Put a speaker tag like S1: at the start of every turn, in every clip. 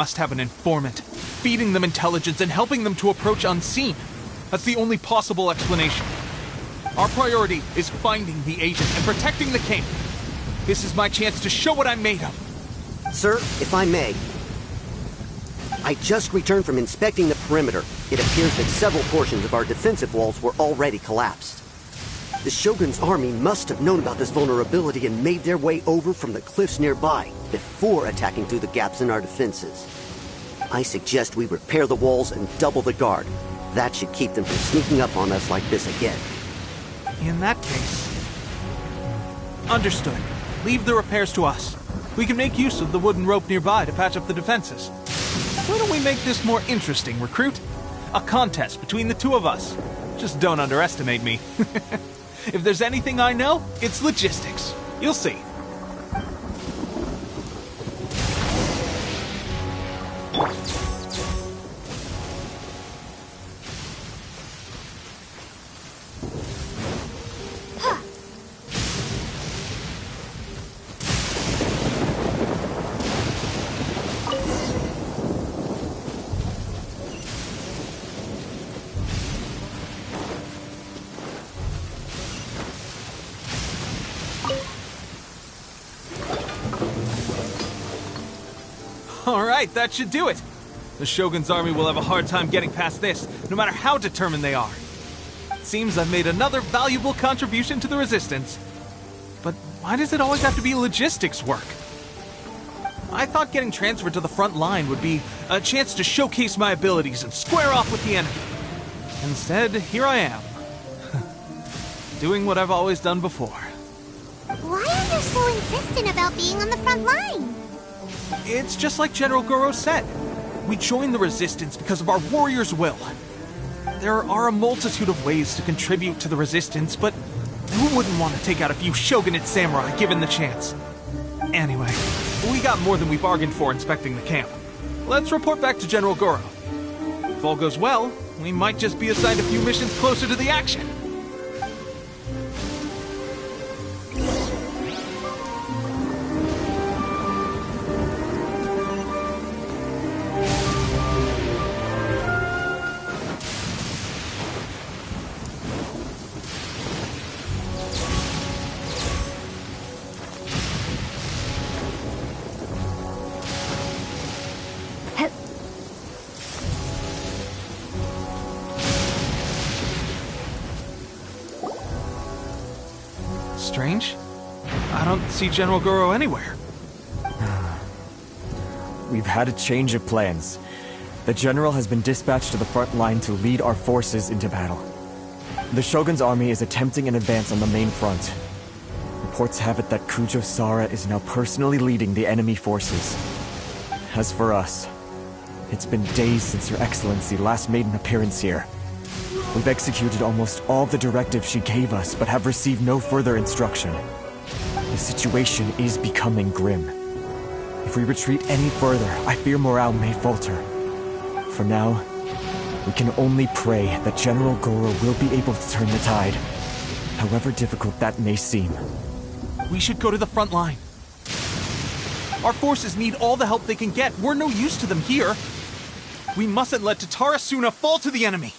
S1: must have an informant, feeding them intelligence and helping them to approach unseen. That's the only possible explanation. Our priority is finding the agent and protecting the camp. This is my chance to show what I'm made of.
S2: Sir, if I may, I just returned from inspecting the perimeter. It appears that several portions of our defensive walls were already collapsed. The Shogun's army must have known about this vulnerability and made their way over from the cliffs nearby before attacking through the gaps in our defenses. I suggest we repair the walls and double the guard. That should keep them from sneaking up on us like this again.
S1: In that case... Understood. Leave the repairs to us. We can make use of the wooden rope nearby to patch up the defenses. Why don't we make this more interesting, recruit? A contest between the two of us. Just don't underestimate me. If there's anything I know, it's logistics. You'll see. Alright, that should do it. The Shogun's army will have a hard time getting past this, no matter how determined they are. Seems I've made another valuable contribution to the Resistance. But why does it always have to be logistics work? I thought getting transferred to the front line would be a chance to showcase my abilities and square off with the enemy. Instead, here I am. Doing what I've always done before.
S3: Why are you so insistent about being on the front line?
S1: It's just like General Goro said. We joined the Resistance because of our warrior's will. There are a multitude of ways to contribute to the Resistance, but who wouldn't want to take out a few shogunate samurai given the chance? Anyway, we got more than we bargained for inspecting the camp. Let's report back to General Goro. If all goes well, we might just be assigned a few missions closer to the action. Strange. I don't see General Goro anywhere.
S4: We've had a change of plans. The General has been dispatched to the front line to lead our forces into battle. The Shogun's army is attempting an advance on the main front. Reports have it that Kujo Sara is now personally leading the enemy forces. As for us, it's been days since Your Excellency last made an appearance here. We've executed almost all the directives she gave us, but have received no further instruction. The situation is becoming grim. If we retreat any further, I fear morale may falter. For now, we can only pray that General Goro will be able to turn the tide, however difficult that may seem.
S1: We should go to the front line. Our forces need all the help they can get. We're no use to them here. We mustn't let Tatara Suna fall to the enemy.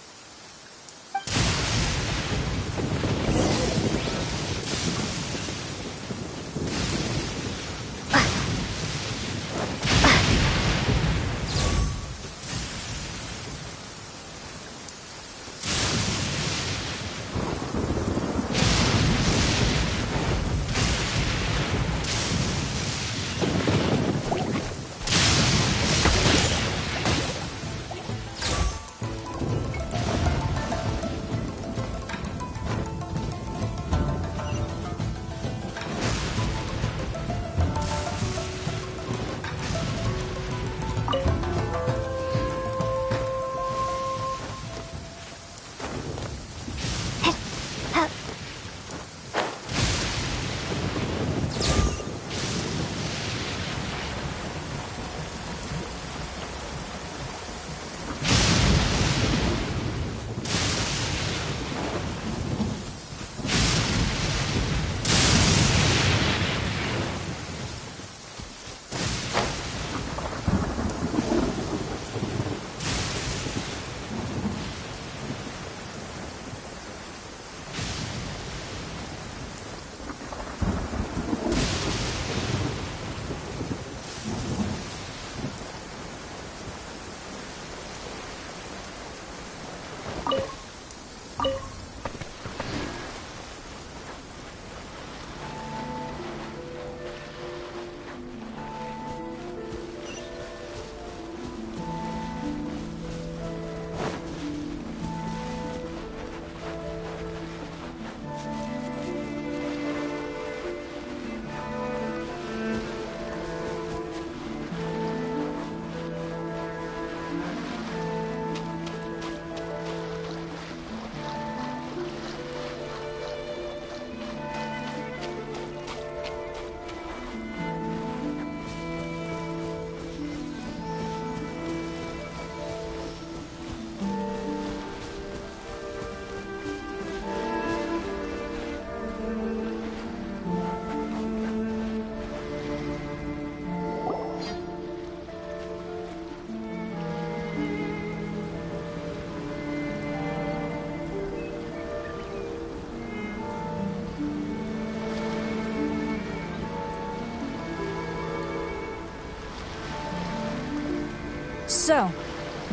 S5: So,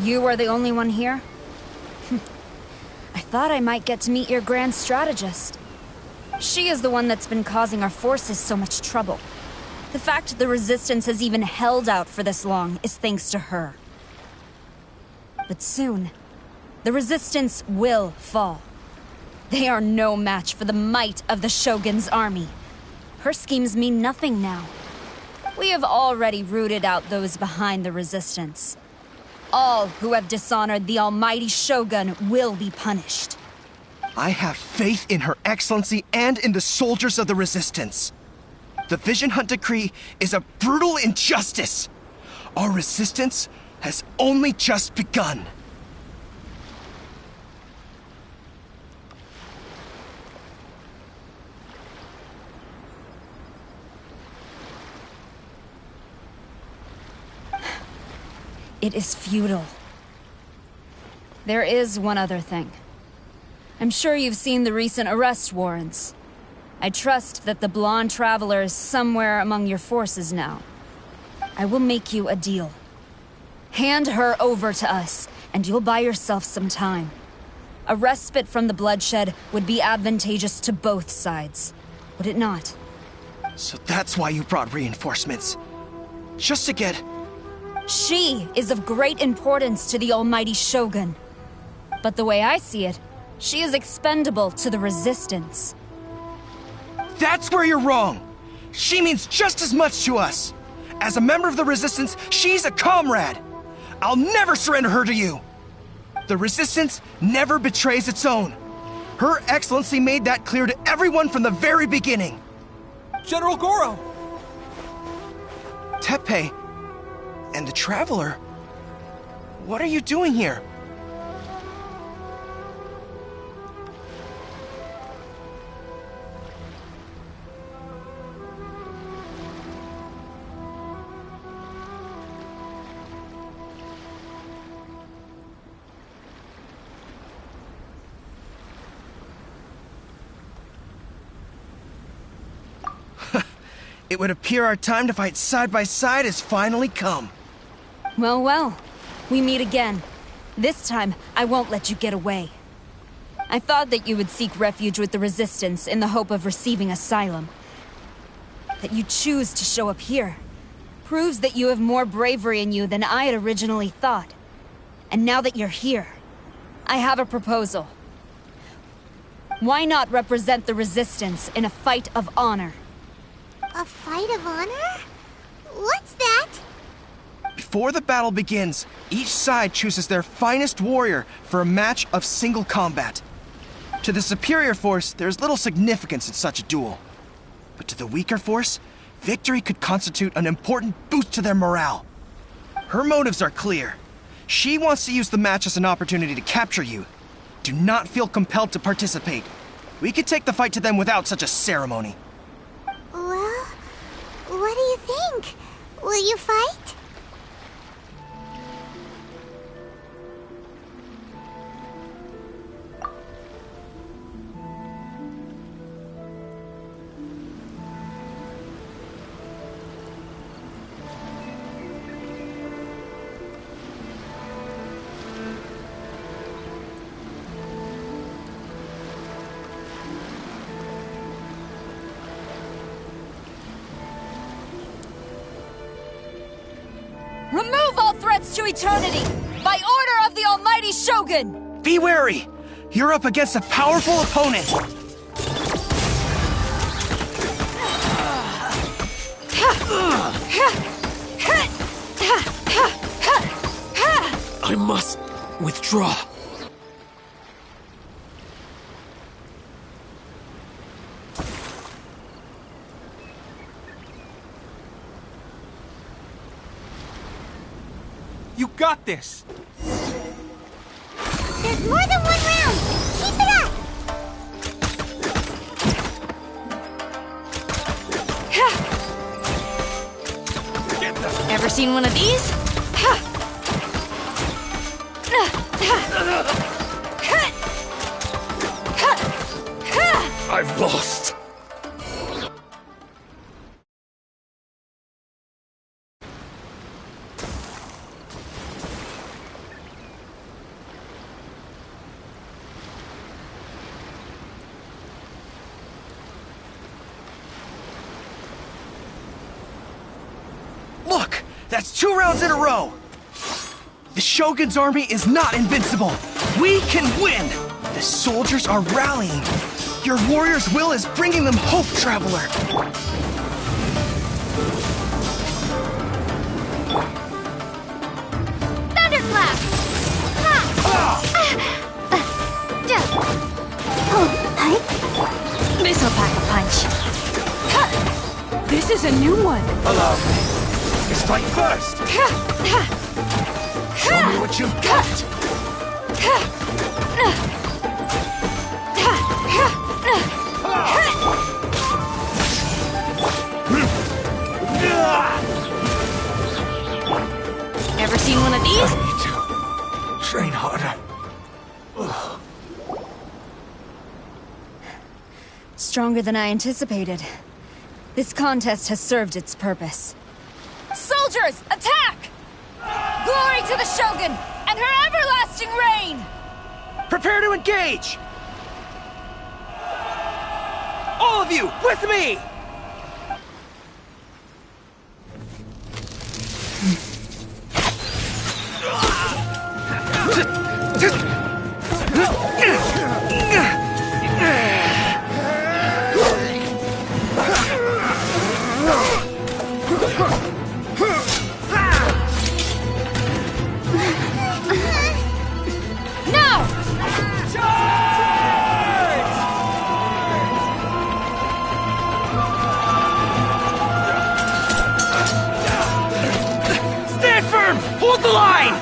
S5: you are the only one here? I thought I might get to meet your grand strategist. She is the one that's been causing our forces so much trouble. The fact the Resistance has even held out for this long is thanks to her. But soon, the Resistance will fall. They are no match for the might of the Shogun's army. Her schemes mean nothing now. We have already rooted out those behind the Resistance. All who have dishonored the almighty Shogun will be punished.
S6: I have faith in Her Excellency and in the soldiers of the Resistance. The Vision Hunt Decree is a brutal injustice. Our resistance has only just begun.
S5: It is futile. There is one other thing. I'm sure you've seen the recent arrest warrants. I trust that the blonde traveler is somewhere among your forces now. I will make you a deal. Hand her over to us, and you'll buy yourself some time. A respite from the bloodshed would be advantageous to both sides, would it not?
S6: So that's why you brought reinforcements. Just to get...
S5: She is of great importance to the almighty Shogun. But the way I see it, she is expendable to the Resistance.
S6: That's where you're wrong! She means just as much to us! As a member of the Resistance, she's a comrade! I'll never surrender her to you! The Resistance never betrays its own. Her Excellency made that clear to everyone from the very beginning.
S1: General Goro!
S6: Teppei and the Traveler? What are you doing here? It would appear our time to fight side by side has finally come.
S5: Well, well. We meet again. This time, I won't let you get away. I thought that you would seek refuge with the Resistance in the hope of receiving asylum. That you choose to show up here proves that you have more bravery in you than I had originally thought. And now that you're here, I have a proposal. Why not represent the Resistance in a fight of honor?
S3: A fight of honor? What's that?
S6: Before the battle begins, each side chooses their finest warrior for a match of single combat. To the superior force, there's little significance in such a duel. But to the weaker force, victory could constitute an important boost to their morale. Her motives are clear. She wants to use the match as an opportunity to capture you. Do not feel compelled to participate. We could take the fight to them without such a ceremony.
S3: Well, what do you think? Will you fight?
S5: Remove all threats to eternity! By order of the almighty Shogun!
S6: Be wary! You're up against a powerful opponent!
S7: I must withdraw.
S1: You got this!
S3: There's more than one round! Keep it up!
S5: Ever seen one of these?
S7: I've lost.
S6: That's 2 rounds in a row! The Shogun's army is not invincible! We can win! The soldiers are rallying! Your warrior's will is bringing them hope, Traveler!
S3: Thunderclap!
S5: This'll pack a punch. This is a new one.
S6: Allow me to strike first! Show me what you've got!
S5: Ever seen one of these?
S6: Train harder.
S5: Stronger than I anticipated. This contest has served its purpose. Soldiers, attack! Glory to the Shogun and her everlasting reign!
S6: Prepare to engage! All of you, with me! Hold the line!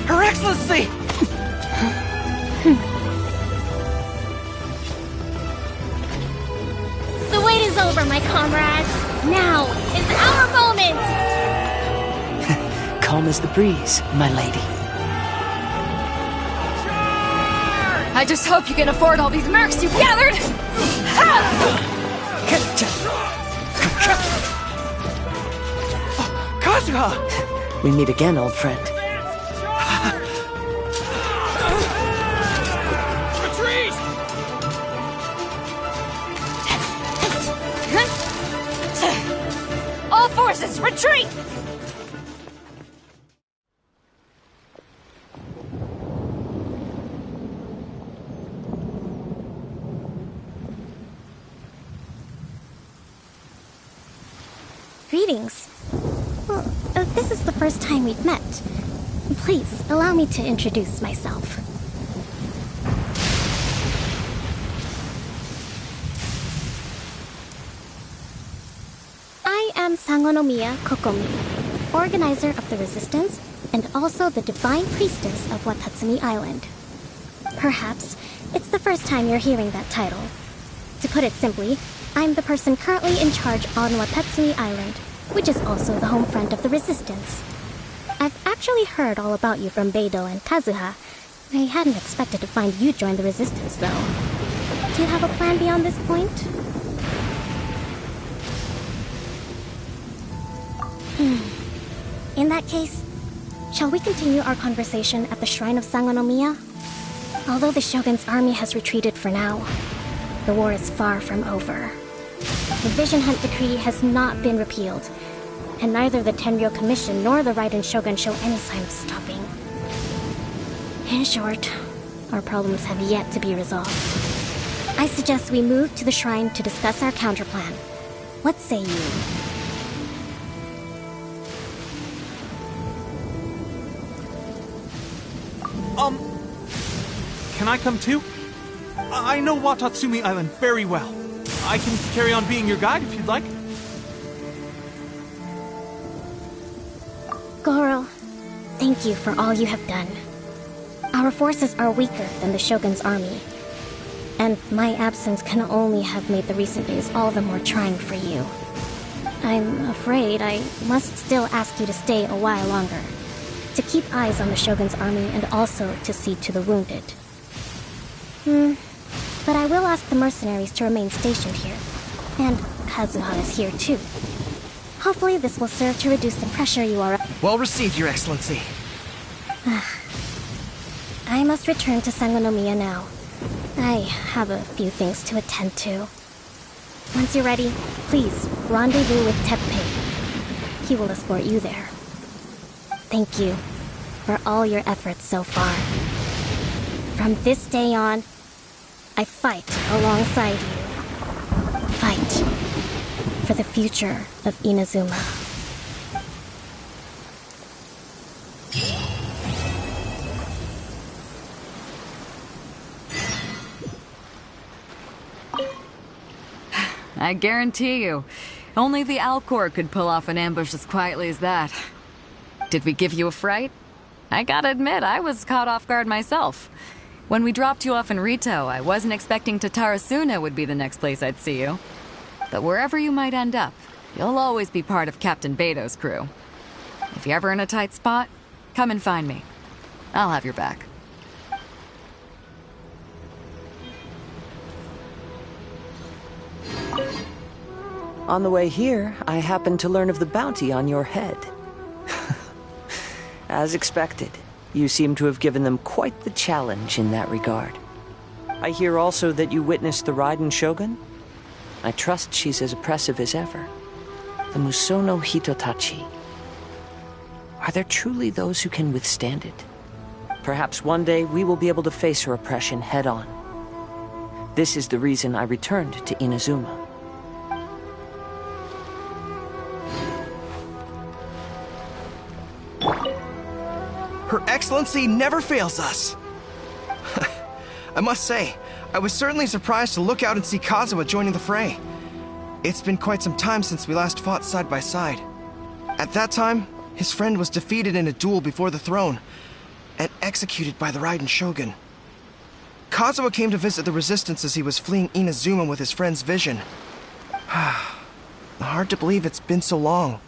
S6: Her Excellency!
S3: The wait is over, my comrades. Now is our moment!
S7: Calm as the breeze, my lady.
S5: I just hope you can afford all these mercs you've gathered!
S6: Kazuha!
S7: We meet again, old friend.
S5: All forces, retreat!
S3: Greetings. Well, this is the first time we've met. Please, allow me to introduce myself. I am Sangonomiya Kokomi, organizer of the Resistance and also the Divine Priestess of Watatsumi Island. Perhaps it's the first time you're hearing that title. To put it simply, I'm the person currently in charge on Watatsumi Island, which is also the home front of the Resistance. I've actually heard all about you from Beidou and Kazuha. I hadn't expected to find you join the Resistance, though. Do you have a plan beyond this point? In that case, shall we continue our conversation at the Shrine of Sangonomiya? Although the Shogun's army has retreated for now, the war is far from over. The Vision Hunt Decree has not been repealed, and neither the Tenryo Commission nor the Raiden Shogun show any sign of stopping. In short, our problems have yet to be resolved. I suggest we move to the shrine to discuss our counterplan. What say you?
S1: Can I come too? I know Watatsumi Island very well. I can carry on being your guide if you'd like.
S3: Goro, thank you for all you have done. Our forces are weaker than the Shogun's army, and my absence can only have made the recent days all the more trying for you. I'm afraid I must still ask you to stay a while longer, to keep eyes on the Shogun's army and also to see to the wounded. But I will ask the mercenaries to remain stationed here. And Kazuha is here too. Hopefully this will serve to reduce the pressure you are...
S6: Well received, Your Excellency.
S3: I must return to Sangonomiya now. I have a few things to attend to. Once you're ready, please rendezvous with Teppei. He will escort you there. Thank you for all your efforts so far. From this day on, I fight alongside you. Fight for the future of Inazuma.
S8: I guarantee you, only the Alcor could pull off an ambush as quietly as that. Did we give you a fright? I gotta admit, I was caught off guard myself. When we dropped you off in Rito, I wasn't expecting Tatarasuna would be the next place I'd see you. But wherever you might end up, you'll always be part of Captain Beto's crew. If you're ever in a tight spot, come and find me. I'll have your back.
S7: On the way here, I happened to learn of the bounty on your head. As expected, you seem to have given them quite the challenge in that regard. I hear also that you witnessed the Raiden Shogun? I trust she's as oppressive as ever. The Musono Hitotachi. Are there truly those who can withstand it? Perhaps one day we will be able to face her oppression head-on. This is the reason I returned to Inazuma.
S6: Her Excellency never fails us. I must say, I was certainly surprised to look out and see Kazuha joining the fray. It's been quite some time since we last fought side by side. At that time, his friend was defeated in a duel before the throne and executed by the Raiden Shogun. Kazuha came to visit the resistance as he was fleeing Inazuma with his friend's vision. Hard to believe it's been so long.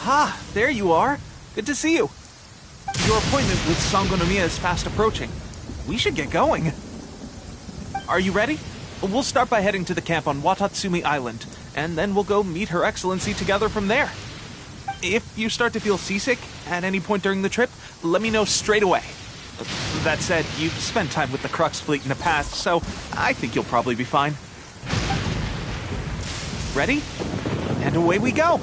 S1: Ah, there you are. Good to see you. Your appointment with Sangonomiya is fast approaching. We should get going. Are you ready? We'll start by heading to the camp on Watatsumi Island, and then we'll go meet Her Excellency together from there. If you start to feel seasick at any point during the trip, let me know straight away. That said, you've spent time with the Crux fleet in the past, so I think you'll probably be fine. Ready? And away we go!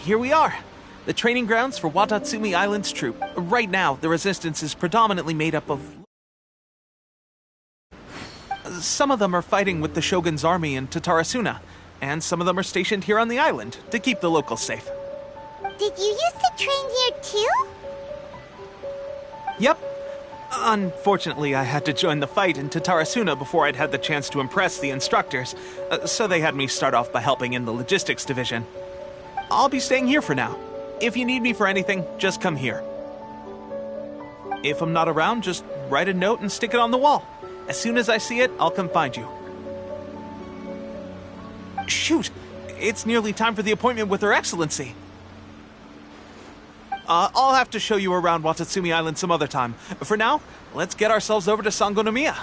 S1: Here we are, the training grounds for Watatsumi Island's troop. Right now, the resistance is predominantly made up of... Some of them are fighting with the Shogun's army in Tatarasuna, and some of them are stationed here on the island to keep the locals safe.
S3: Did you used to train here too?
S1: Yep. Unfortunately, I had to join the fight in Tatarasuna before I'd had the chance to impress the instructors, so they had me start off by helping in the logistics division. I'll be staying here for now. If you need me for anything, just come here. If I'm not around, just write a note and stick it on the wall. As soon as I see it, I'll come find you. Shoot! It's nearly time for the appointment with Her Excellency. I'll have to show you around Watatsumi Island some other time. For now, let's get ourselves over to Sangonomiya.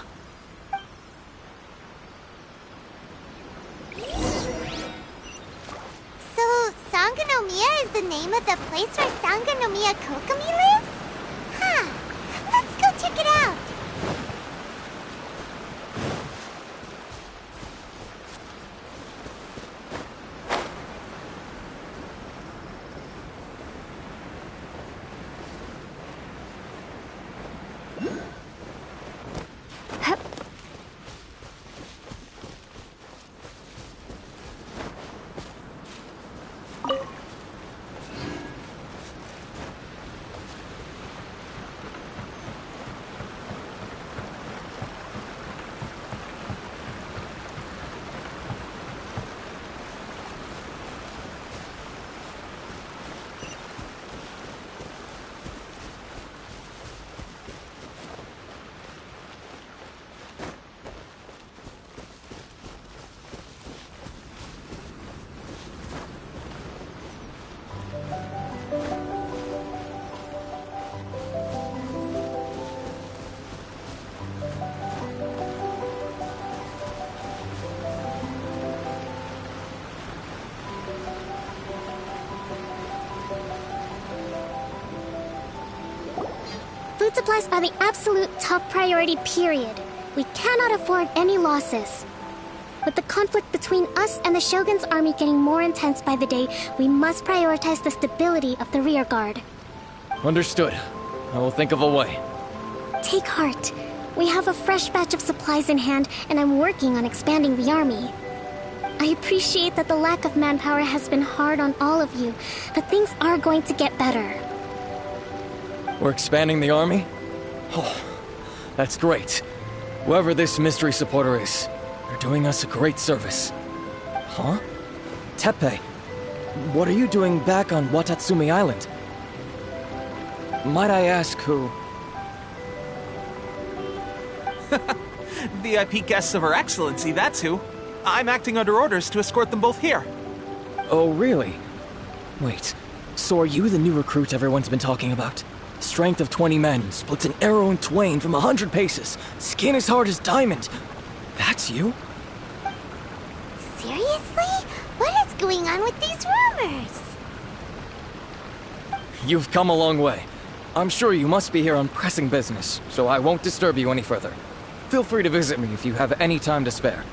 S3: So, Sangonomiya is the name of the place where Sangonomiya Kokomi lives? Huh. Let's go check it out. Food supplies are the absolute top priority, period. We cannot afford any losses. With the conflict between us and the Shogun's army getting more intense by the day, we must prioritize the stability of the rear guard.
S4: Understood. I will think of a way.
S3: Take heart. We have a fresh batch of supplies in hand, and I'm working on expanding the army. I appreciate that the lack of manpower has been hard on all of you, but things are going to get better.
S4: We're expanding the army? Oh, that's great. Whoever this mystery supporter is, they're doing us a great service. Huh? Teppei, what are you doing back on Watatsumi Island? Might I ask who?
S1: VIP guests of Her Excellency, that's who. I'm acting under orders to escort them both here.
S4: Oh, really? Wait, so are you the new recruit everyone's been talking about? Strength of 20 men, splits an arrow in twain from 100 paces, skin as hard as diamond. That's you?
S3: Seriously? What is going on with these rumors?
S4: You've come a long way. I'm sure you must be here on pressing business, so I won't disturb you any further. Feel free to visit me if you have any time to spare.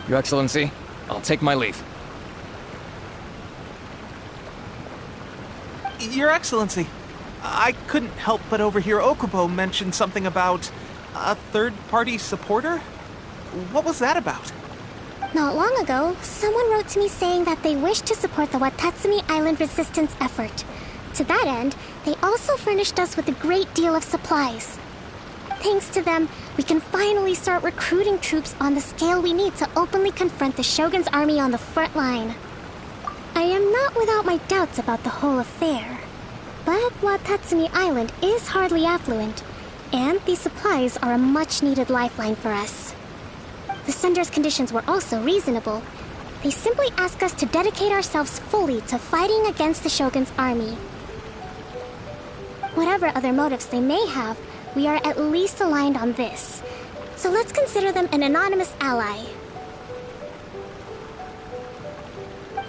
S4: Your Excellency, I'll take my leave.
S1: Your Excellency, I couldn't help but overhear Okubo mention something about a third-party supporter? What was that about?
S3: Not long ago, someone wrote to me saying that they wish to support the Watatsumi Island resistance effort. To that end, they also furnished us with a great deal of supplies. Thanks to them, we can finally start recruiting troops on the scale we need to openly confront the Shogun's army on the front line. I am not without my doubts about the whole affair. But Watatsumi Island is hardly affluent, and these supplies are a much-needed lifeline for us. The sender's conditions were also reasonable. They simply ask us to dedicate ourselves fully to fighting against the Shogun's army. Whatever other motives they may have, we are at least aligned on this. So let's consider them an anonymous ally.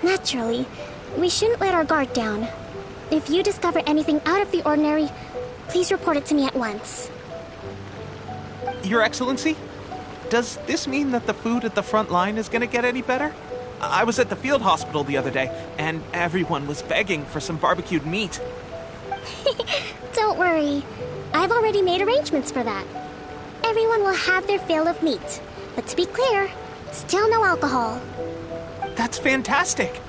S3: Naturally, we shouldn't let our guard down. If you discover anything out of the ordinary, please report it to me at once.
S1: Your Excellency, does this mean that the food at the front line is gonna get any better? I was at the field hospital the other day, and everyone was begging for some barbecued meat.
S3: Don't worry. I've already made arrangements for that. Everyone will have their fill of meat. But to be clear, still no alcohol.
S1: That's fantastic!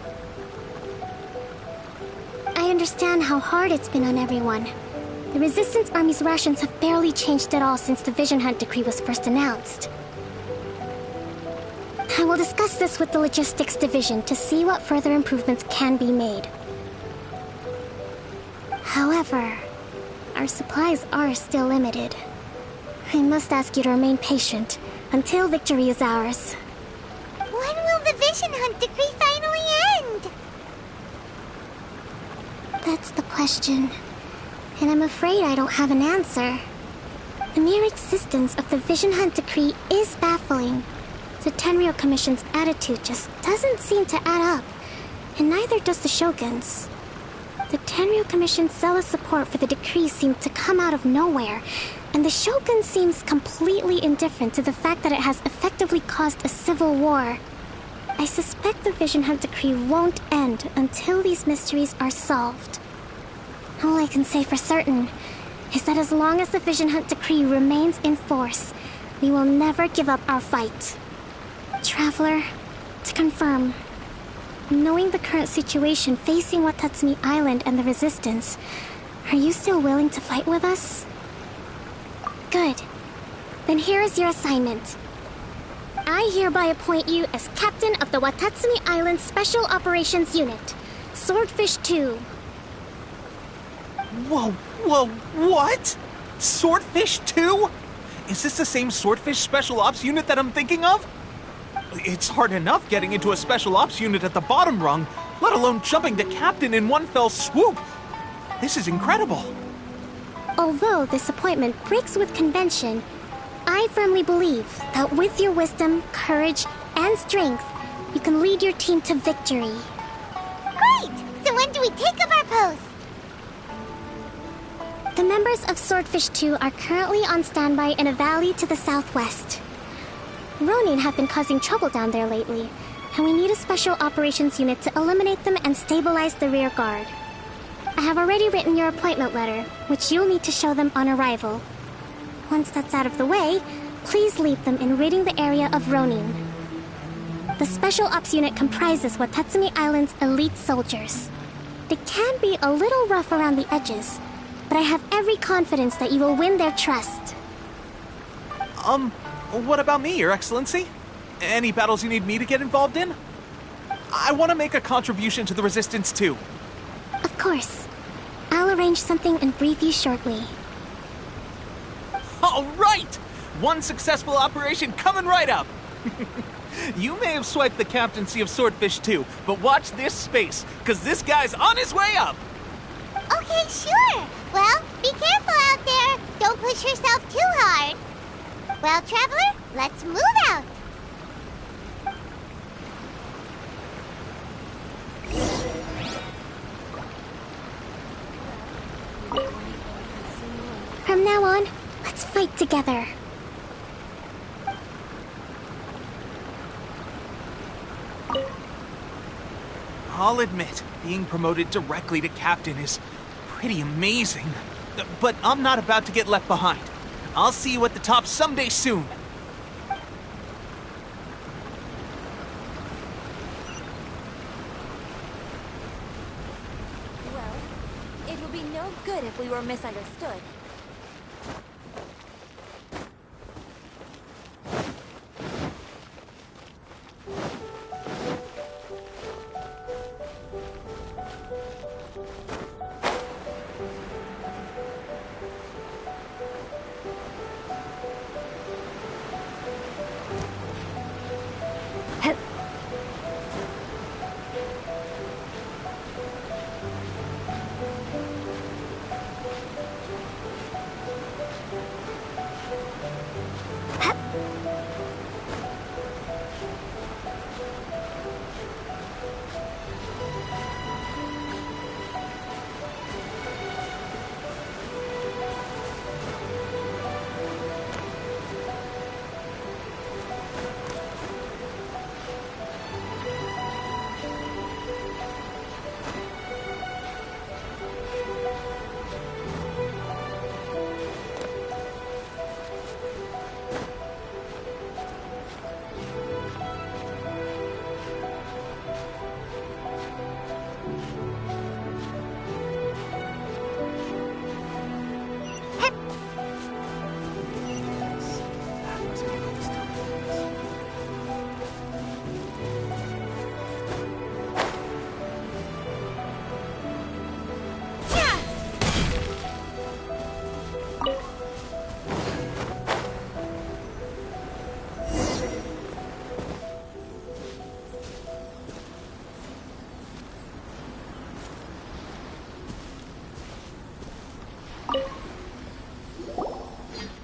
S3: I understand how hard it's been on everyone. The Resistance Army's rations have barely changed at all since the Vision Hunt decree was first announced. I will discuss this with the Logistics Division to see what further improvements can be made. However, our supplies are still limited. I must ask you to remain patient until victory is ours.
S9: When will the Vision Hunt decree finally end?
S3: That's the question. And I'm afraid I don't have an answer. The mere existence of the Vision Hunt decree is baffling. The Tenryou Commission's attitude just doesn't seem to add up, and neither does the Shogun's. The Tenryou Commission's zealous support for the decree seemed to come out of nowhere, and the Shogun seems completely indifferent to the fact that it has effectively caused a civil war. I suspect the Vision Hunt decree won't end until these mysteries are solved. All I can say for certain is that as long as the Vision Hunt decree remains in force, we will never give up our fight. Traveler, to confirm, knowing the current situation facing Watatsumi Island and the Resistance, are you still willing to fight with us? Good. Then here is your assignment. I hereby appoint you as Captain of the Watatsumi Island Special Operations Unit, Swordfish 2.
S1: Whoa, what? Swordfish 2? Is this the same Swordfish Special Ops unit that I'm thinking of? It's hard enough getting into a Special Ops unit at the bottom rung, let alone jumping to Captain in one fell swoop. This is incredible.
S3: Although this appointment breaks with convention, I firmly believe that with your wisdom, courage, and strength, you can lead your team to victory.
S9: Great! So when do we take up our post?
S3: The Members of Swordfish 2 are currently on standby in a valley to the southwest. Ronin have been causing trouble down there lately, and we need a special operations unit to eliminate them and stabilize the rear guard. I have already written your appointment letter, which you'll need to show them on arrival. Once that's out of the way, please lead them in ridding the area of Ronin. The Special Ops unit comprises Watatsumi Island's elite soldiers. They can be a little rough around the edges, but I have every confidence that you will win their trust.
S1: What about me, Your Excellency? Any battles you need me to get involved in? I want to make a contribution to the Resistance too.
S3: Of course. I'll arrange something and brief you shortly.
S1: All right! One successful operation coming right up! You may have swiped the captaincy of Swordfish 2, but watch this space, because this guy's on his way up!
S9: Okay, sure. Well, be careful out there. Don't push yourself too hard. Well, Traveler, let's move out.
S3: From now on, let's fight together.
S1: I'll admit, being promoted directly to captain is pretty amazing. But I'm not about to get left behind. I'll see you at the top someday soon.
S10: Well, it would be no good if we were misunderstood.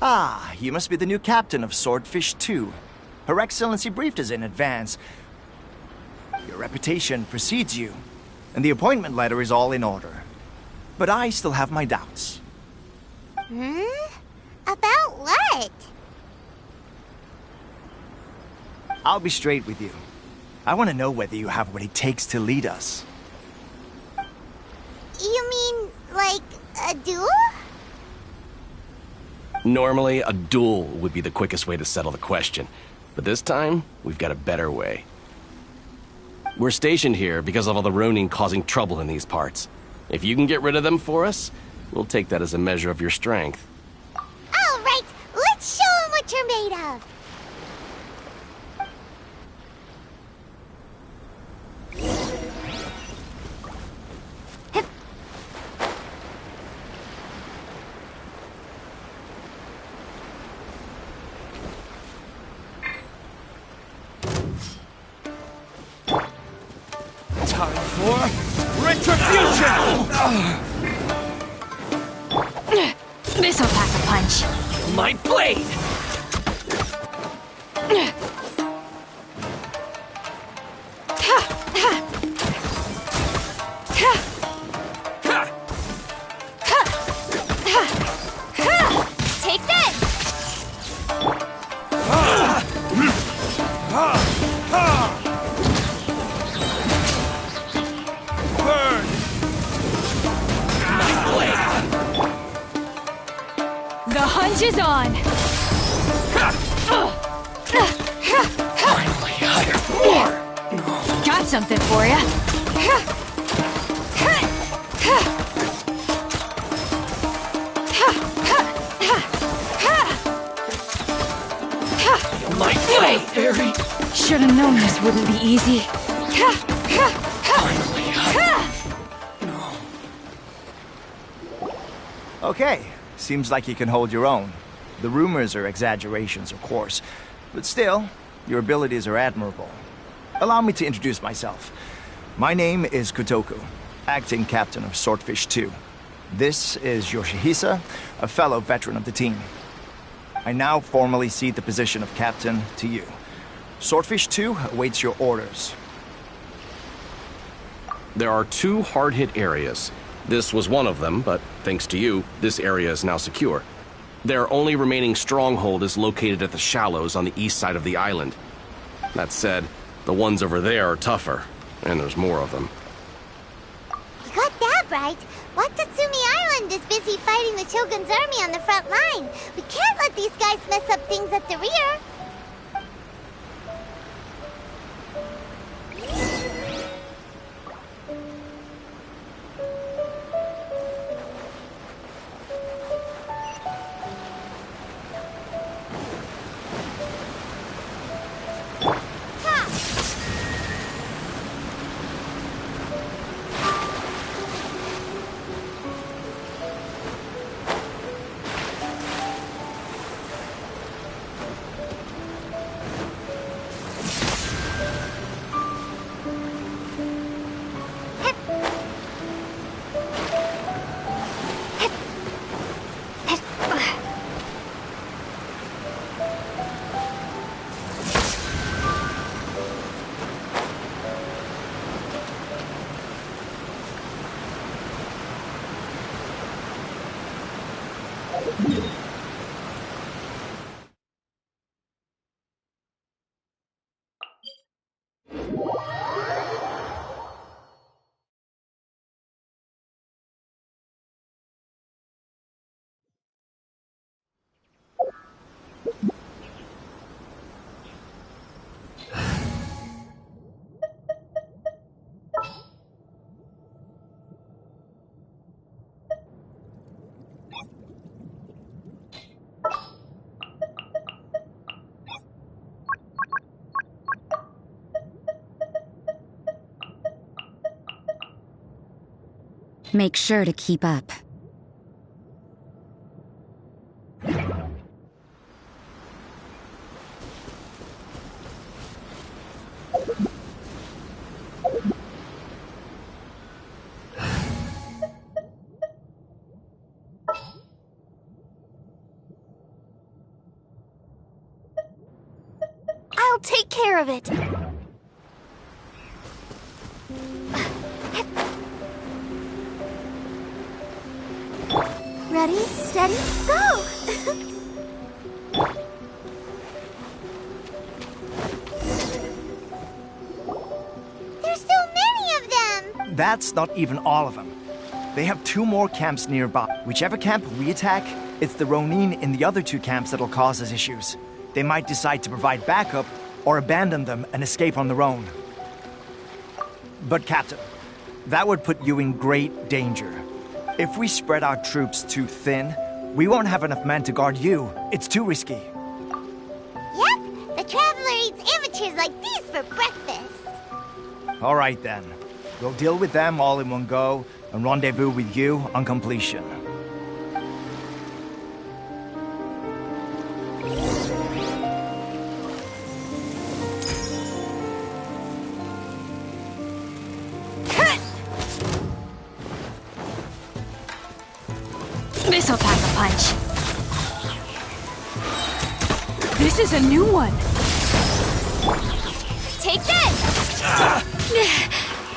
S11: Ah, you must be the new captain of Swordfish 2. Her Excellency briefed us in advance. Your reputation precedes you, and the appointment letter is all in order. But I still have my doubts.
S9: About what?
S11: I'll be straight with you. I want to know whether you have what it takes to lead us.
S9: You mean, like, a duel?
S12: Normally, a duel would be the quickest way to settle the question. But this time, we've got a better way. We're stationed here because of all the Ronin causing trouble in these parts. If you can get rid of them for us, we'll take that as a measure of your strength.
S9: All right, let's show them what you're made of.
S6: Time for retribution!
S5: This'll pack a punch.
S7: My blade!
S5: punch is on!
S13: Finally, higher for more!
S5: Got something for ya!
S13: My way, Fairy!
S5: Should've known this wouldn't be easy.
S13: Finally,
S11: Okay, seems like you can hold your own. The rumors are exaggerations, of course, but still, your abilities are admirable. Allow me to introduce myself. My name is Kotoku, acting captain of Swordfish 2. This is Yoshihisa, a fellow veteran of the team. I now formally cede the position of captain to you. Swordfish 2 awaits your orders.
S12: There are 2 hard-hit areas. This was one of them, but thanks to you, this area is now secure. Their only remaining stronghold is located at the shallows on the east side of the island. That said, the ones over there are tougher, and there's more of them.
S9: You got that right. Watatsumi Island is busy fighting the Shogun's army on the front line. We can't let these guys mess up things at the rear.
S5: Make sure to keep up.
S10: I'll take care of it. Ready, steady, go!
S9: There's so many of them!
S11: That's not even all of them. They have 2 more camps nearby. Whichever camp we attack, it's the Ronin in the other 2 camps that'll cause us issues. They might decide to provide backup or abandon them and escape on their own. But Captain, that would put you in great danger. If we spread our troops too thin, we won't have enough men to guard you. It's too risky.
S9: Yep, the Traveler eats amateurs like these for breakfast.
S11: All right then. We'll deal with them all in one go and rendezvous with you on completion.
S5: This'll pack a punch. This is a new one.
S10: Take this!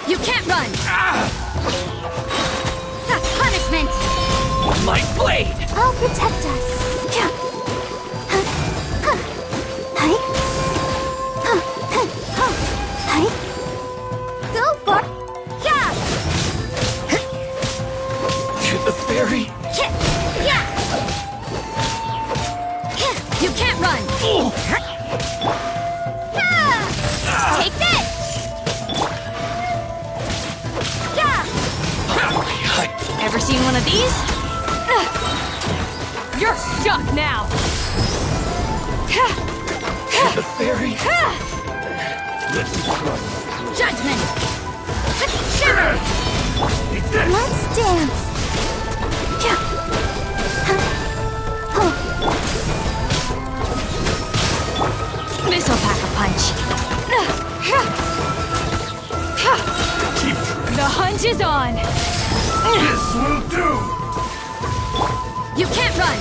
S5: You can't run!
S10: Such punishment!
S13: My blade!
S10: I'll protect us. Go, Bart!
S13: To the fairy!
S5: seen one of these? You're stuck now!
S13: The fairy.
S5: Judgment! Shiver!
S3: Let's dance.
S5: This'll pack a punch. The hunt is on!
S13: This will do!
S5: You can't run!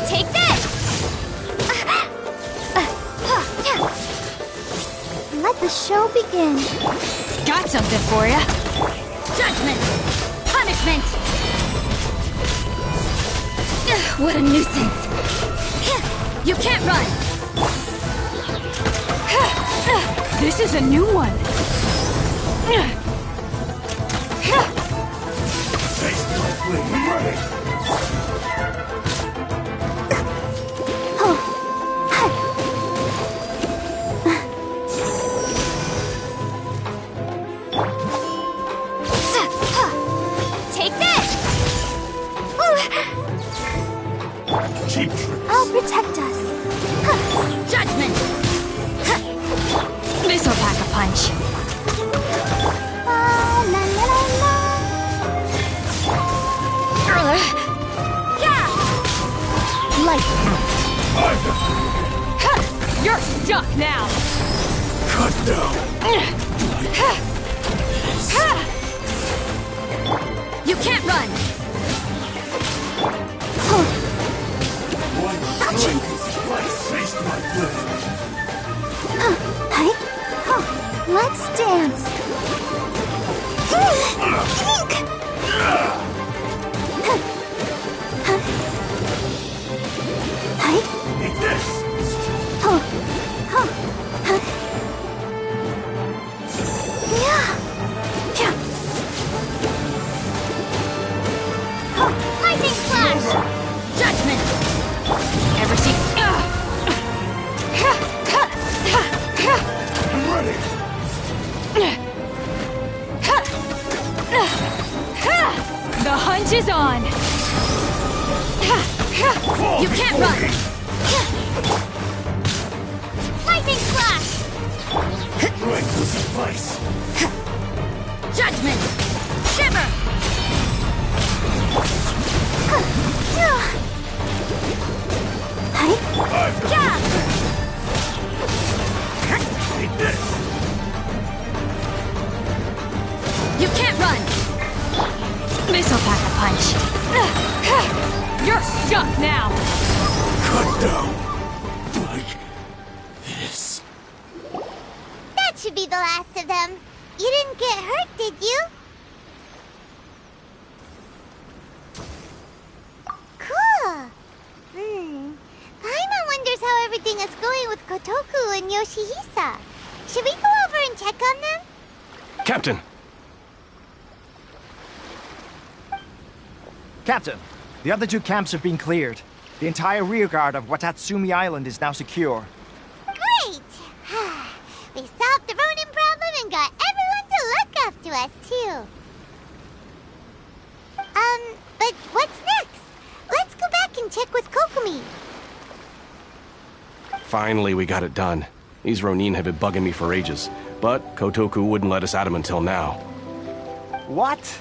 S5: Take this!
S3: Let the show begin.
S5: Got something for ya. Judgment! Punishment! What a nuisance! You can't run! This is a new one!
S13: Taste my blade. Ready.
S5: Take this!
S13: Cheap tricks.
S3: I'll protect us.
S5: Judgment! This'll pack a punch.
S3: La la la la.
S5: Yeah!
S3: Lights out.
S5: You're stuck now!
S13: Cut down.
S5: You can't run!
S13: One blade slice. Taste my blade.
S3: Let's dance.
S13: Eat this.
S5: Lightning flash! Judgment! Ever see...
S13: I'm ready.
S5: The hunt is on! You can't run! Lightning flash!
S13: Blade will suffice.
S5: Judgment! Shiver! Yeah!
S13: Eat this.
S5: You can't run! This'll pack a punch. You're stuck now!
S13: Cut down. Like this.
S9: That should be the last of them. You didn't get hurt, did you? Cool. Paimon wonders how everything is going with Kotoku and Yoshihisa. Should we go over and check on them?
S12: Captain!
S6: Captain, the other two camps have been cleared. The entire rearguard of Watatsumi Island is now secure.
S9: Great! We solved the Ronin problem and got everyone to look after us, too. But what's next? Let's go back and check with Kokumi.
S12: Finally, we got it done. These Ronin have been bugging me for ages, but Kotoku wouldn't let us at them until now.
S6: What?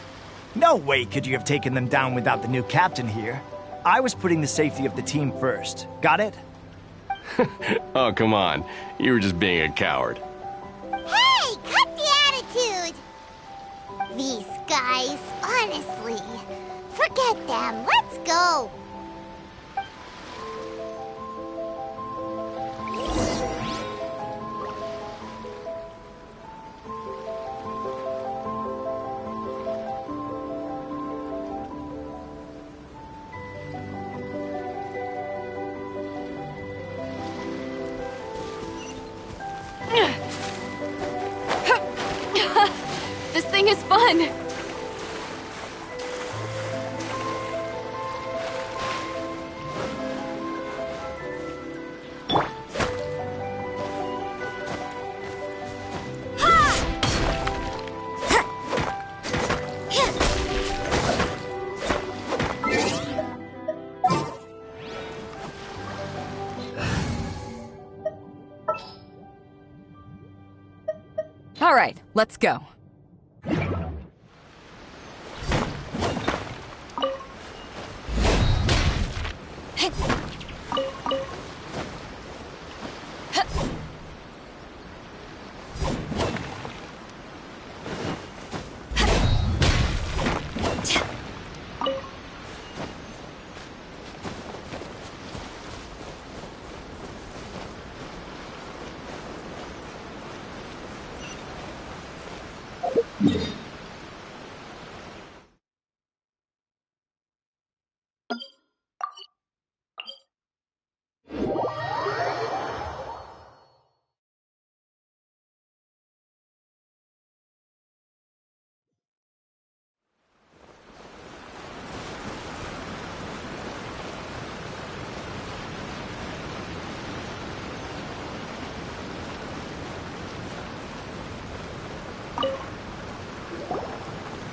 S6: No way could you have taken them down without the new captain here. I was putting the safety of the team first. Got it?
S12: Oh, come on. You were just being a coward.
S9: Hey, cut the attitude! These guys, honestly. Forget them. Let's go.
S8: This thing is fun! All right, let's go.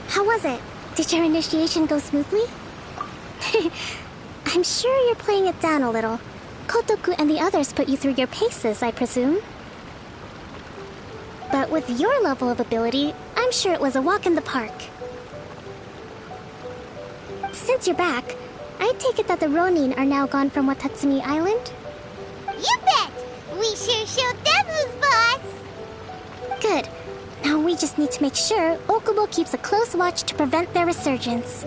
S3: How was it? Did your initiation go smoothly? I'm sure you're playing it down a little. Kotoku and the others put you through your paces, I presume. But with your level of ability, I'm sure it was a walk in the park. Since you're back, I take it that the Ronin are now gone from Watatsumi Island?
S9: You bet! We sure showed them who's boss!
S3: Good. Now we just need to make sure Okubo keeps a close watch to prevent their resurgence.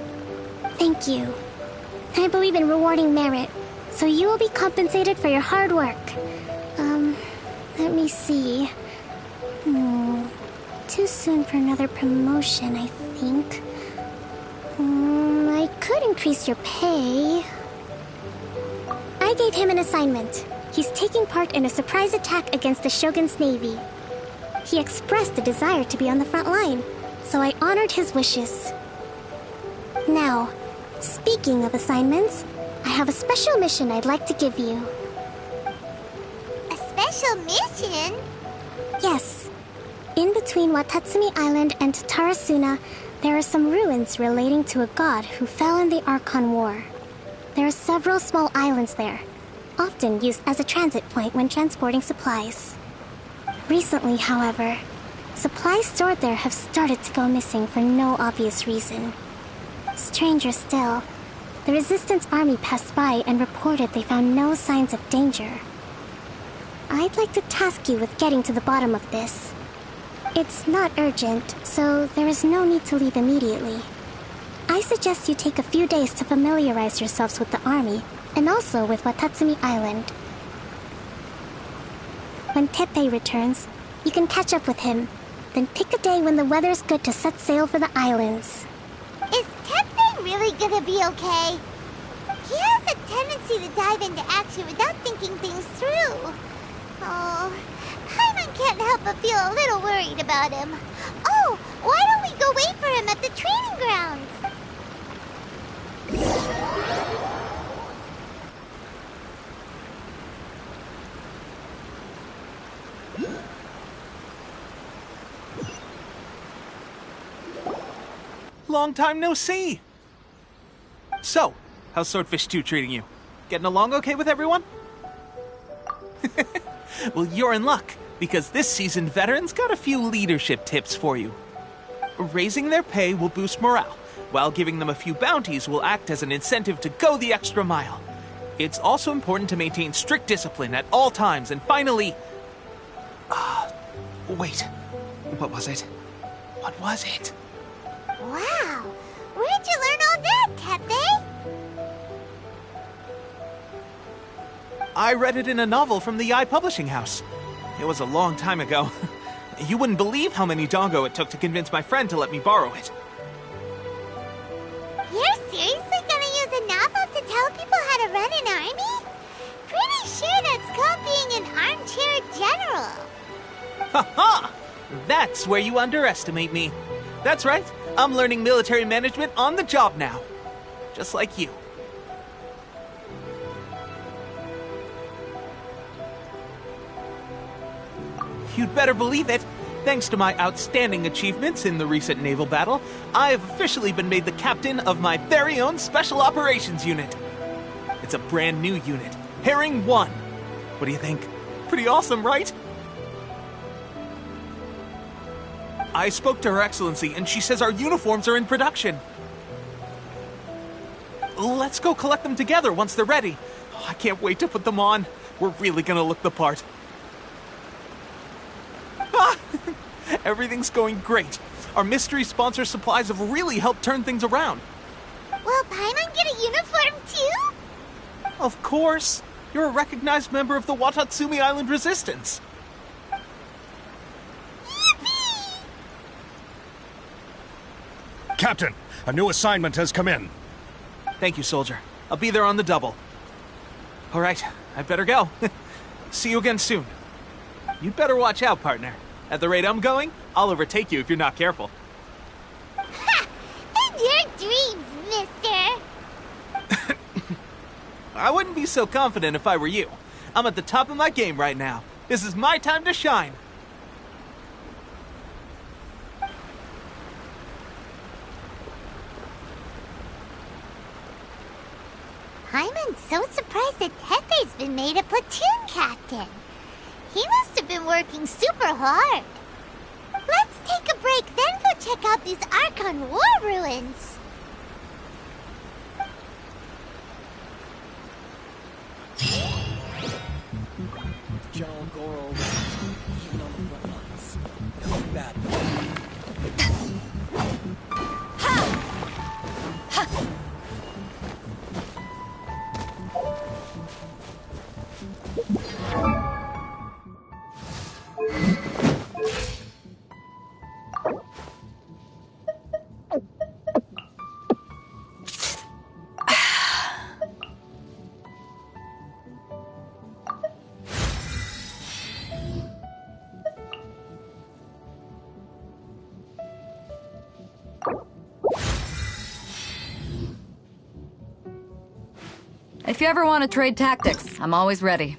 S3: Thank you. I believe in rewarding merit, so you will be compensated for your hard work. Let me see. Too soon for another promotion, I think. I could increase your pay. I gave him an assignment. He's taking part in a surprise attack against the Shogun's navy. He expressed a desire to be on the front line, so I honored his wishes. Now, speaking of assignments, I have a special mission I'd like to give you.
S9: A special mission?
S3: Yes. In between Watatsumi Island and Tarasuna, there are some ruins relating to a god who fell in the Archon War. There are several small islands there, often used as a transit point when transporting supplies. Recently, however, supplies stored there have started to go missing for no obvious reason. Stranger still, the Resistance army passed by and reported they found no signs of danger. I'd like to task you with getting to the bottom of this. It's not urgent, so there is no need to leave immediately. I suggest you take a few days to familiarize yourselves with the army, and also with Watatsumi Island. When Teppei returns, you can catch up with him, then pick a day when the weather's good to set sail for the islands.
S9: Is Teppei really gonna be okay? He has a tendency to dive into action without thinking things through. Oh, Paimon can't help but feel a little worried about him. Oh, why don't we go wait for him at the training grounds?
S1: Long time no see! So, how's Swordfish 2 treating you? Getting along okay with everyone? Well, you're in luck, because this seasoned veteran's got a few leadership tips for you. Raising their pay will boost morale, while giving them a few bounties will act as an incentive to go the extra mile. It's also important to maintain strict discipline at all times, and finally... wait. What was it? What was it?
S9: Wow! Where'd you learn all that, Teppei?
S1: I read it in a novel from the Yae Publishing House. It was a long time ago. You wouldn't believe how many Dongo it took to convince my friend to let me borrow it.
S9: You're seriously gonna use a novel to tell people how to run an army? Pretty sure that's called being an armchair general.
S1: Ha-ha! That's where you underestimate me. That's right. I'm learning military management on the job now. Just like you. You'd better believe it. Thanks to my outstanding achievements in the recent naval battle, I have officially been made the captain of my very own Special Operations Unit. It's a brand new unit, Herring 1. What do you think? Pretty awesome, right? I spoke to Her Excellency, and she says our uniforms are in production. Let's go collect them together once they're ready. Oh, I can't wait to put them on. We're really gonna look the part. Ah! Everything's going great. Our mystery sponsor supplies have really helped turn things around.
S9: Will Paimon get a uniform too?
S1: Of course. You're a recognized member of the Watatsumi Island Resistance.
S14: Captain, a new assignment has come in.
S1: Thank you, soldier. I'll be there on the double. All right, I better go. See you again soon. You'd better watch out, partner. At the rate I'm going, I'll overtake you if you're not careful.
S9: Ha! In your dreams, mister!
S1: I wouldn't be so confident if I were you. I'm at the top of my game right now. This is my time to shine.
S9: Paimon's so surprised that Tepe's been made a platoon captain. He must have been working super hard. Let's take a break, then go check out these Archon War ruins.
S15: General Goro, even on the front lines. Nothing bad.
S8: If you ever want to trade tactics, I'm always ready.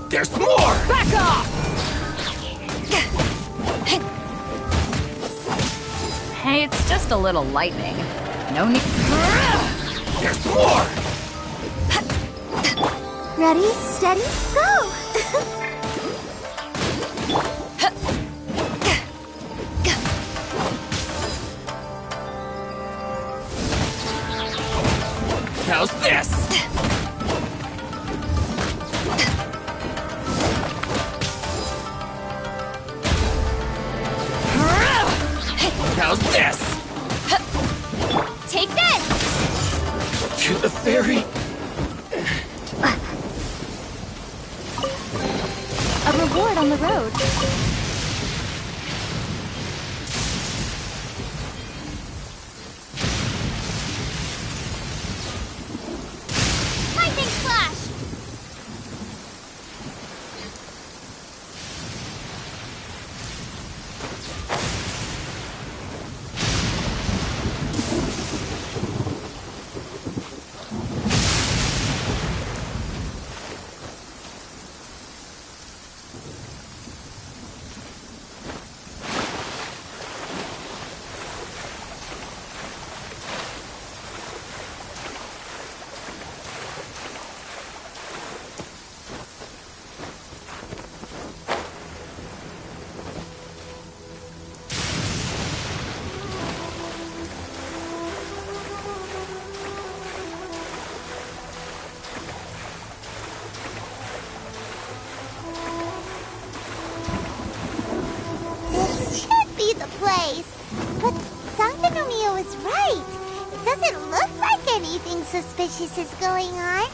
S13: There's more!
S8: Back off! Hey, it's just a little lightning. No need.
S13: There's more!
S9: Ready, steady, go!
S13: How's this? How's this?
S9: Take this!
S13: To the ferry?
S3: A reward on the road.
S9: Lightning flash! The place. But Sankanomiya was right. It doesn't look like anything suspicious is going on.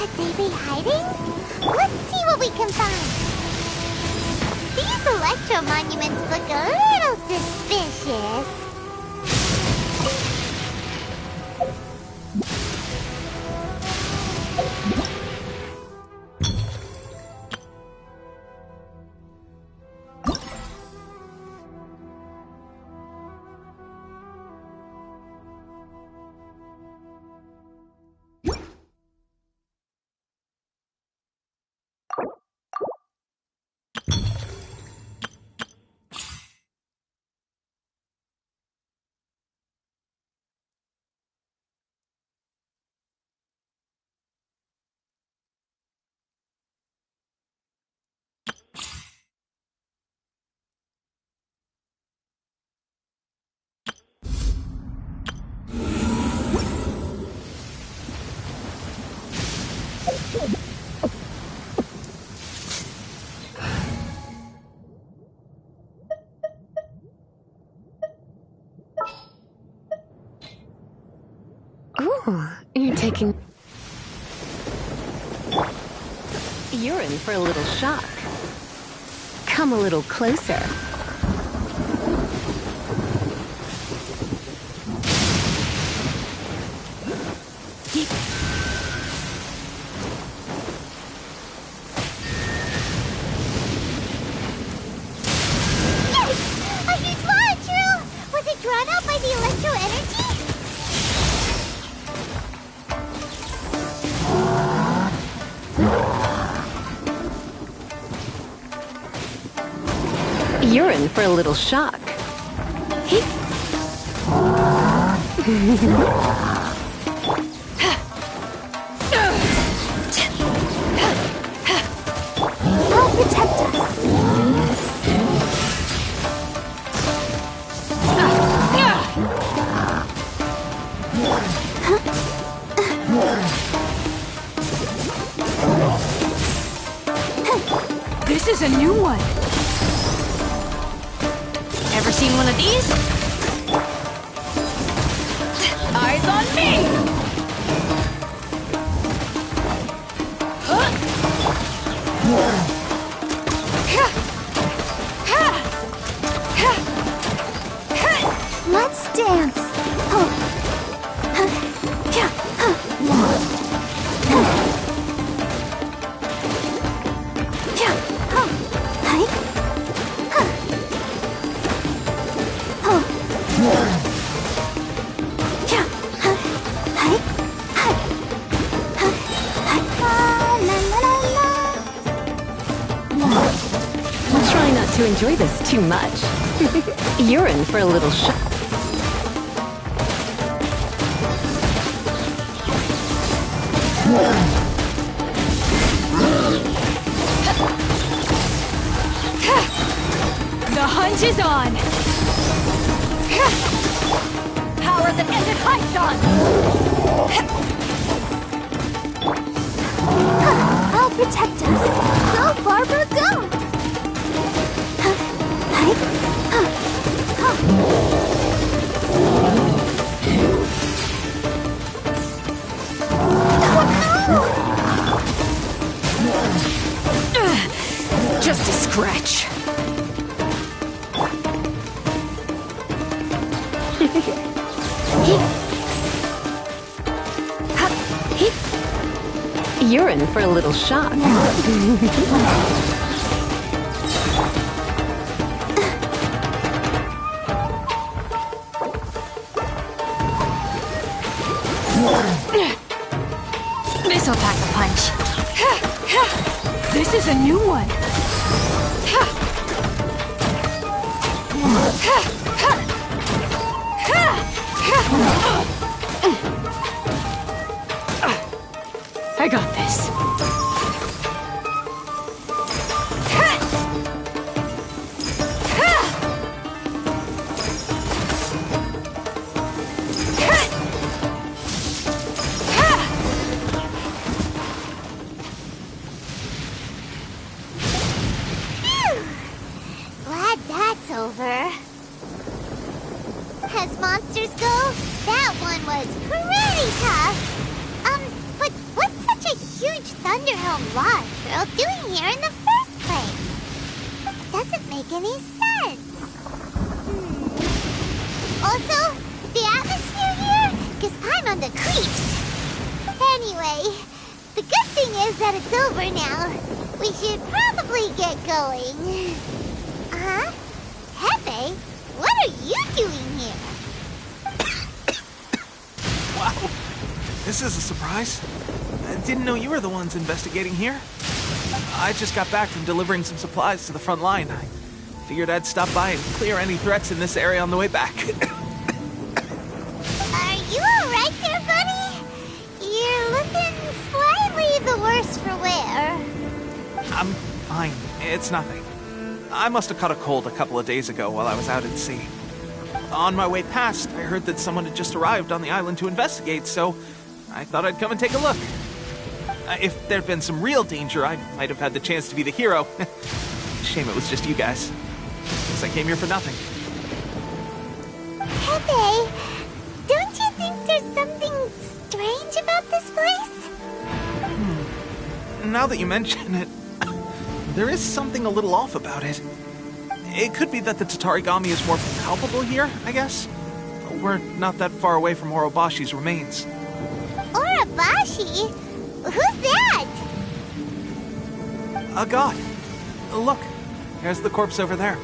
S9: Could they be hiding? Let's see what we can find. These electro monuments look a little suspicious.
S16: Ooh, you're taking... You're in for a little shock. Come a little closer.
S9: Yes! A huge launcher! Was it drawn out by the electro energy?
S16: You're in for a little shock.
S3: I'll protect us.
S5: This is a new one. Ever seen one of these? Eyes on me!
S3: Let's dance.
S16: Try not to enjoy this too much. You're in for a little shock.
S5: The hunt is on! Power that ended Hyson!
S3: I'll protect us. Go, Barbara, go!
S5: Just a scratch.
S16: You're in for a little shock.
S5: This'll pack a punch. This is a new one.
S16: I got this.
S9: Glad that's over. As monsters go, that one was pretty tough. But what's such a huge huge Thunderhelm Lodge girl doing here in the first place? Doesn't make any sense. Also, the atmosphere here gives Paimon the creeps. Anyway, the good thing is that it's over now. We should probably get going. Huh? Pepe, what are you doing here?
S1: Wow, this is a surprise. I didn't know you were the ones investigating here. I just got back from delivering some supplies to the front line. I figured I'd stop by and clear any threats in this area on the way back.
S9: Are you alright there, buddy? You're looking slightly the worse for wear.
S1: I'm fine. It's nothing. I must have caught a cold a couple of days ago while I was out at sea. On my way past, I heard that someone had just arrived on the island to investigate, so I thought I'd come and take a look. If there'd been some real danger, I might have had the chance to be the hero. Shame it was just you guys. Guess I came here for nothing.
S9: Pepe, don't you think there's something strange about this place?
S1: Now that you mention it, there is something a little off about it. It could be that the Tatarigami is more palpable here, I guess. We're not that far away from Orobashi's remains.
S9: Orobashi? Who's that?
S1: A god. Look, there's the corpse over there.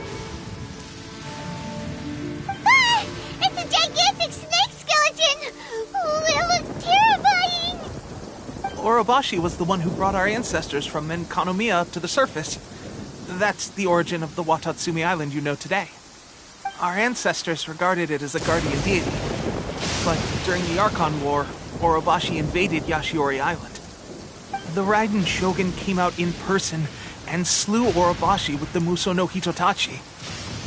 S9: Ah! It's a gigantic snake skeleton! Oh, it looks terrifying!
S1: Orobashi was the one who brought our ancestors from Enkanomiya up to the surface. That's the origin of the Watatsumi Island you know today. Our ancestors regarded it as a guardian deity. But during the Archon War, Orobashi invaded Yashiori Island. The Raiden Shogun came out in person and slew Orobashi with the Muso no Hitotachi.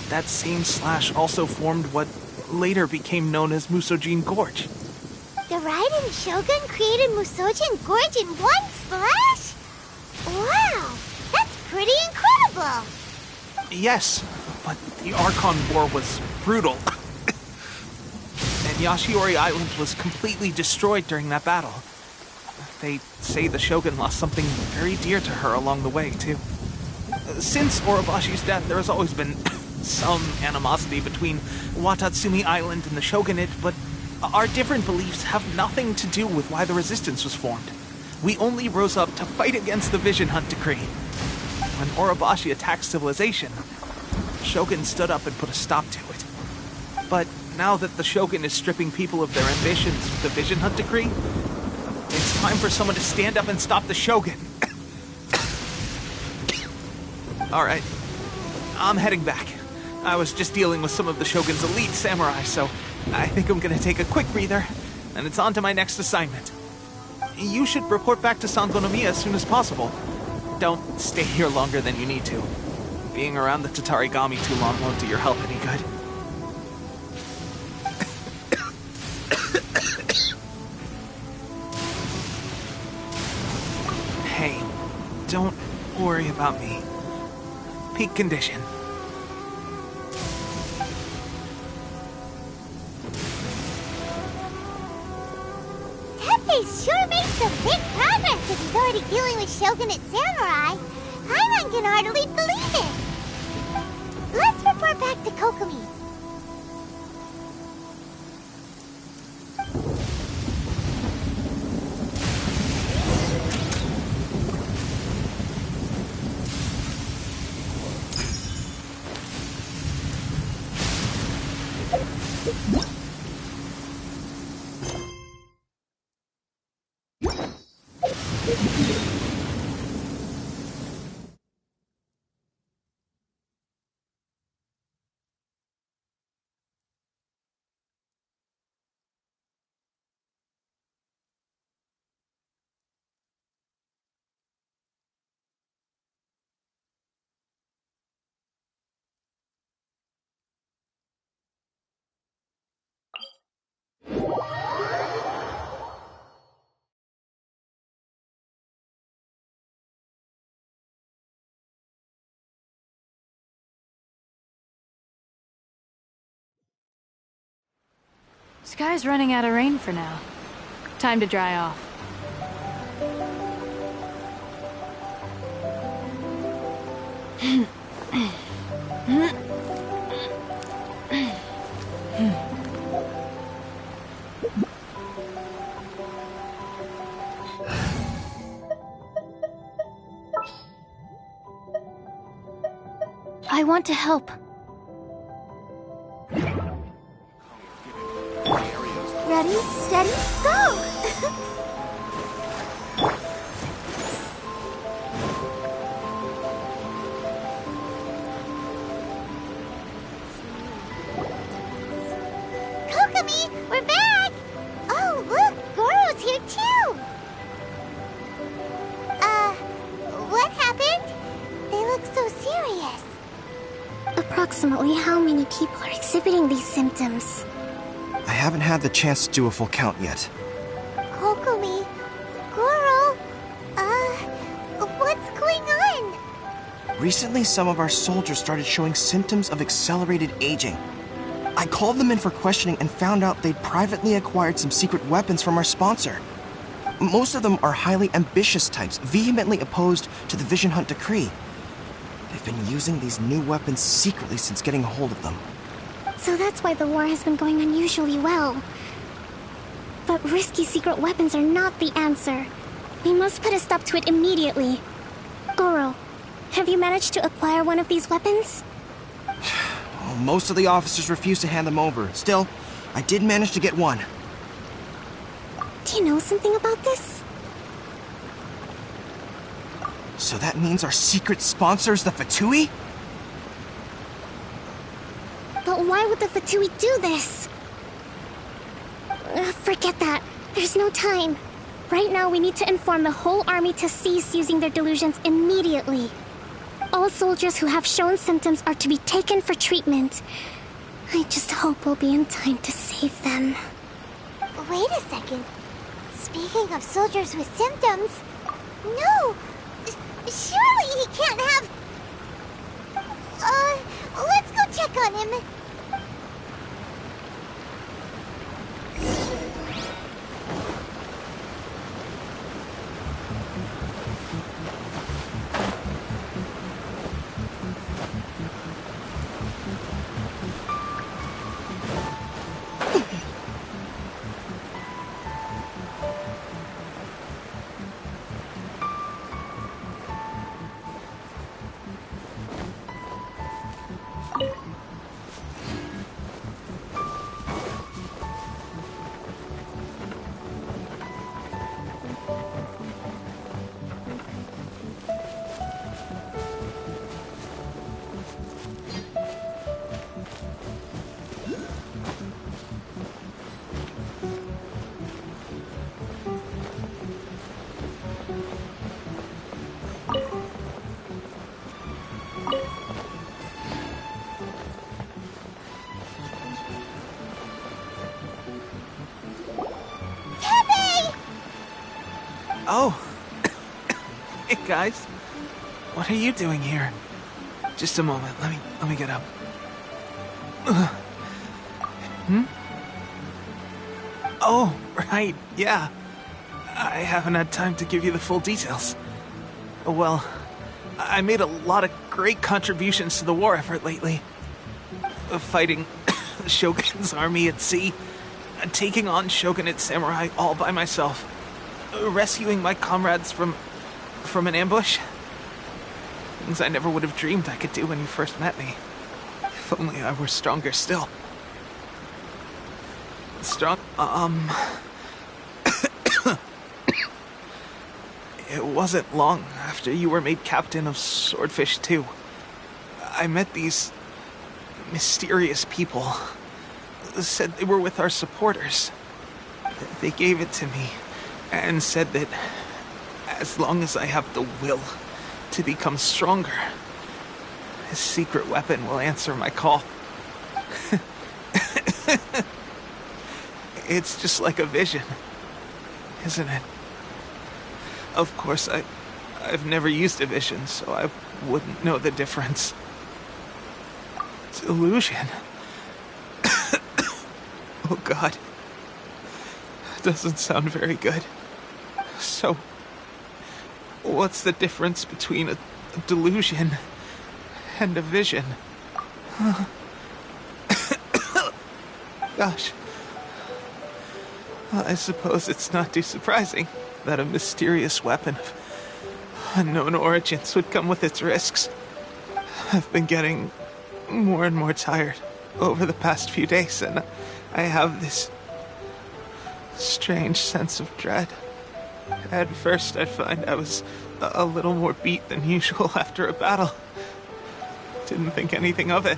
S1: That same slash also formed what later became known as Musojin Gorge.
S9: The Raiden Shogun created Musojin Gorge in one slash? Wow, that's pretty incredible!
S1: Yes, but the Archon War was brutal. And Yashiori Island was completely destroyed during that battle. They say the Shogun lost something very dear to her along the way, too. Since Orobashi's death, there has always been some animosity between Watatsumi Island and the Shogunate, but our different beliefs have nothing to do with why the resistance was formed. We only rose up to fight against the Vision Hunt Decree. When Orobashi attacked civilization, the Shogun stood up and put a stop to it. But now that the Shogun is stripping people of their ambitions with the Vision Hunt Decree, it's time for someone to stand up and stop the Shogun. Alright, I'm heading back. I was just dealing with some of the Shogun's elite samurai, so I think I'm gonna take a quick breather, and it's on to my next assignment. You should report back to Sangonomiya as soon as possible. Don't stay here longer than you need to. Being around the Tatarigami too long won't do your health any good. Hey, don't worry about me. Peak condition.
S9: Pepe sure made some big progress if he's already dealing with Shogunate samurai. Paimon can hardly believe it. Let's report back to Kokomi.
S8: Sky's running out of rain for now. Time to dry off.
S3: I want to help.
S9: Ready, steady, go! Kokomi, we're back! Oh, look, Goro's here too! What happened? They look so serious.
S3: Approximately how many people are exhibiting these symptoms?
S6: I haven't had the chance to do a full count yet.
S9: Kokomi, Goro, what's going on?
S6: Recently, some of our soldiers started showing symptoms of accelerated aging. I called them in for questioning and found out they'd privately acquired some secret weapons from our sponsor. Most of them are highly ambitious types, vehemently opposed to the Vision Hunt decree. They've been using these new weapons secretly since getting a hold of them.
S3: So that's why the war has been going unusually well. But risky secret weapons are not the answer. We must put a stop to it immediately. Goro, have you managed to acquire one of these weapons?
S6: Well, most of the officers refuse to hand them over. Still, I did manage to get one.
S3: Do you know something about this?
S6: So that means our secret sponsor is the Fatui?
S3: But why would the Fatui do this? Forget that. There's no time. Right now, we need to inform the whole army to cease using their delusions immediately. All soldiers who have shown symptoms are to be taken for treatment. I just hope we'll be in time to save them.
S9: Wait a second. Speaking of soldiers with symptoms... No! Surely he can't have... let's go check on him.
S1: Oh. Hey, guys. What are you doing here? Just a moment. Let me get up. Oh, right. Yeah. I haven't had time to give you the full details. Well, I made a lot of great contributions to the war effort lately. Fighting the Shogun's army at sea, taking on Shogunate samurai all by myself, rescuing my comrades from an ambush. Things I never would have dreamed I could do when you first met me. If only I were stronger still. It wasn't long after you were made captain of Swordfish 2. I met these mysterious people. Said they were with our supporters. They gave it to me and said that as long as I have the will to become stronger, this secret weapon will answer my call. It's just like a vision, isn't it? Of course, I've never used a vision, so I wouldn't know the difference. Delusion. Oh God. Doesn't sound very good. So, what's the difference between a delusion and a vision. Gosh. Well, I suppose it's not too surprising that a mysterious weapon of unknown origins would come with its risks. I've been getting more and more tired over the past few days, and I have this strange sense of dread. At first, I'd find I was a little more beat than usual after a battle. Didn't think anything of it.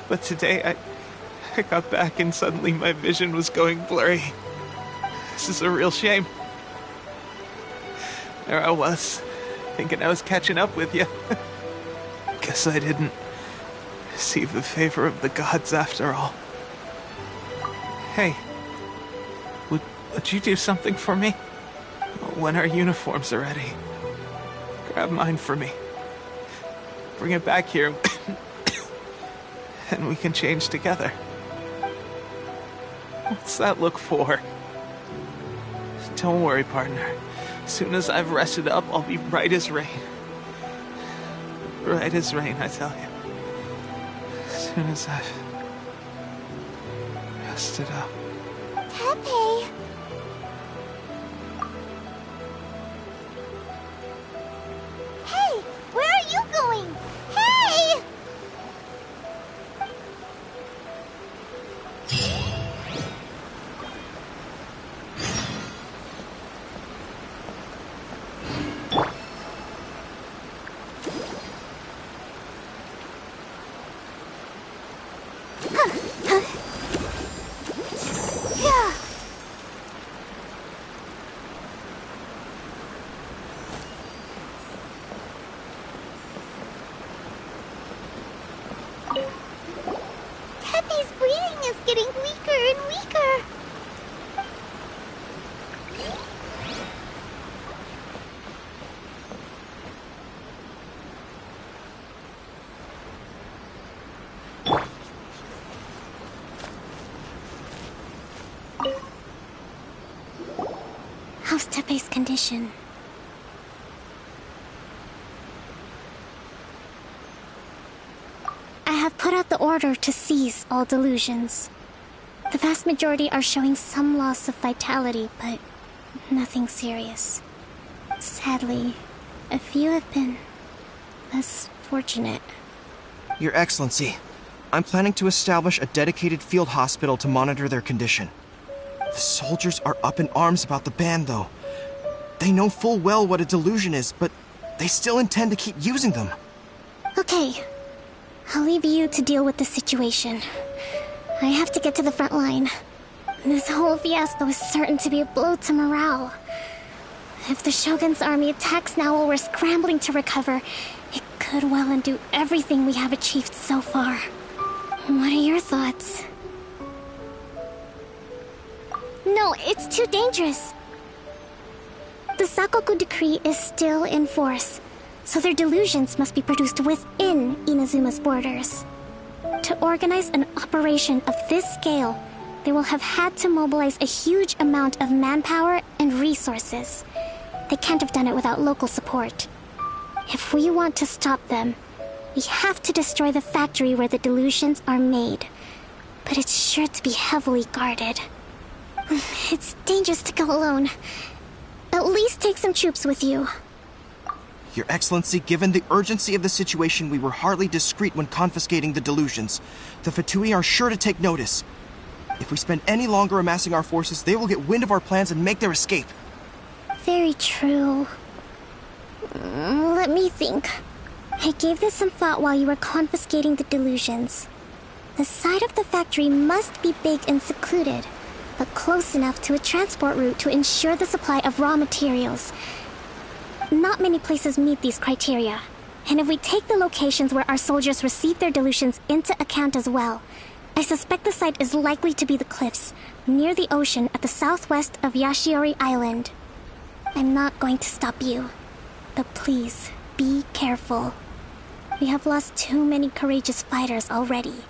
S1: But today, I got back and suddenly my vision was going blurry. This is a real shame. There I was, thinking I was catching up with you. Guess I didn't receive the favor of the gods after all. Hey, would you do something for me? When our uniforms are ready, grab mine for me. Bring it back here, and we can change together. What's that look for? Don't worry, partner. As soon as I've rested up, I'll be right as rain. Right as rain, I tell you. As soon as I've rested up.
S9: Teppei! Hey! Where are you going? Hey! Teppei's breathing is getting weaker and weaker.
S3: How's Teppei's condition? I have put out the order to seize all delusions. The vast majority are showing some loss of vitality, but nothing serious. Sadly, a few have been less fortunate.
S6: Your Excellency, I'm planning to establish a dedicated field hospital to monitor their condition. The soldiers are up in arms about the ban, though. They know full well what a delusion is, but they still intend to keep using them.
S3: Okay. I'll leave you to deal with the situation. I have to get to the front line. This whole fiasco is certain to be a blow to morale. If the Shogun's army attacks now while we're scrambling to recover, it could well undo everything we have achieved so far. What are your thoughts? No, it's too dangerous. The Sakoku decree is still in force, so their delusions must be produced within Inazuma's borders. To organize an operation of this scale, they will have had to mobilize a huge amount of manpower and resources. They can't have done it without local support. If we want to stop them, we have to destroy the factory where the delusions are made. But it's sure to be heavily guarded. It's dangerous to go alone. At least take some troops with you.
S6: Your Excellency, given the urgency of the situation, we were hardly discreet when confiscating the delusions. The Fatui are sure to take notice. If we spend any longer amassing our forces, they will get wind of our plans and make their escape.
S3: Very true. Let me think. I gave this some thought while you were confiscating the delusions. The side of the factory must be big and secluded, but close enough to a transport route to ensure the supply of raw materials. Not many places meet these criteria, and if we take the locations where our soldiers receive their delusions into account as well, I suspect the site is likely to be the cliffs, near the ocean at the southwest of Yashiori Island. I'm not going to stop you, but please, be careful. We have lost too many courageous fighters already.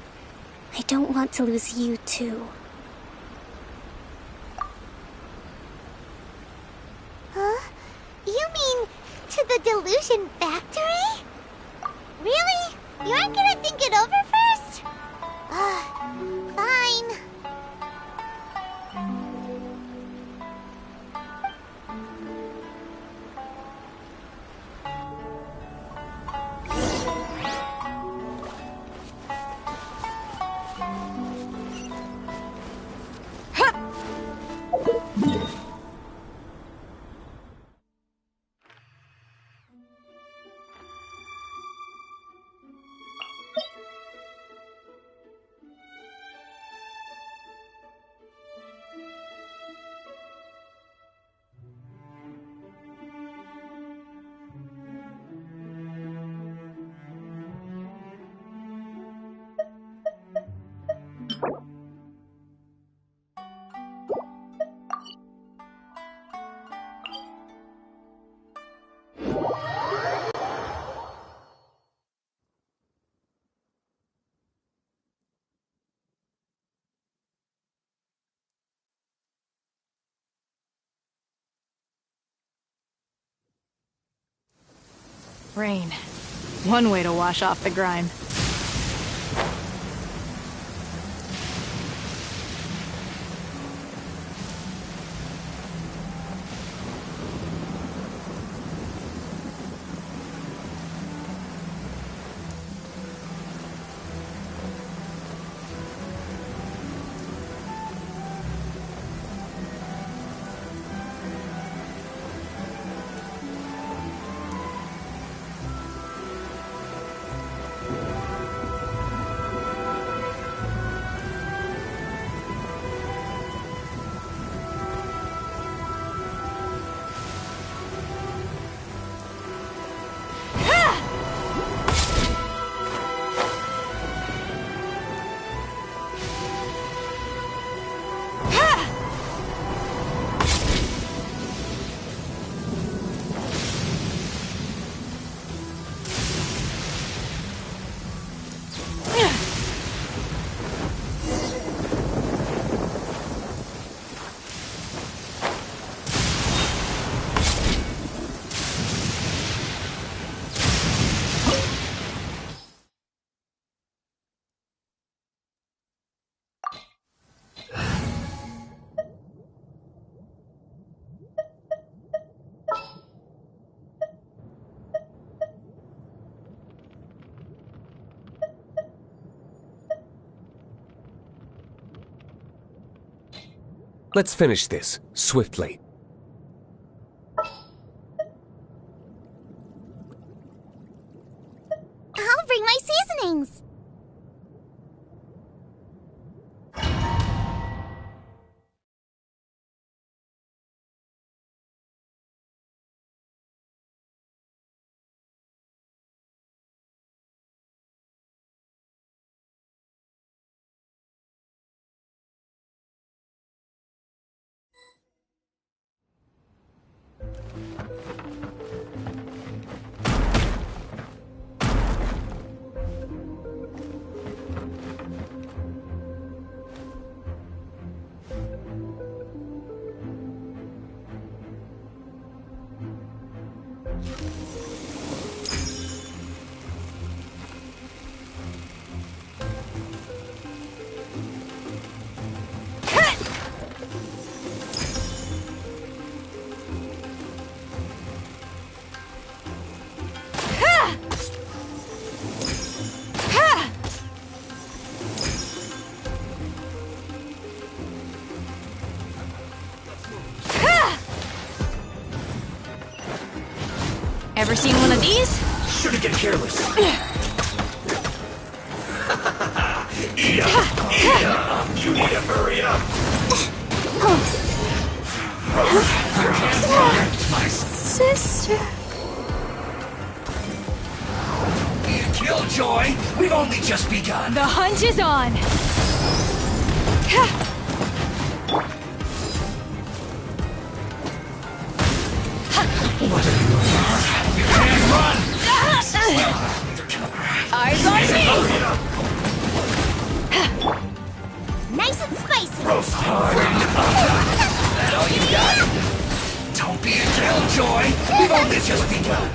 S3: I don't want to lose you too.
S9: Huh? You mean to the delusion factory? Really? You aren't gonna think it over first? Fine.
S17: Rain. One way to wash off the grime.
S18: Let's finish this, swiftly.
S3: I'll bring my seasonings!
S17: Ever seen one of these?
S13: Shouldn't get careless. Eat up! Eat up! You need to hurry up!
S17: My sister.
S13: Need a killjoy? We've only just begun.
S17: The hunt is on.
S13: You can't run!
S17: Eyes on me!
S3: Nice and spicy!
S13: Roast hard and that all you got? Don't be a killjoy! We've only just begun.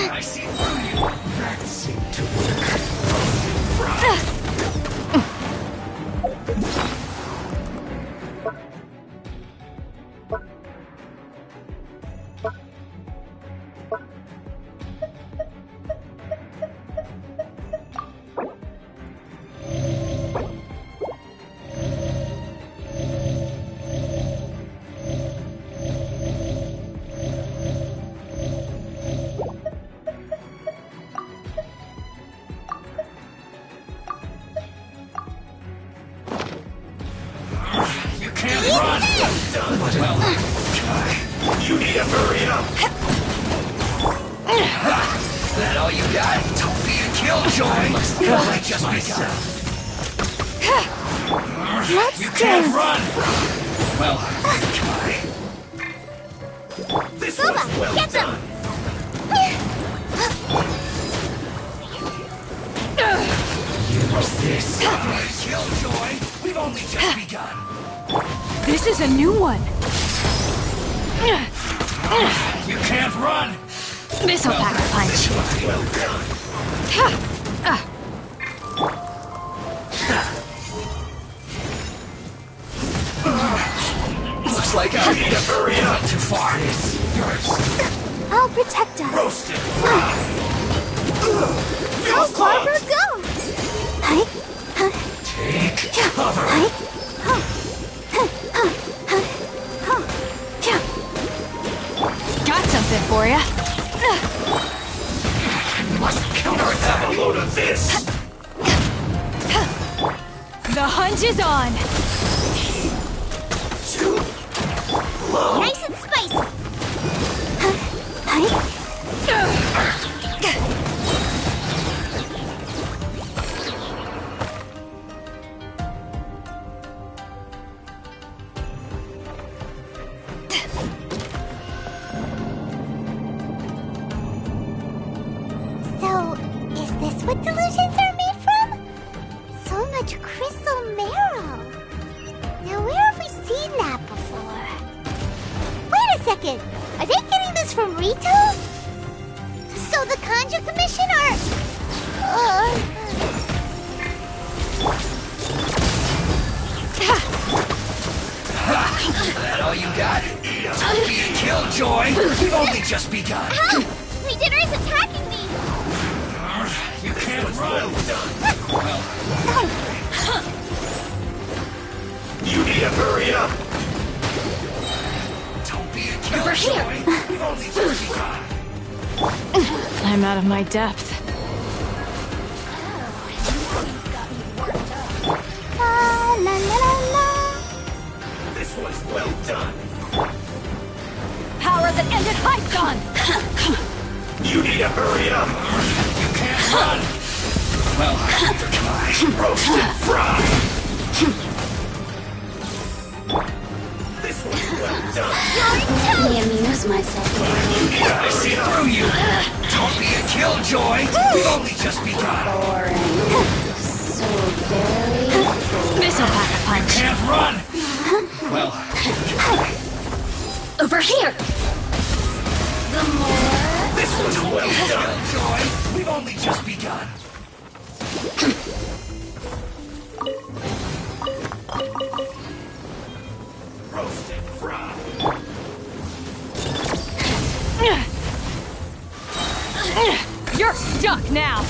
S13: I see through you. That seemed to work. You need to hurry up! That all you got? Don't be a killjoy! You've only just begun! You can't run! Well, try. This was well done! Use this! Don't be a killjoy! We've only just begun!
S17: This is a new one.
S13: You can't run!
S17: Missile packer punch.
S13: Well done. Looks like I need to hurry up. Too far. This first.
S9: I'll protect us.
S13: Roasted.
S9: Go, Barbara, go!
S13: Take cover.
S17: Got something for ya.
S13: Must counter have a load of this.
S17: The hunt is on.
S9: Nice and spicy. So, is this what delusions are made from? So much crystal marrow. Now, where have we seen that before? Wait a second. Are they getting this from Rito? So the Conjure Commission are...
S13: That all you got? Don't be a killjoy. We've only just begun.
S9: Help! Regener is attacking me!
S13: You can't run. You need to hurry up. Don't be a killjoy. We've only just begun.
S17: I'm out of my depth.
S9: La la la la la.
S13: This was well done.
S17: Power that ended Hypton!
S13: You need to hurry up. You can't run. Well, try. Roasted fry. This was well done.
S3: Let me amuse myself.
S13: I see through you. Don't be a killjoy. We've only just begun.
S3: So very...
S17: Missile packer punch.
S13: Can't run. Well,
S3: Over here! The more...
S13: this was well done, Joy. We've only just begun. Roasted fry.
S17: You're stuck now!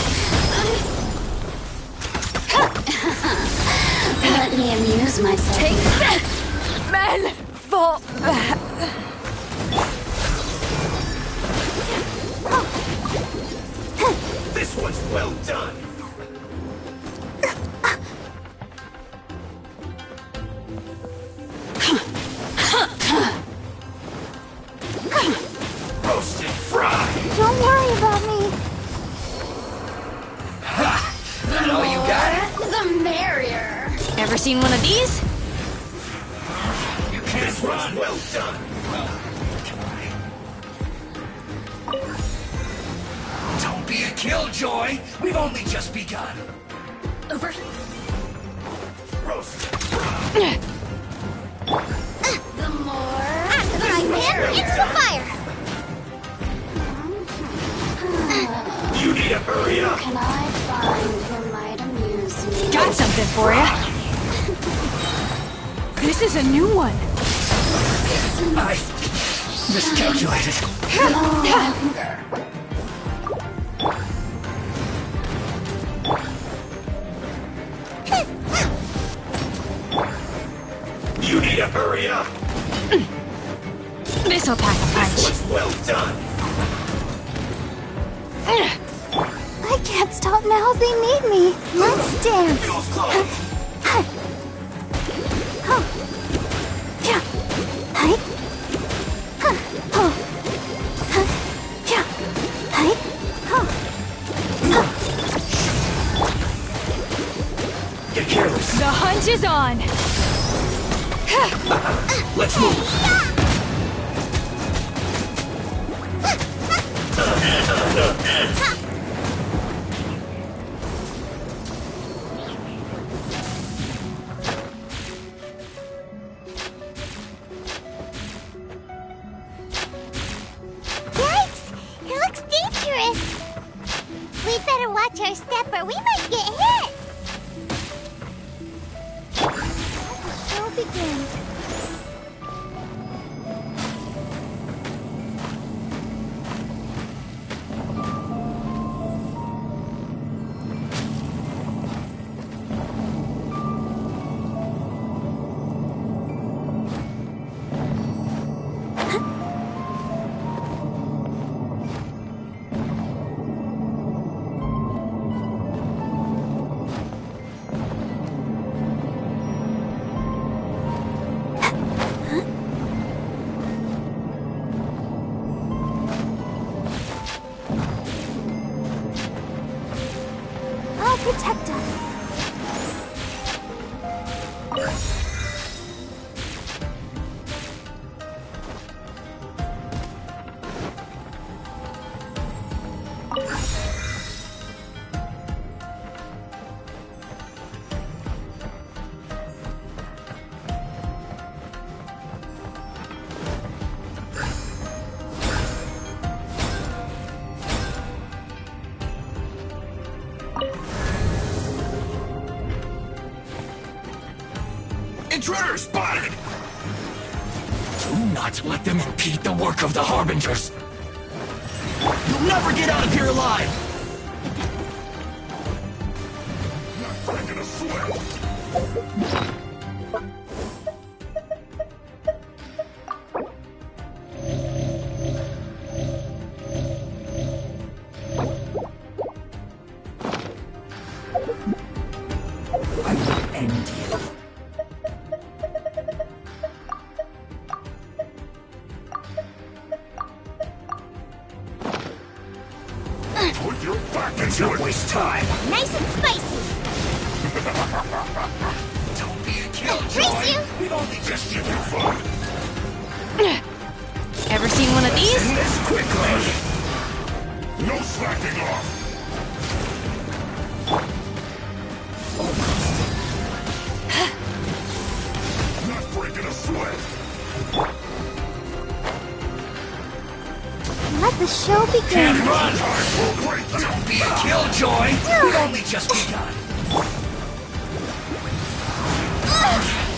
S3: Let me amuse myself.
S17: Take this! Men! Fall back!
S13: This was well done. Roasted fry.
S9: Don't worry about me.
S13: That all you got?
S3: The merrier.
S17: Ever seen one of these?
S13: You can't run. Well done. Don't be a killjoy. We've only just begun.
S3: Over.
S13: Roasted fry.
S3: The more...
S9: After the right man, extra fire.
S17: for you. This is a new one.
S13: I miscalculated. You need to hurry up.
S17: This'll pack a punch.
S13: This was well done.
S9: I can't stop now. They need me. Let's dance.
S13: Get careless.
S17: The hunt is on.
S13: Let's move.
S9: Yikes! It looks dangerous. We'd better watch our step or we might get hit. The show begins. I'll protect us.
S13: Intruder spotted! Do not let them impede the work of the Harbingers. You'll never get out of here alive! Not breaking a sweat! I will end you. Put your back into it! Don't waste time!
S9: Nice and spicy.
S13: Don't be a killjoy!
S9: Race you!
S13: We've only just given fun!
S17: Ever seen one of these?
S13: End this quickly! No slacking off! Not breaking a sweat!
S9: Let the show begin.
S13: Can't run! Don't be a killjoy! We've only just begun!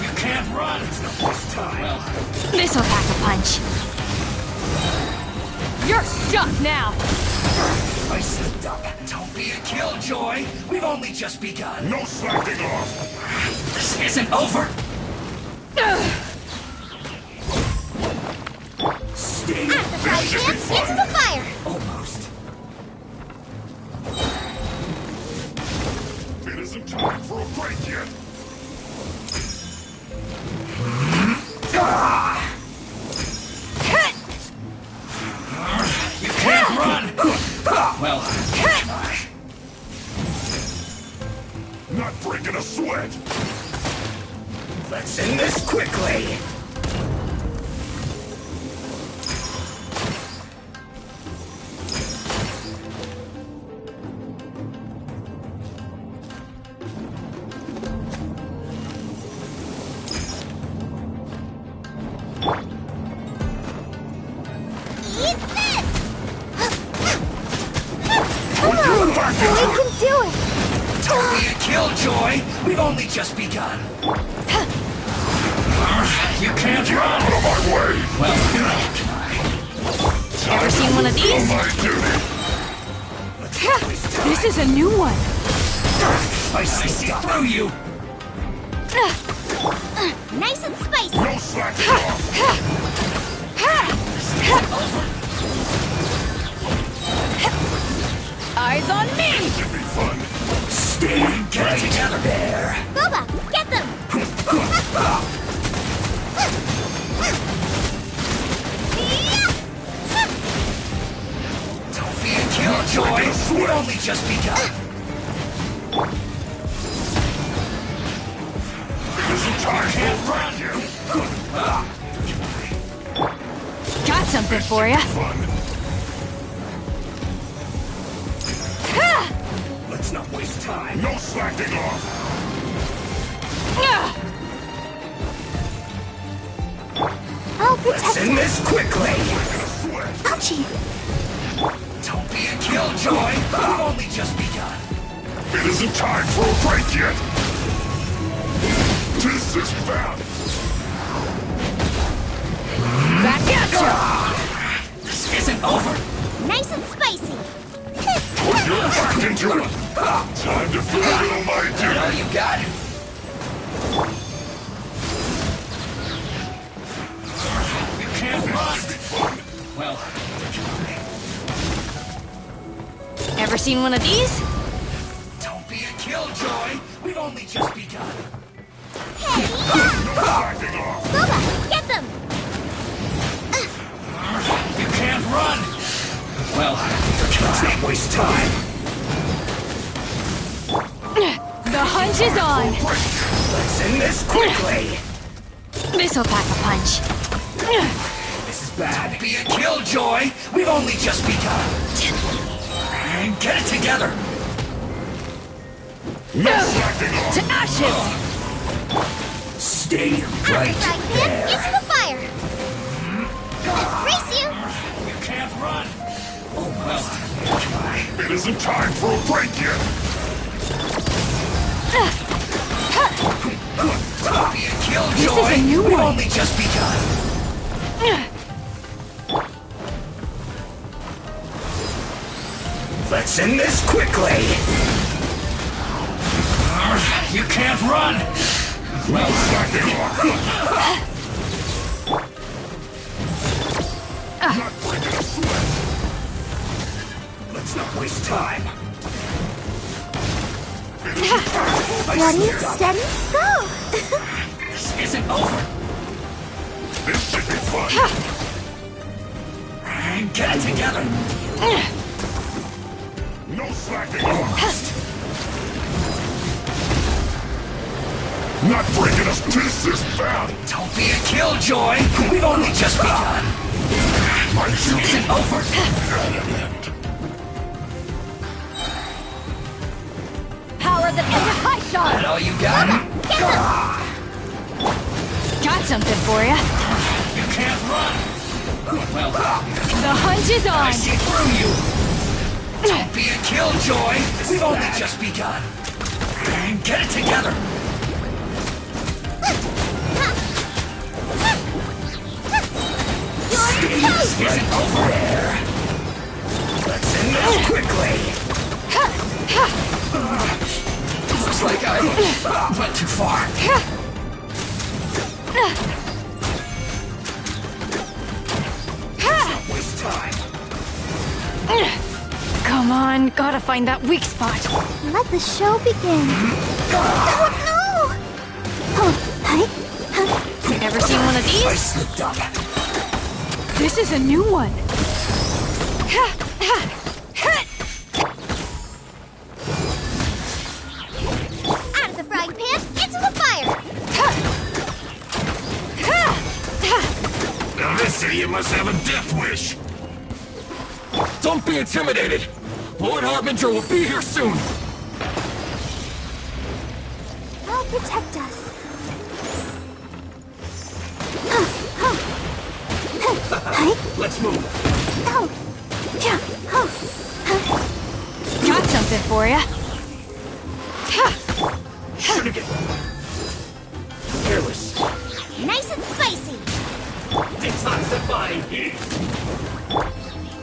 S13: You can't run! It's not this time!
S17: This'll pack a punch. You're stuck now.
S13: I slipped up. Don't be a killjoy! We've only just begun! No slacking off! This isn't over! Stay
S9: At the fire pits, into the fire.
S13: Almost. It isn't time for a break yet. You can't run! Well, not breaking a sweat. Let's end this quickly.
S9: Eat this! Come on! We can do it!
S13: Don't be a killjoy! We've only just begun! You can't run! Out of my way! Well,
S17: Ever seen one of these? This is a new one.
S13: I see through you!
S9: Nice and spicy.
S13: No slacking off!
S17: Eyes on me!
S13: This should be fun! Stay right together there!
S9: Boba, get them!
S13: Don't be a killjoy! We've only just begun! I can't run you!
S17: Got something for ya.
S13: Let's not waste time! No slacking off!
S9: I'll protect
S13: Let's end this quickly!
S9: Ouchie!
S13: Don't be a killjoy! We've only just begun! It isn't time for a break yet! This is bad!
S17: Back at ya!
S13: This isn't over!
S9: Nice and spicy!
S13: Put your back into it! Time to fulfill my duty! All you got? You can't run! Well...
S17: Ever seen one of these?
S13: Don't be a killjoy! We've only just begun!
S9: Hey! Boba, get them!
S13: You can't run! Well, let's not waste time!
S17: The hunch is on!
S13: Let's end this quickly!
S17: This'll pack a punch.
S13: This is bad. Don't be a killjoy! We've only just begun! And get it together! No slacking off!
S17: To ashes!
S13: Stay
S9: Out
S13: right
S9: the frying pan,
S13: there!
S9: into the fire! Race you!
S13: You can't run! Oh well. It isn't time for a break yet! Don't be a killjoy!
S17: This is a new
S13: We've
S17: one.
S13: only just begun! Let's end this quickly! You can't run! Well, slacking off! Not breaking a sweat! Let's not waste time!
S9: Ready, steady, go!
S13: This isn't over! This should be fun! Get it together! No slacking off! Not breaking us! This is bad! Don't be a killjoy! We've only just begun! My shoot isn't over!
S17: Power the high shot!
S13: That all you got?
S17: Got something for ya.
S13: You can't run! Well,
S17: The hunch is
S13: I
S17: on!
S13: see through you! Don't be a killjoy! We've only just begun! Get it together! This isn't over there! Let's end this quickly! Looks like I went too far. Don't waste time.
S17: Come on, gotta find that weak spot.
S9: Let the show begin. Oh no! Oh, hi.
S17: Ever seen one of
S13: I
S17: these?
S13: slipped up.
S17: This is a new one.
S9: Out of the frying pan, into the fire!
S13: Now this idiot must have a death wish. Don't be intimidated. Lord Harbinger will be here soon.
S9: I'll protect us.
S13: Let's move.
S9: Oh. Yeah. Oh.
S17: Got something for ya.
S13: Arrogant. Careless.
S9: Nice and spicy.
S13: Detoxifying heat.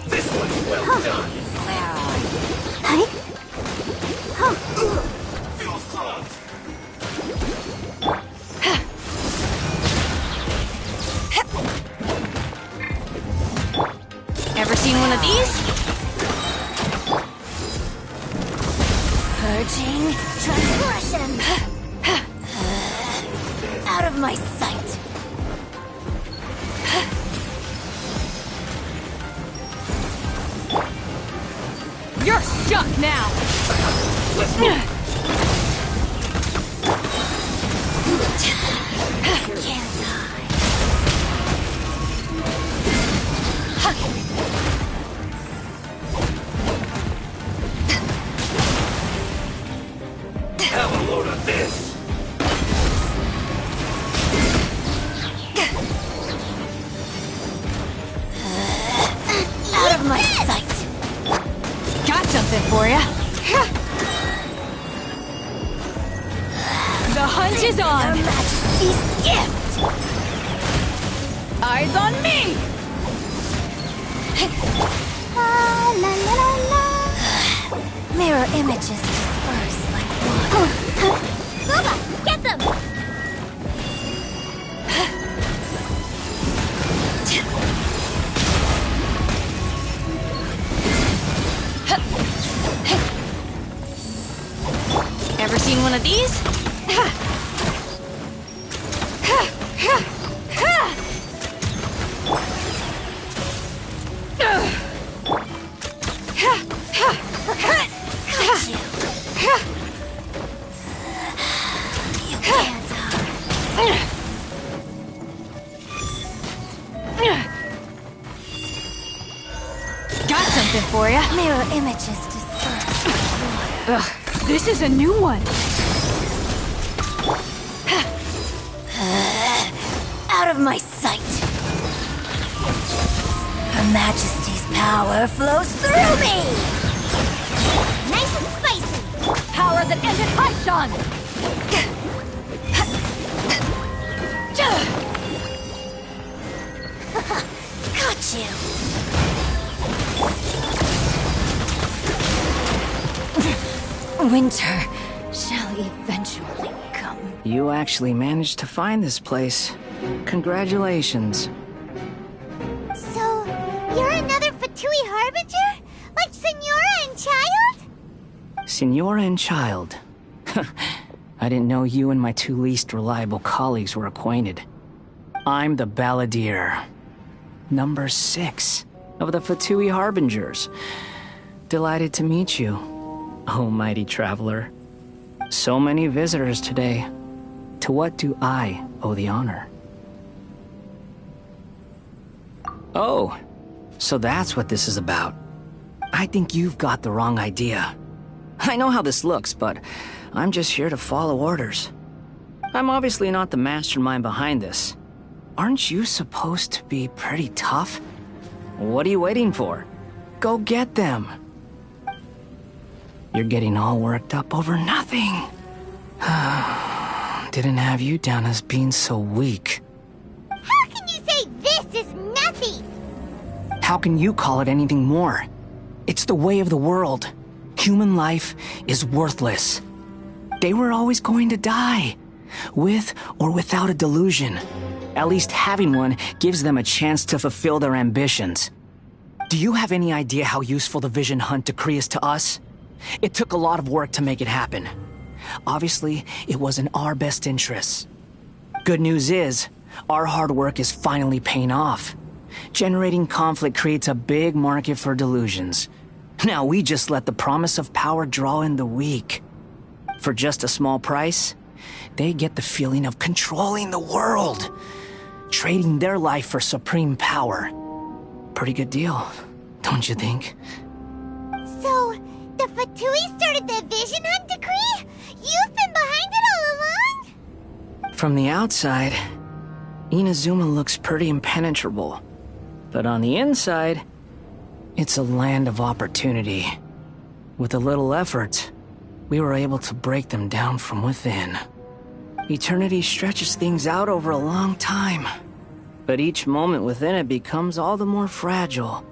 S13: This one's well done. Feel strong.
S5: Ever seen one of these? Purging transgression. Out of my sight.
S17: You're stuck now!
S13: Let's move.
S5: Can't
S13: Have a load of this.
S5: Out of my sight.
S17: Got something for ya. The hunt is on.
S5: Her Majesty's gift.
S17: Eyes on me.
S9: La la la la la.
S5: Mirror images disperse like water.
S9: Booba, get them!
S5: Ever seen one of these?
S17: Got something for ya.
S5: Mirror images disperse.
S17: Ugh, this is a new one.
S5: Out of my sight. Her Majesty's power flows through me.
S9: Nice and spicy.
S17: Power that ended Haishan.
S5: Got you. Winter shall eventually come.
S7: You actually managed to find this place. Congratulations.
S9: So, you're another Fatui Harbinger? Like Senora and Child?
S7: Senora and Child. I didn't know you and my two least reliable colleagues were acquainted. I'm the Balladeer. Number 6 of the Fatui Harbingers. Delighted to meet you, oh mighty traveler. So many visitors today. To what do I owe the honor? Oh, so that's what this is about. I think you've got the wrong idea. I know how this looks, but I'm just here to follow orders. I'm obviously not the mastermind behind this. Aren't you supposed to be pretty tough? What are you waiting for? Go get them. You're getting all worked up over nothing. Didn't have you down as being so weak.
S9: How can you say this is nothing?
S7: How can you call it anything more? It's the way of the world. Human life is worthless. They were always going to die, with or without a delusion. At least having one gives them a chance to fulfill their ambitions. Do you have any idea how useful the Vision Hunt decree is to us? It took a lot of work to make it happen. Obviously, it was in our best interests. Good news is, our hard work is finally paying off. Generating conflict creates a big market for delusions. Now we just let the promise of power draw in the weak. For just a small price, they get the feeling of controlling the world, trading their life for supreme power. Pretty good deal, don't you think?
S9: So, the Fatui started the Vision Hunt decree? You've been behind it all along?
S7: From the outside, Inazuma looks pretty impenetrable. But on the inside, it's a land of opportunity. With a little effort, we were able to break them down from within. Eternity stretches things out over a long time, but each moment within it becomes all the more fragile.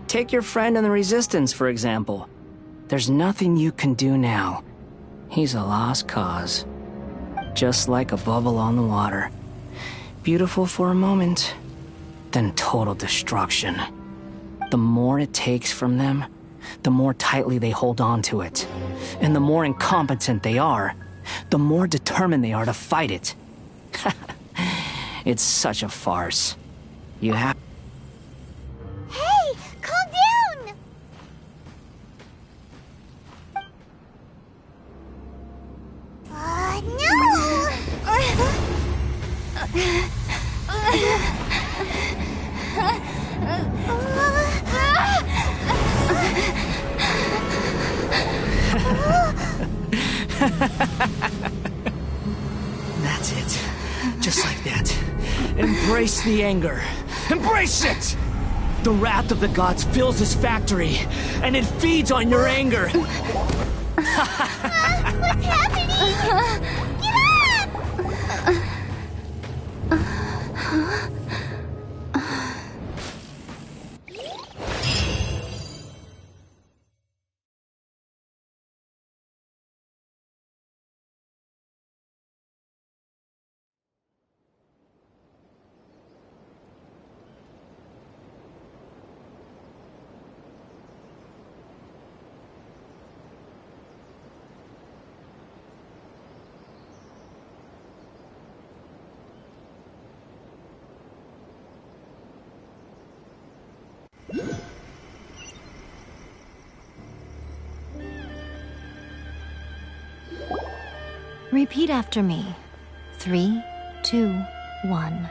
S7: Take your friend in the Resistance, for example. There's nothing you can do now. He's a lost cause. Just like a bubble on the water. Beautiful for a moment, then total destruction. The more it takes from them, the more tightly they hold on to it. And the more incompetent they are, the more determined they are to fight it. It's such a farce. You have...
S9: Hey, calm down!
S7: That's it. Just like that. Embrace the anger. Embrace it! The wrath of the gods fills this factory, and it feeds on your anger.
S9: What's happening? Get up!
S19: Repeat after me. 3, 2, 1.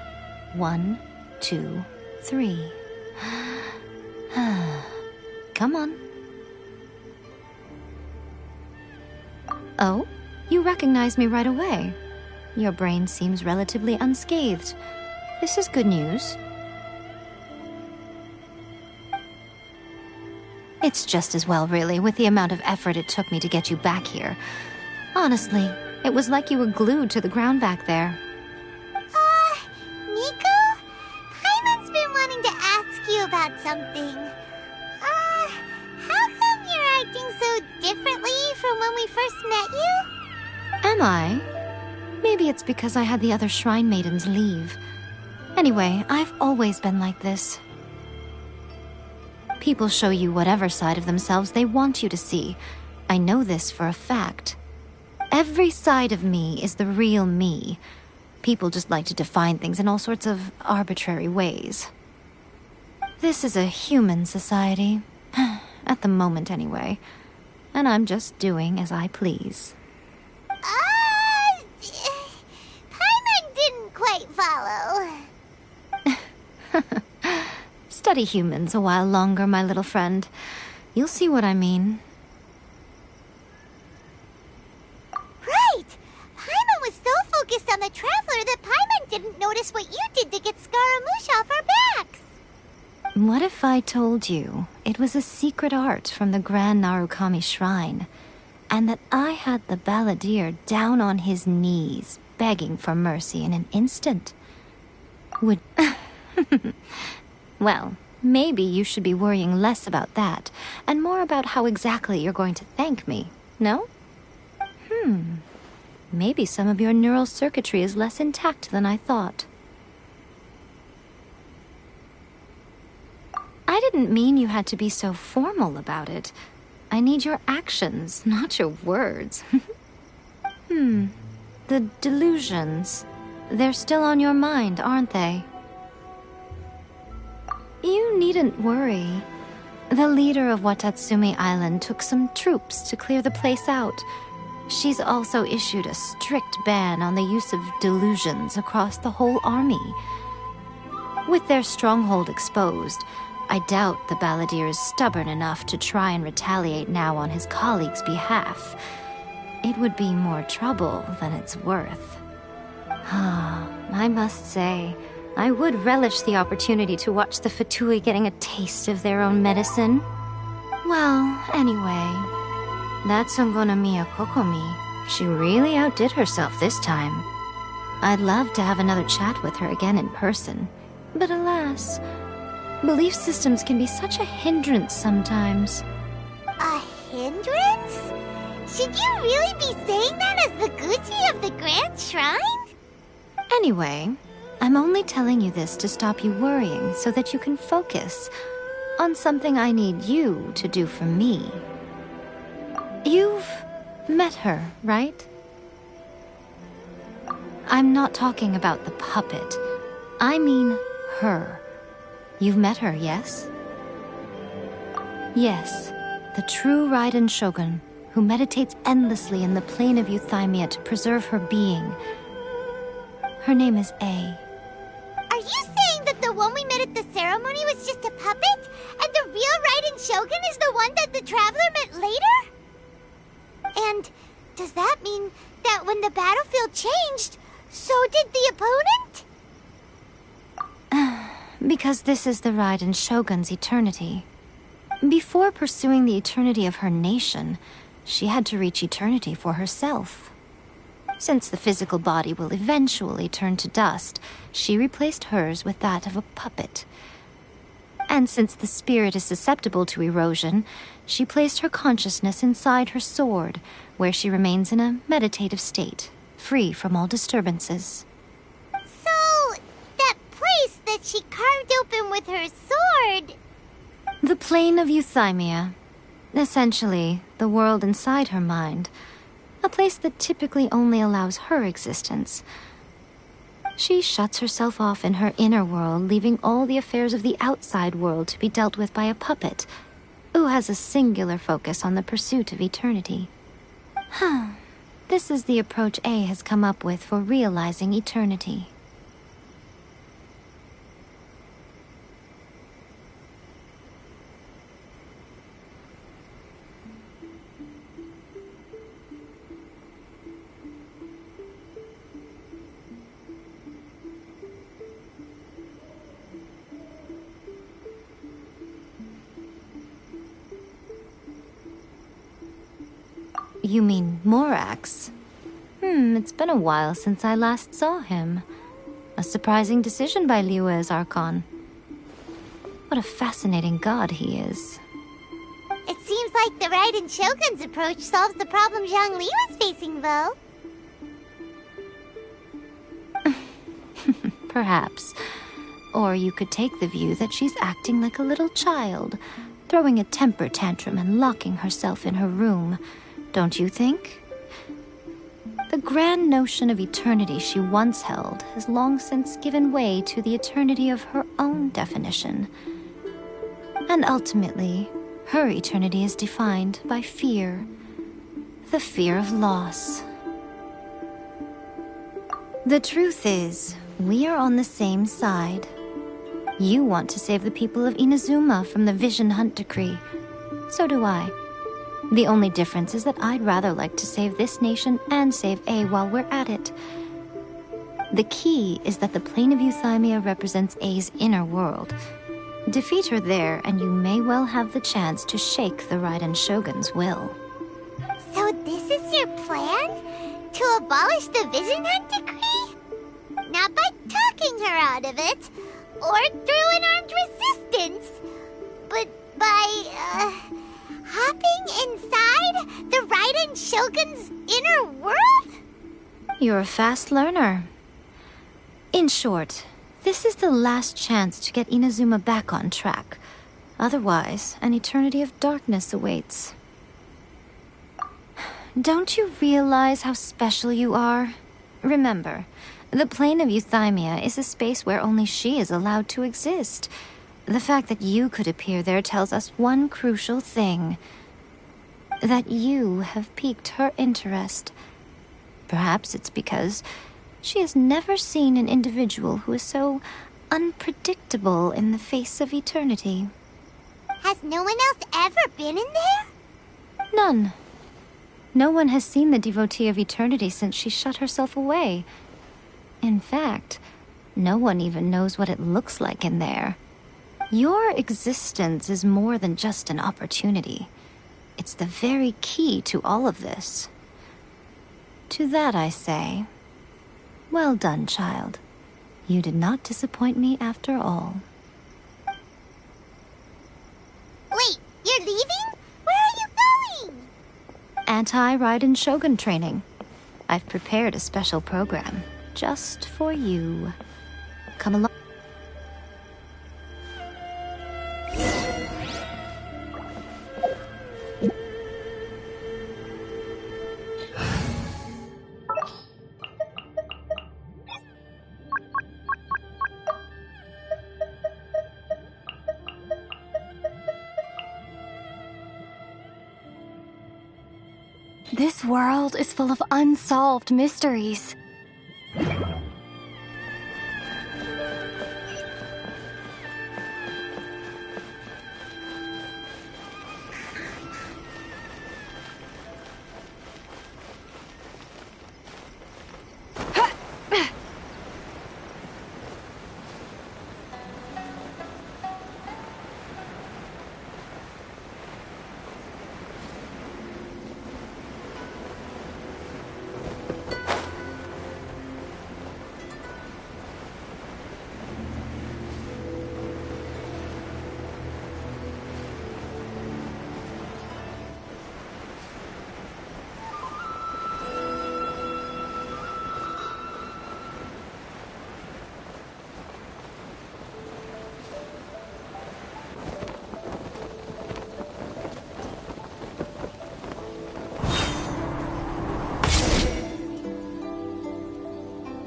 S19: 1, 2, 3. Come on. Oh, you recognize me right away. Your brain seems relatively unscathed. This is good news. It's just as well, really, with the amount of effort it took me to get you back here. Honestly, it was like you were glued to the ground back there.
S9: Nico? Paimon's been wanting to ask you about something. How come you're acting so differently from when we first met you?
S19: Am I? Maybe it's because I had the other Shrine Maidens leave. Anyway, I've always been like this. People show you whatever side of themselves they want you to see. I know this for a fact. Every side of me is the real me. People just like to define things in all sorts of arbitrary ways. This is a human society. At the moment, anyway. And I'm just doing as I please.
S9: Paimon didn't quite follow.
S19: Study humans a while longer, my little friend. You'll see what I mean.
S9: Right! Paimon was so focused on the Traveler that Paimon didn't notice what you did to get Scaramouche off our backs.
S19: What if I told you it was a secret art from the Grand Narukami Shrine, and that I had the balladeer down on his knees, begging for mercy in an instant? Would... Well, maybe you should be worrying less about that, and more about how exactly you're going to thank me, no? Maybe some of your neural circuitry is less intact than I thought. I didn't mean you had to be so formal about it. I need your actions, not your words. The delusions. They're still on your mind, aren't they? You needn't worry. The leader of Watatsumi Island took some troops to clear the place out. She's also issued a strict ban on the use of delusions across the whole army. With their stronghold exposed, I doubt the balladeer is stubborn enough to try and retaliate now on his colleagues' behalf. It would be more trouble than it's worth. I must say, I would relish the opportunity to watch the Fatui getting a taste of their own medicine. Well, anyway, that's Ongonamiya Kokomi. She really outdid herself this time. I'd love to have another chat with her again in person. But alas, belief systems can be such a hindrance sometimes.
S9: A hindrance? Should you really be saying that as the Gucci of the Grand Shrine?
S19: Anyway, I'm only telling you this to stop you worrying so that you can focus on something I need you to do for me. You've met her, right? I'm not talking about the puppet. I mean her. You've met her, yes? Yes, the true Raiden Shogun, who meditates endlessly in the plane of Euthymia to preserve her being. Her name is A.
S9: Are you saying that the one we met at the ceremony was just a puppet? And the real Raiden Shogun is the one that the Traveler met later? And does that mean that when the battlefield changed, so did the opponent?
S19: Because this is the Raiden Shogun's eternity. Before pursuing the eternity of her nation, she had to reach eternity for herself. Since the physical body will eventually turn to dust, she replaced hers with that of a puppet. And since the spirit is susceptible to erosion, she placed her consciousness inside her sword, where she remains in a meditative state, free from all disturbances.
S9: So, that place that she carved open with her sword...
S19: The plane of Euthymia. Essentially, the world inside her mind. A place that typically only allows her existence. She shuts herself off in her inner world, leaving all the affairs of the outside world to be dealt with by a puppet, who has a singular focus on the pursuit of eternity. This is the approach A has come up with for realizing eternity. You mean Morax? It's been a while since I last saw him. A surprising decision by Liyue's Archon. What a fascinating god he is.
S9: It seems like the Raiden Shogun's approach solves the problem Zhongli was facing, though.
S19: Perhaps. Or you could take the view that she's acting like a little child, throwing a temper tantrum and locking herself in her room. Don't you think? The grand notion of eternity she once held has long since given way to the eternity of her own definition. And ultimately, her eternity is defined by fear. The fear of loss. The truth is, we are on the same side. You want to save the people of Inazuma from the Vision Hunt decree. So do I. The only difference is that I'd rather like to save this nation and save A while we're at it. The key is that the plane of Euthymia represents A's inner world. Defeat her there, and you may well have the chance to shake the Raiden Shogun's will.
S9: So this is your plan? To abolish the Vision Hunt decree? Not by talking her out of it, or through an armed resistance, but by, hopping inside the Raiden Shogun's inner world?
S19: You're a fast learner. In short, this is the last chance to get Inazuma back on track. Otherwise, an eternity of darkness awaits. Don't you realize how special you are? Remember, the plane of Euthymia is a space where only she is allowed to exist. The fact that you could appear there tells us one crucial thing. That you have piqued her interest. Perhaps it's because she has never seen an individual who is so unpredictable in the face of eternity.
S9: Has no one else ever been in there?
S19: None. No one has seen the devotee of eternity since she shut herself away. In fact, no one even knows what it looks like in there. Your existence is more than just an opportunity. It's the very key to all of this. To that I say, well done, child. You did not disappoint me after all.
S9: Wait, you're leaving? Where are you going?
S19: Anti-Raiden Shogun training. I've prepared a special program just for you. Come along.
S20: This world is full of unsolved mysteries.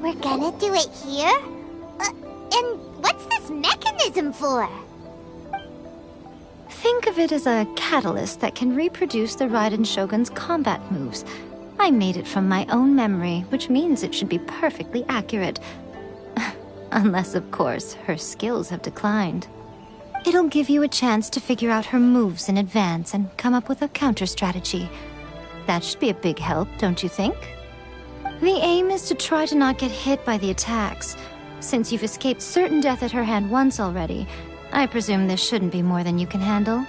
S9: We're gonna do it here? And what's this mechanism for?
S19: Think of it as a catalyst that can reproduce the Raiden Shogun's combat moves. I made it from my own memory, which means it should be perfectly accurate. Unless, of course, her skills have declined. It'll give you a chance to figure out her moves in advance and come up with a counter-strategy. That should be a big help, don't you think? The aim is to try to not get hit by the attacks. Since you've escaped certain death at her hand once already, I presume this shouldn't be more than you can handle.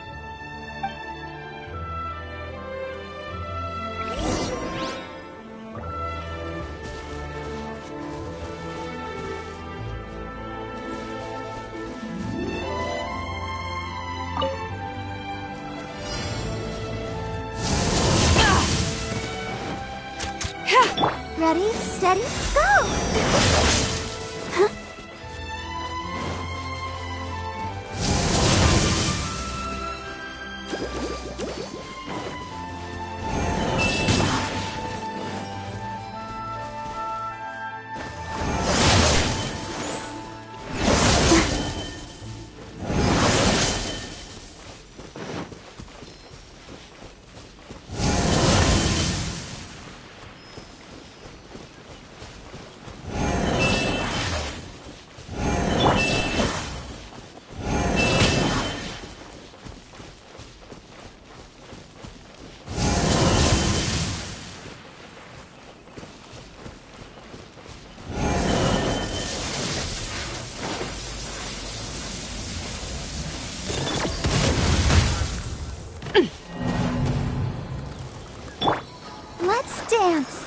S9: Ready, steady, go! Let's dance.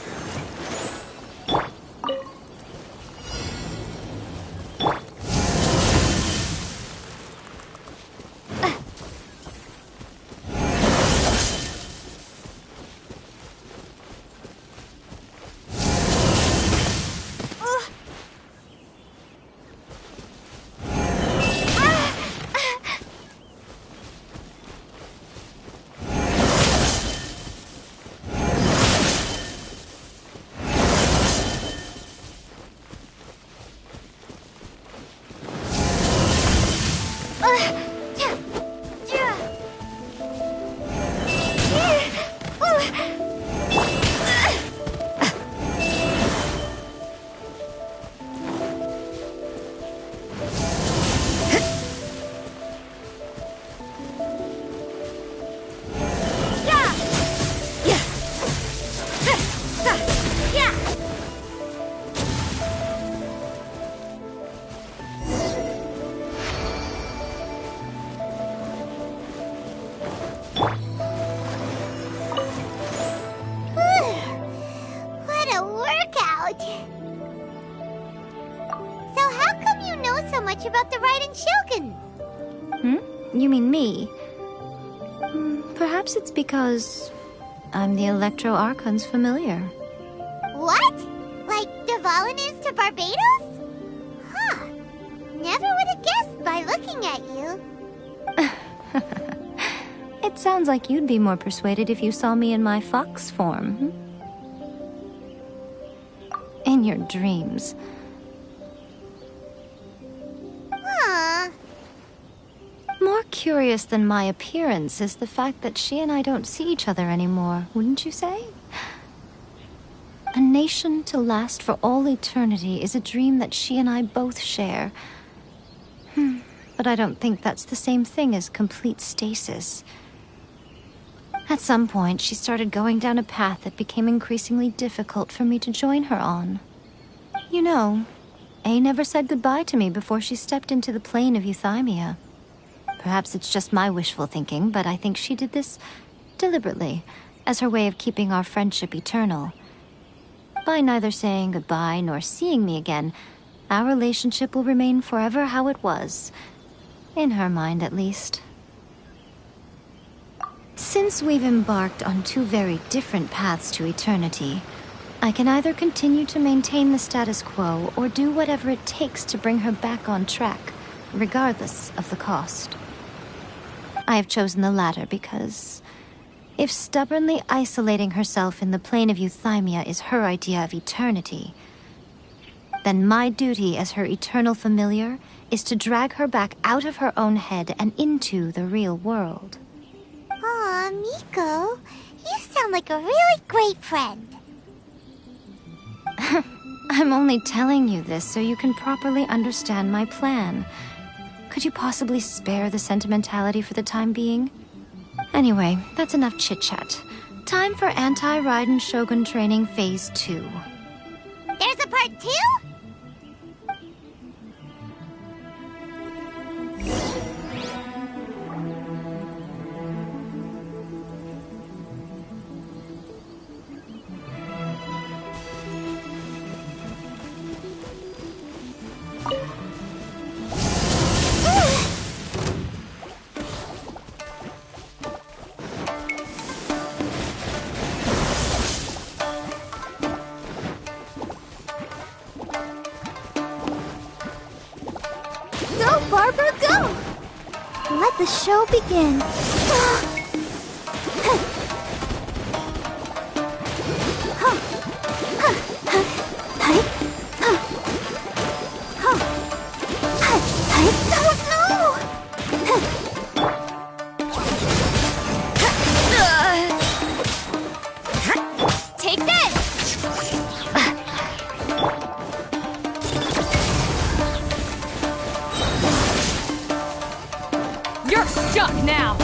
S9: much about the Raiden Shogun.
S19: You mean me? Perhaps it's because I'm the Electro Archon's familiar.
S9: What? Like Dvalin is to Barbados? Huh. Never would have guessed by looking at you.
S19: It sounds like you'd be more persuaded if you saw me in my fox form. In your dreams.
S9: Aww.
S19: More curious than my appearance is the fact that she and I don't see each other anymore, wouldn't you say? A nation to last for all eternity is a dream that she and I both share. But I don't think that's the same thing as complete stasis. At some point, she started going down a path that became increasingly difficult for me to join her on. You know, A never said goodbye to me before she stepped into the plane of Euthymia. Perhaps it's just my wishful thinking, but I think she did this deliberately, as her way of keeping our friendship eternal. By neither saying goodbye nor seeing me again, our relationship will remain forever how it was. In her mind, at least. Since we've embarked on two very different paths to eternity, I can either continue to maintain the status quo or do whatever it takes to bring her back on track, regardless of the cost. I have chosen the latter because if stubbornly isolating herself in the plane of Euthymia is her idea of eternity, then my duty as her eternal familiar is to drag her back out of her own head and into the real world.
S9: Aw, Miko, you sound like a really great friend.
S19: I'm only telling you this so you can properly understand my plan. Could you possibly spare the sentimentality for the time being? Anyway, that's enough chit-chat. Time for Anti-Raiden Shogun Training Phase 2.
S9: There's a part 2?
S3: Go, Barbara, go! Let the show begin.
S9: Take this!
S17: You're stuck now!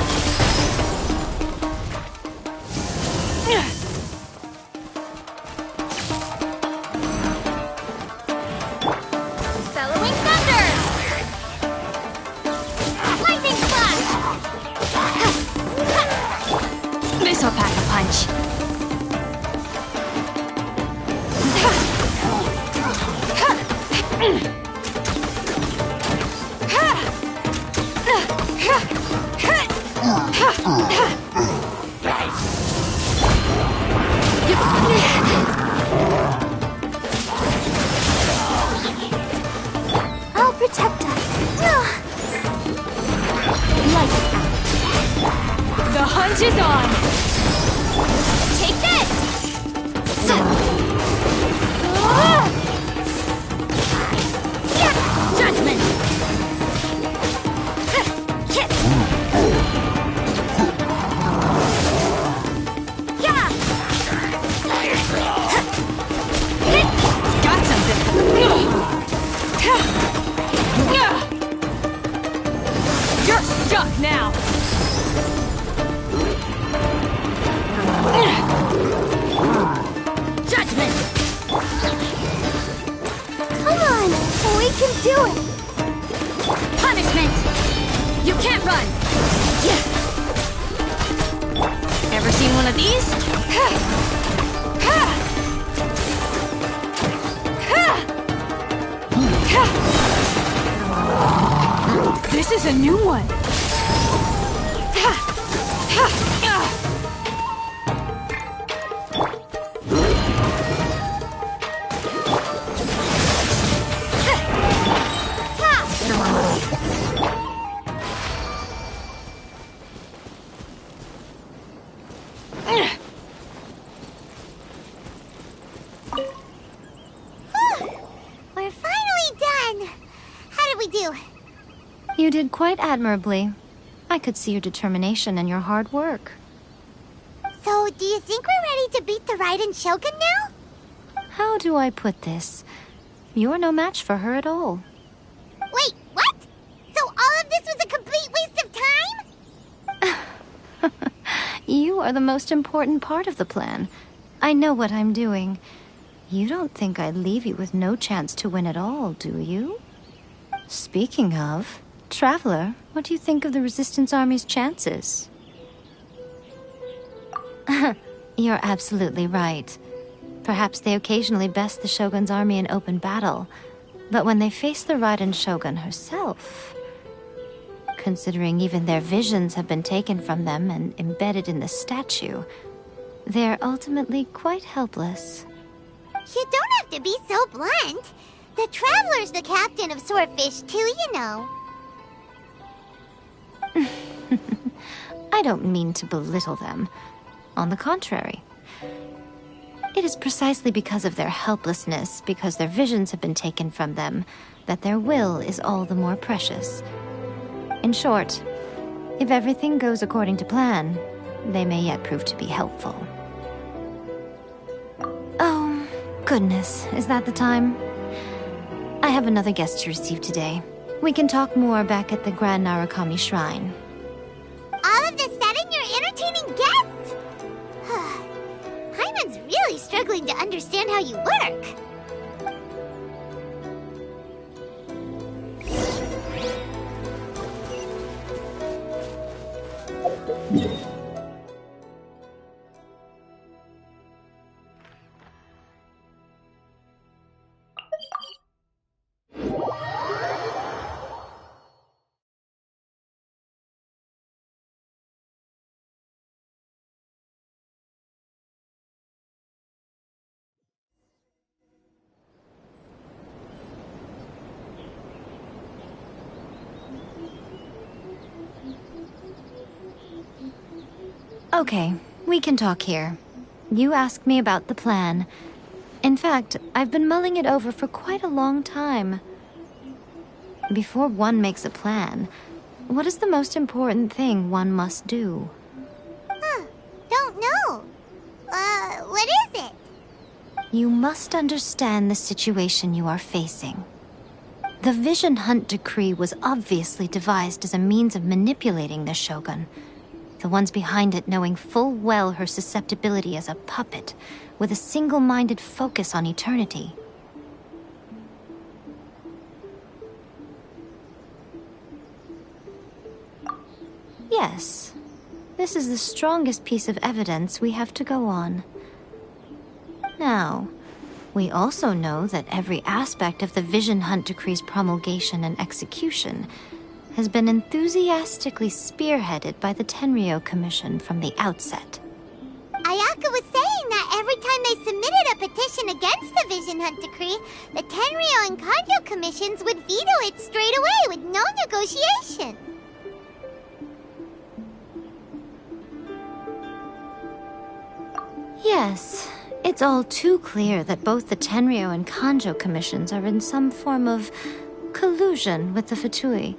S9: Bellowing thunder! Lightning slash!
S17: This'll pack a punch.
S3: I'll protect us.
S17: Lights out. The hunt is on!
S9: Take this!
S17: Judgment! Got something! You're stuck now! Judgment!
S3: Come on, we can do it.
S17: Punishment! You can't run! Ever seen one of these?
S20: a new one.
S9: We're finally done. How did we do?
S19: You did quite admirably. I could see your determination and your hard work.
S9: So, do you think we're ready to beat the Raiden Shogun now?
S19: How do I put this? You're no match for her at all.
S9: Wait, what? So all of this was a complete waste of time?
S19: You are the most important part of the plan. I know what I'm doing. You don't think I'd leave you with no chance to win at all, do you? Speaking of, Traveler, what do you think of the Resistance Army's chances? You're absolutely right. Perhaps they occasionally best the Shogun's army in open battle, but when they face the Raiden Shogun herself... Considering even their visions have been taken from them and embedded in the statue, they're ultimately quite helpless.
S9: You don't have to be so blunt. The Traveler's the captain of Swordfish too, you know.
S19: I don't mean to belittle them. On the contrary. It is precisely because of their helplessness, because their visions have been taken from them, that their will is all the more precious. In short, if everything goes according to plan, they may yet prove to be helpful. Oh, goodness, is that the time? I have another guest to receive today. We can talk more back at the Grand Narukami Shrine.
S9: All of this sudden, you're entertaining guests? Hyman's really struggling to understand how you work.
S19: Okay, we can talk here. You asked me about the plan. In fact, I've been mulling it over for quite a long time. Before one makes a plan, what is the most important thing one must do?
S9: Don't know. What is it?
S19: You must understand the situation you are facing. The Vision Hunt Decree was obviously devised as a means of manipulating the Shogun. The ones behind it knowing full well her susceptibility as a puppet, with a single-minded focus on eternity. Yes, this is the strongest piece of evidence we have to go on. Now, we also know that every aspect of the Vision Hunt Decree's promulgation and execution has been enthusiastically spearheaded by the Tenryou Commission from the outset.
S9: Ayaka was saying that every time they submitted a petition against the Vision Hunt Decree, the Tenryou and Kanjo Commissions would veto it straight away with no negotiation.
S19: Yes, it's all too clear that both the Tenryou and Kanjo Commissions are in some form of collusion with the Fatui.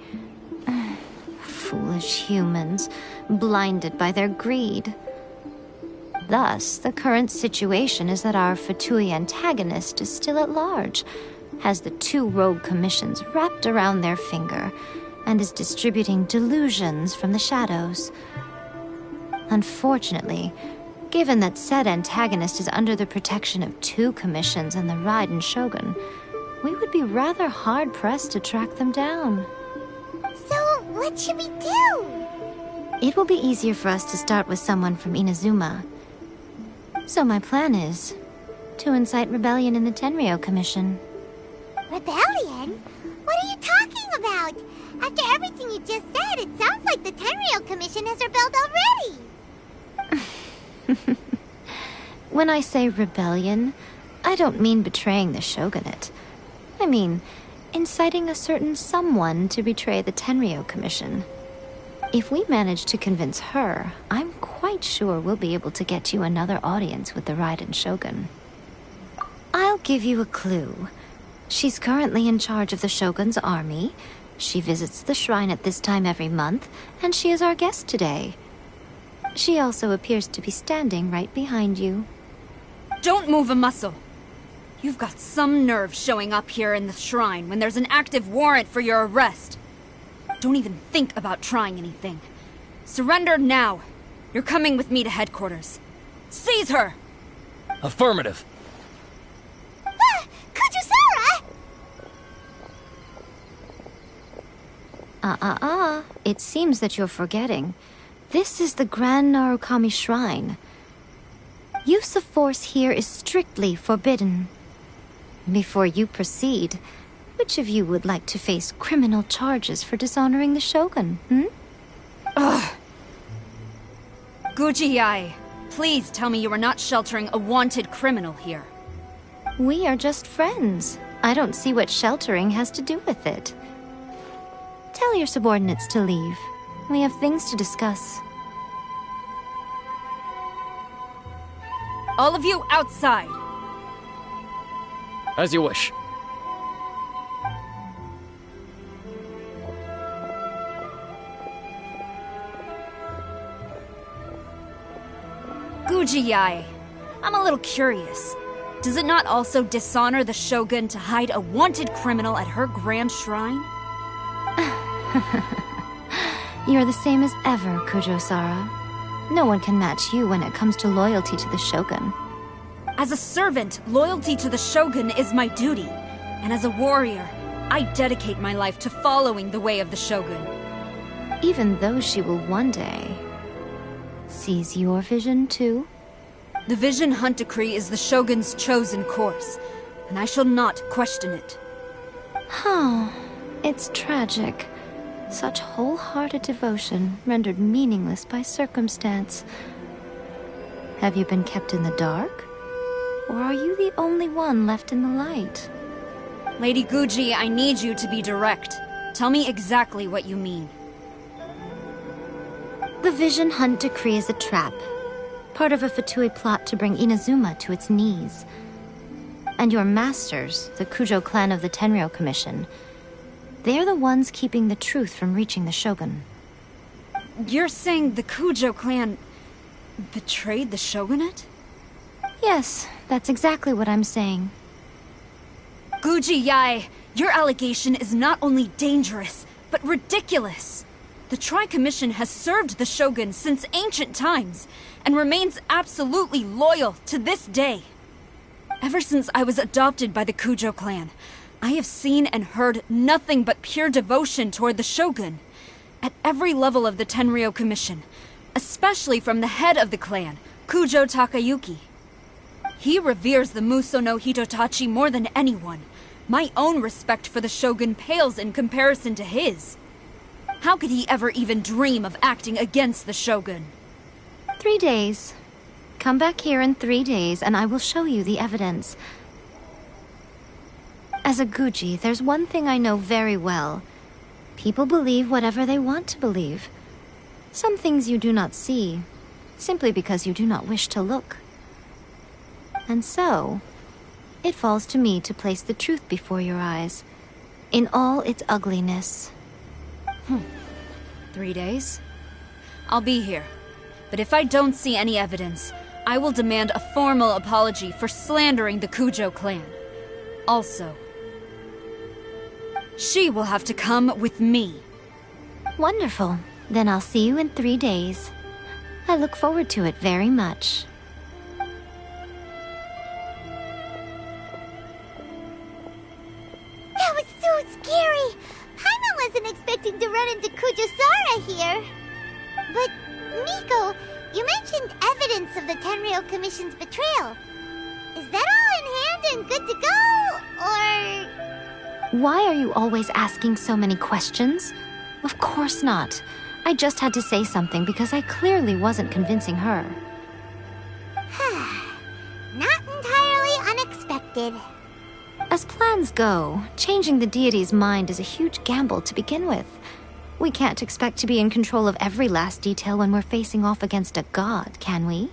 S19: Foolish humans, blinded by their greed. Thus, the current situation is that our Fatui antagonist is still at large, has the two rogue commissions wrapped around their finger, and is distributing delusions from the shadows. Unfortunately, given that said antagonist is under the protection of two commissions and the Raiden Shogun, we would be rather hard-pressed to track them down.
S9: So, what should we do?
S19: It will be easier for us to start with someone from Inazuma. So my plan is to incite rebellion in the Tenryou Commission.
S9: Rebellion? What are you talking about? After everything you just said, it sounds like the Tenryou Commission has rebelled already.
S19: When I say rebellion, I don't mean betraying the shogunate. I mean, inciting a certain someone to betray the Tenryou Commission. If we manage to convince her, I'm quite sure we'll be able to get you another audience with the Raiden Shogun. I'll give you a clue. She's currently in charge of the Shogun's army. She visits the shrine at this time every month, and she is our guest today. She also appears to be standing right behind you.
S5: Don't move a muscle. You've got some nerve showing up here in the shrine when there's an active warrant for your arrest. Don't even think about trying anything. Surrender now. You're coming with me to headquarters. Seize her!
S13: Affirmative.
S9: Kujusara!
S19: It seems that you're forgetting. This is the Grand Narukami Shrine. Use of force here is strictly forbidden. Before you proceed, which of you would like to face criminal charges for dishonoring the Shogun,
S5: Ugh. Guji Yae, please tell me you are not sheltering a wanted criminal here.
S19: We are just friends. I don't see what sheltering has to do with it. Tell your subordinates to leave. We have things to discuss.
S5: All of you outside.
S13: As you wish.
S5: Guji Yae, I'm a little curious. Does it not also dishonor the Shogun to hide a wanted criminal at her grand shrine?
S19: You're the same as ever, Kujosara. No one can match you when it comes to loyalty to the Shogun.
S5: As a servant, loyalty to the Shogun is my duty. And as a warrior, I dedicate my life to following the way of the Shogun.
S19: Even though she will one day seize your vision too?
S5: The Vision Hunt Decree is the Shogun's chosen course, and I shall not question it.
S19: It's tragic. Such wholehearted devotion rendered meaningless by circumstance. Have you been kept in the dark? Or are you the only one left in the light?
S5: Lady Guji, I need you to be direct. Tell me exactly what you mean.
S19: The Vision Hunt Decree is a trap. Part of a Fatui plot to bring Inazuma to its knees. And your masters, the Kujo clan of the Tenryou Commission, they're the ones keeping the truth from reaching the Shogun.
S5: You're saying the Kujo clan betrayed the Shogunate?
S19: Yes, that's exactly what I'm saying.
S5: Guji Yae, your allegation is not only dangerous, but ridiculous. The Tri-Commission has served the Shogun since ancient times, and remains absolutely loyal to this day. Ever since I was adopted by the Kujo clan, I have seen and heard nothing but pure devotion toward the Shogun. At every level of the Tenryou Commission, especially from the head of the clan, Kujo Takayuki. He reveres the Muso no Hitotachi more than anyone. My own respect for the Shogun pales in comparison to his. How could he ever even dream of acting against the Shogun?
S19: 3 days. Come back here in 3 days and I will show you the evidence. As a Guji, there's one thing I know very well. People believe whatever they want to believe. Some things you do not see, simply because you do not wish to look. And so, it falls to me to place the truth before your eyes, in all its ugliness.
S5: 3 days? I'll be here. But if I don't see any evidence, I will demand a formal apology for slandering the Kujo clan. Also, she will have to come with me.
S19: Wonderful. Then I'll see you in 3 days. I look forward to it very much.
S9: That was so scary! Paimon wasn't expecting to run into Kujosara here. But, Miko, you mentioned evidence of the Tenryou Commission's betrayal. Is that all in hand and good to go, or...?
S19: Why are you always asking so many questions? Of course not. I just had to say something because I clearly wasn't convincing her.
S9: Not entirely unexpected.
S19: As plans go, changing the deity's mind is a huge gamble to begin with. We can't expect to be in control of every last detail when we're facing off against a god, can we?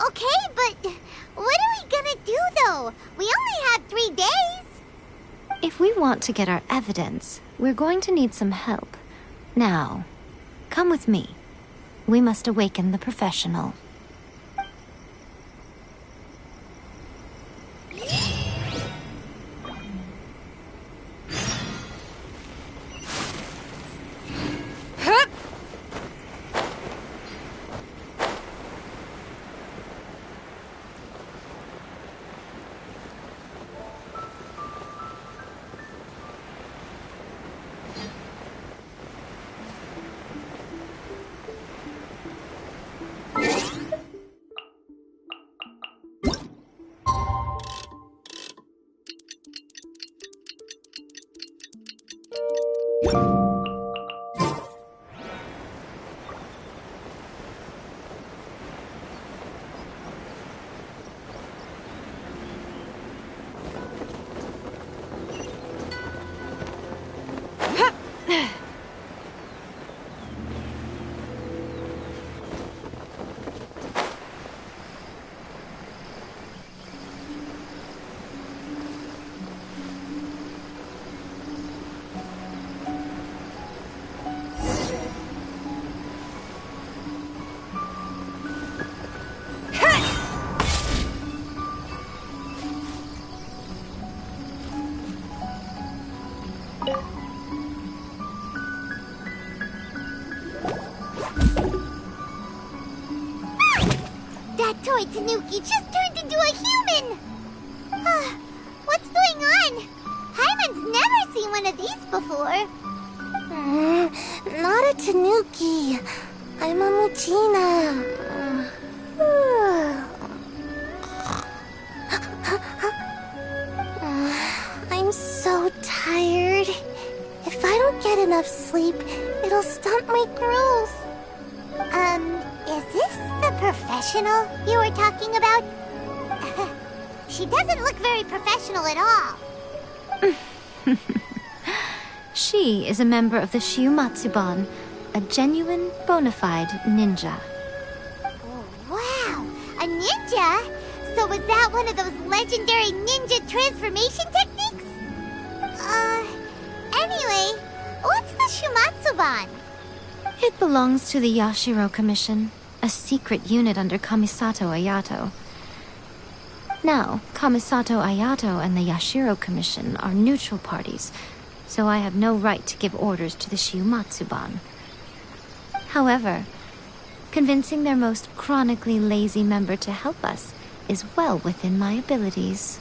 S9: Okay, but what are we gonna do, though? We only have 3 days.
S19: If we want to get our evidence, we're going to need some help. Now, come with me. We must awaken the professional.
S9: Toy Tanuki just turned into a human! What's going on? Paimon's never seen one of these before.
S20: Not a Tanuki. I'm a Muchina. I'm so tired. If I don't get enough sleep, it'll stunt my growth.
S9: Is this the professional you were talking about? She doesn't look very professional at all.
S19: She is a member of the Shiumatsuban, a genuine, bona fide ninja.
S9: Oh, wow, a ninja? So was that one of those legendary ninja transformation techniques? Anyway, what's the Shiumatsuban?
S19: It belongs to the Yashiro Commission, a secret unit under Kamisato Ayato. Now, Kamisato Ayato and the Yashiro Commission are neutral parties, so I have no right to give orders to the Shiumatsuban. However, convincing their most chronically lazy member to help us is well within my abilities.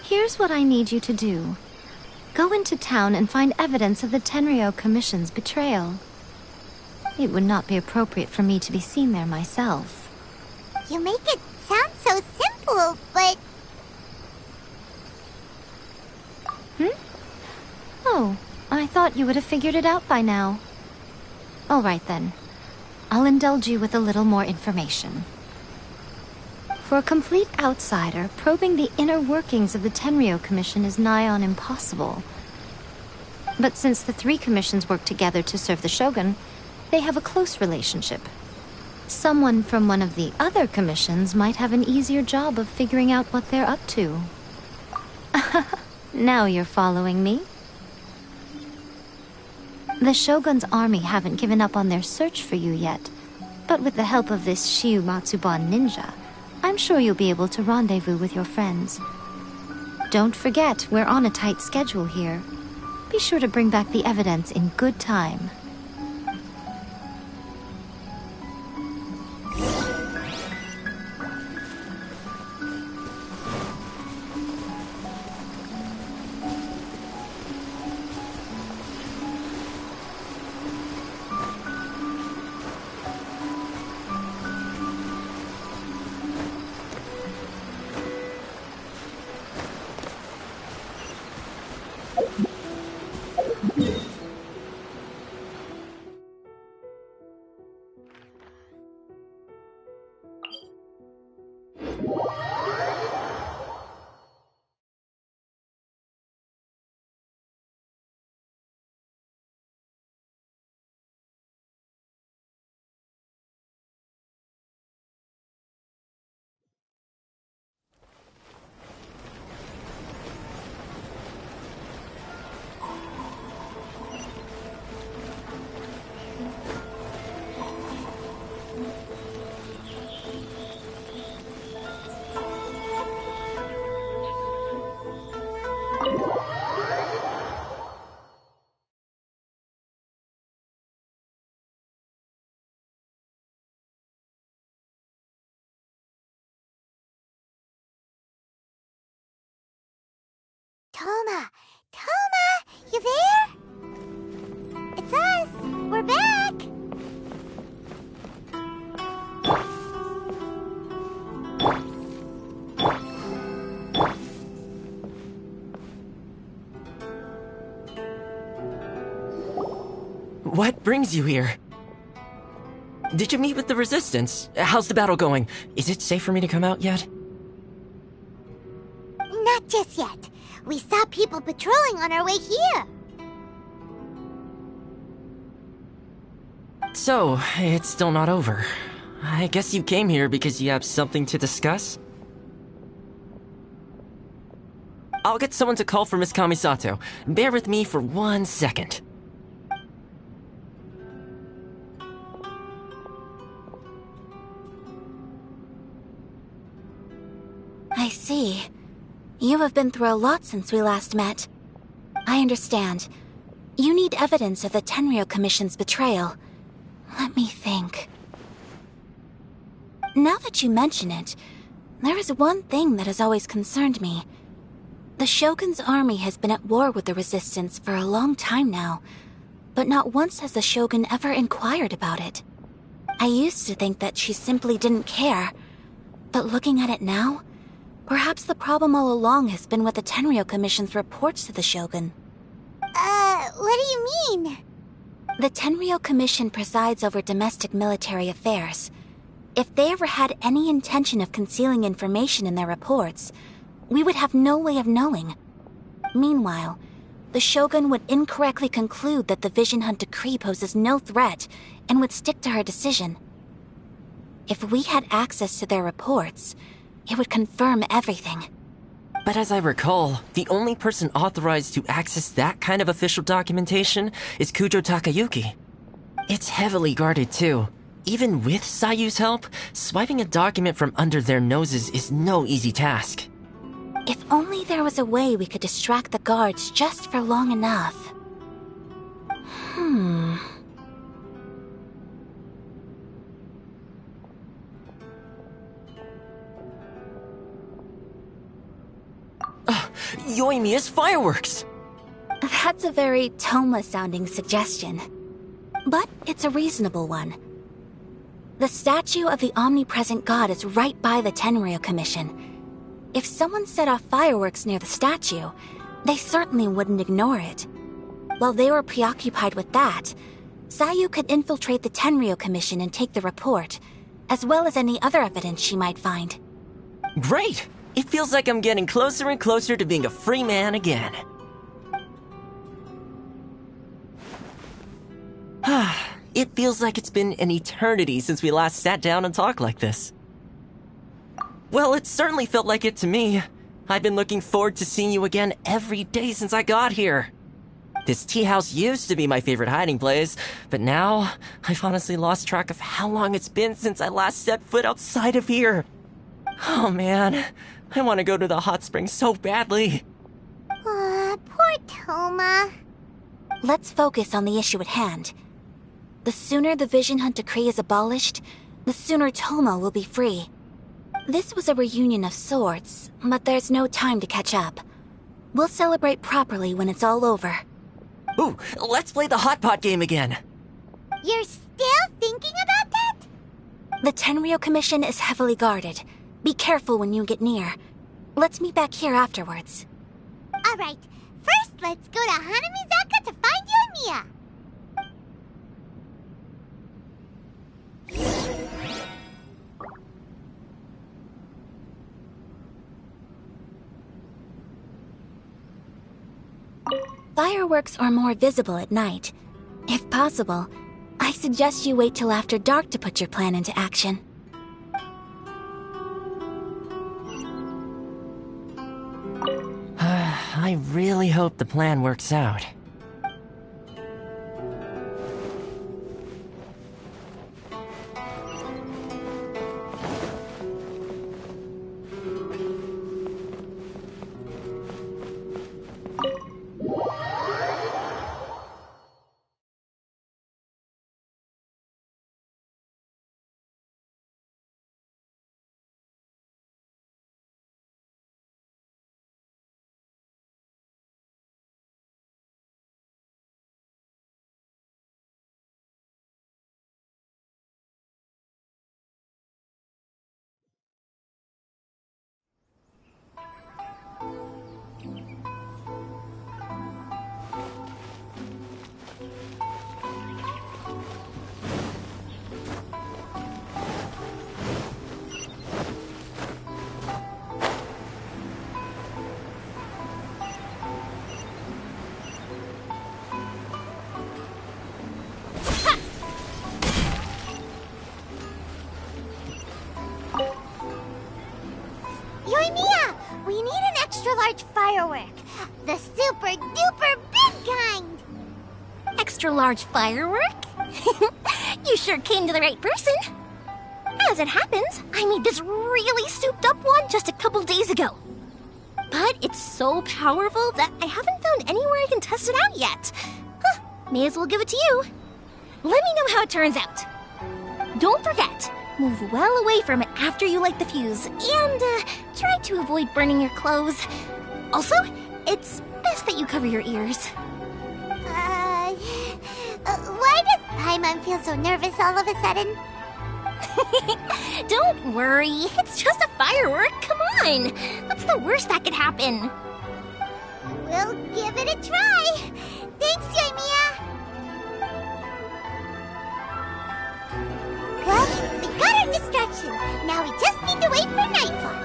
S19: Here's what I need you to do. Go into town and find evidence of the Tenryou Commission's betrayal. It would not be appropriate for me to be seen there myself.
S9: You make it sound so simple, but...
S19: Oh, I thought you would have figured it out by now. All right then. I'll indulge you with a little more information. For a complete outsider, probing the inner workings of the Tenryou Commission is nigh on impossible. But since the 3 commissions work together to serve the Shogun, they have a close relationship. Someone from one of the other commissions might have an easier job of figuring out what they're up to. Now you're following me? The Shogun's army haven't given up on their search for you yet, but with the help of this Shiumatsuban ninja, I'm sure you'll be able to rendezvous with your friends. Don't forget, we're on a tight schedule here. Be sure to bring back the evidence in good time.
S9: Toma! Toma! You there? It's us! We're back!
S21: What brings you here? Did you meet with the Resistance? How's the battle going? Is it safe for me to come out yet?
S9: Not just yet. We saw people patrolling on our way here.
S21: So, it's still not over. I guess you came here because you have something to discuss? I'll get someone to call for Miss Kamisato. Bear with me for 1 second.
S22: I see. You have been through a lot since we last met. I understand. You need evidence of the Tenryou Commission's betrayal. Let me think. Now that you mention it, there is one thing that has always concerned me. The Shogun's army has been at war with the Resistance for a long time now, but not once has the Shogun ever inquired about it. I used to think that she simply didn't care, but looking at it now, perhaps the problem all along has been with the Tenryou Commission's reports to the Shogun.
S9: What do you mean?
S22: The Tenryou Commission presides over domestic military affairs. If they ever had any intention of concealing information in their reports, we would have no way of knowing. Meanwhile, the Shogun would incorrectly conclude that the Vision Hunt Decree poses no threat and would stick to her decision. If we had access to their reports, it would confirm everything.
S21: But as I recall, the only person authorized to access that kind of official documentation is Kujo Takayuki. It's heavily guarded too. Even with Sayu's help, swiping a document from under their noses is no easy task.
S22: If only there was a way we could distract the guards just for long enough.
S21: Yoimiya's fireworks!
S22: That's a very Toma-sounding suggestion. But it's a reasonable one. The statue of the omnipresent god is right by the Tenryou Commission. If someone set off fireworks near the statue, they certainly wouldn't ignore it. While they were preoccupied with that, Sayu could infiltrate the Tenryou Commission and take the report, as well as any other evidence she might find.
S21: Great! It feels like I'm getting closer and closer to being a free man again. It feels like it's been an eternity since we last sat down and talked like this. Well, it certainly felt like it to me. I've been looking forward to seeing you again every day since I got here. This tea house used to be my favorite hiding place, but now I've honestly lost track of how long it's been since I last set foot outside of here. Oh man, I want to go to the hot springs so badly.
S9: Poor Toma.
S22: Let's focus on the issue at hand. The sooner the Vision Hunt Decree is abolished, the sooner Toma will be free. This was a reunion of sorts, but there's no time to catch up. We'll celebrate properly when it's all over.
S21: Ooh, let's play the hot pot game again.
S9: You're still thinking about that?
S22: The Tenryou Commission is heavily guarded. Be careful when you get near. Let's meet back here afterwards.
S9: Alright, first let's go to Hanamizaka to find you and Mia.
S22: Fireworks are more visible at night. If possible, I suggest you wait till after dark to put your plan into action.
S21: I really hope the plan works out.
S9: large firework. The super duper big kind.
S3: Extra large firework? You sure came to the right person. As it happens, I made this really souped up one just a couple days ago. But it's so powerful that I haven't found anywhere I can test it out yet. Huh, may as well give it to you. Let me know how it turns out. Don't forget, move well away from it after you light the fuse, and try to avoid burning your clothes. Also, it's best that you cover your ears.
S9: Why does Paimon feel so nervous all of a sudden?
S3: Don't worry, it's just a firework. Come on, what's the worst that could happen?
S9: We'll give it a try. Thanks, Yoimiya. Well, we got our distraction. Now we just need to wait for nightfall.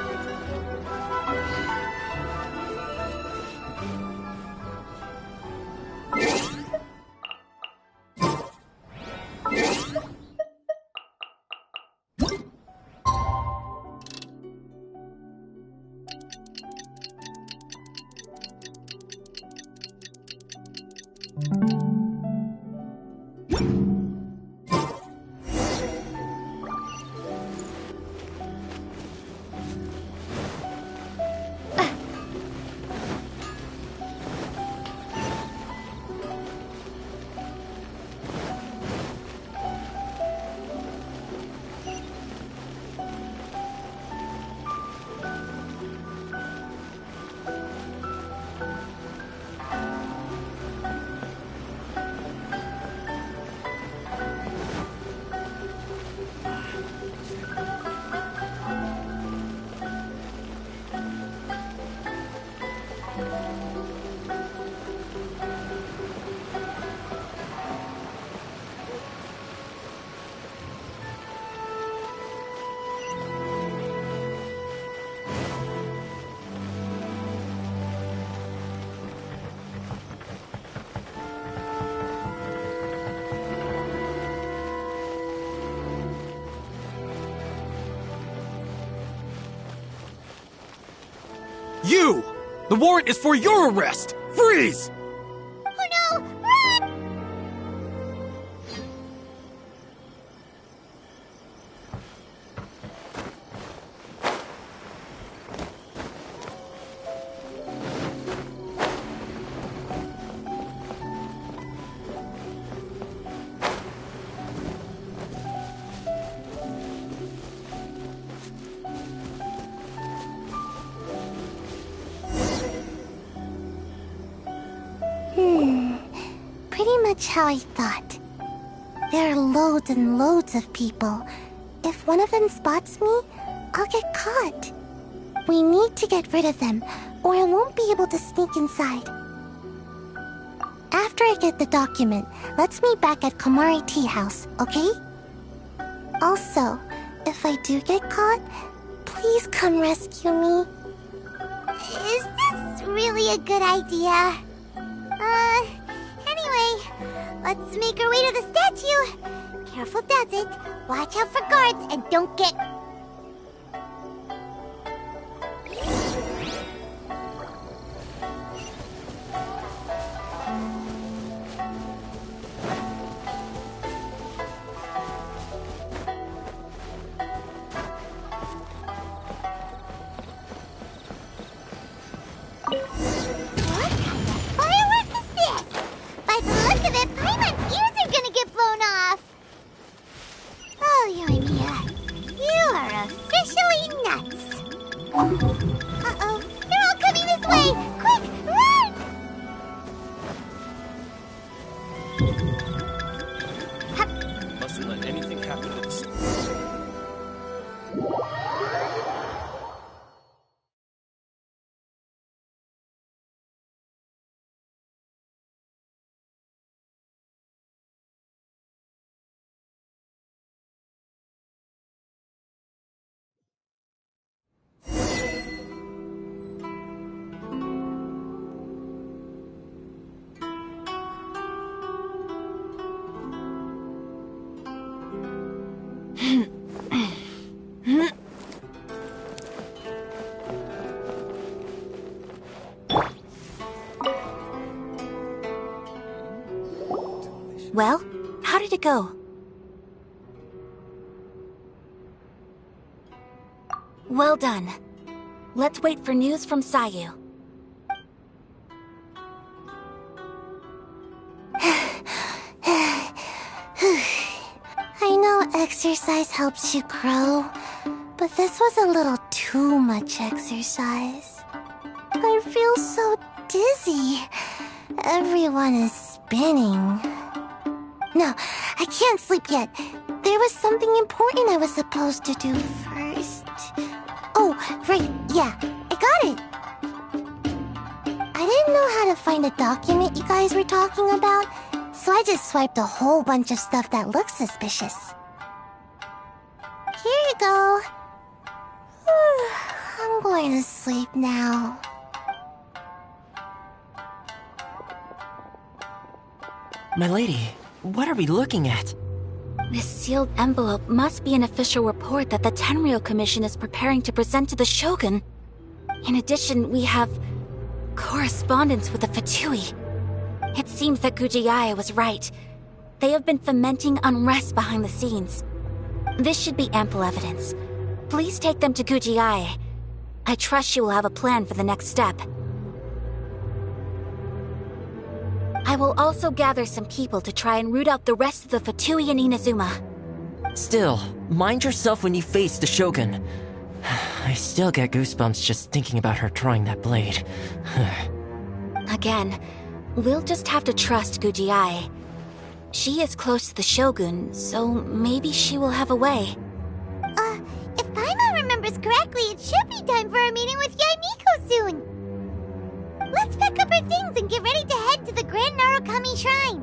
S1: You! The warrant is for your arrest! Freeze!
S9: Oh no! Run!
S20: Pretty much how I thought. There are loads and loads of people. If one of them spots me, I'll get caught. We need to get rid of them, or I won't be able to sneak inside. After I get the document, let's meet back at Komari Tea House, okay? Also, if I do get caught, please come rescue me.
S9: Is this really a good idea? Anyway, let's make our way to the statue. Careful does it. Watch out for guards and don't get... Uh-oh, they're all coming this way! Quick, run!
S14: Mustn't let anything happen to this.
S22: Well, how did it go? Well done. Let's wait for news from Sayu.
S20: I know exercise helps you grow, but this was a little too much exercise. I feel so dizzy. Everyone is spinning. No, I can't sleep yet. There was something important I was supposed to do first. Oh, right, yeah, I got it. I didn't know how to find a document you guys were talking about, so I just swiped a whole bunch of stuff that looks suspicious. Here you go. I'm going to sleep now.
S21: My lady, what are we looking at?
S22: This sealed envelope must be an official report that the Tenryou Commission is preparing to present to the Shogun. In addition, we have correspondence with the Fatui. It seems that Gujiae was right. They have been fomenting unrest behind the scenes. This should be ample evidence. Please take them to Gujiae. I trust you will have a plan for the next step. I will also gather some people to try and root out the rest of the Fatui in Inazuma.
S21: Still, mind yourself when you face the Shogun. I still get goosebumps just thinking about her drawing that blade.
S22: Again, we'll just have to trust Gujiae. She is close to the Shogun, so maybe she will have a way.
S9: If Paimon remembers correctly, it should be time for a meeting with Yaimiko soon. Let's pack up our things and get ready to head to the Grand Narukami Shrine.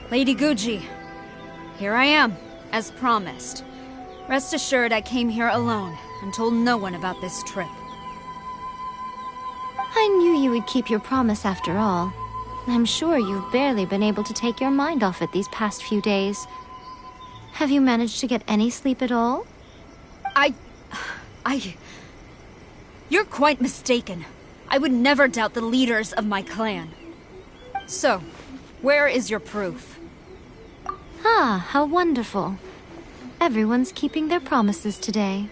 S5: Lady Guji, here I am, as promised. Rest assured I came here alone and told no one about this trip.
S19: I knew you would keep your promise after all. I'm sure you've barely been able to take your mind off it these past few days. Have you managed to get any sleep at all?
S5: You're quite mistaken. I would never doubt the leaders of my clan. So, where is your proof?
S19: Ah, how wonderful. Everyone's keeping their promises today.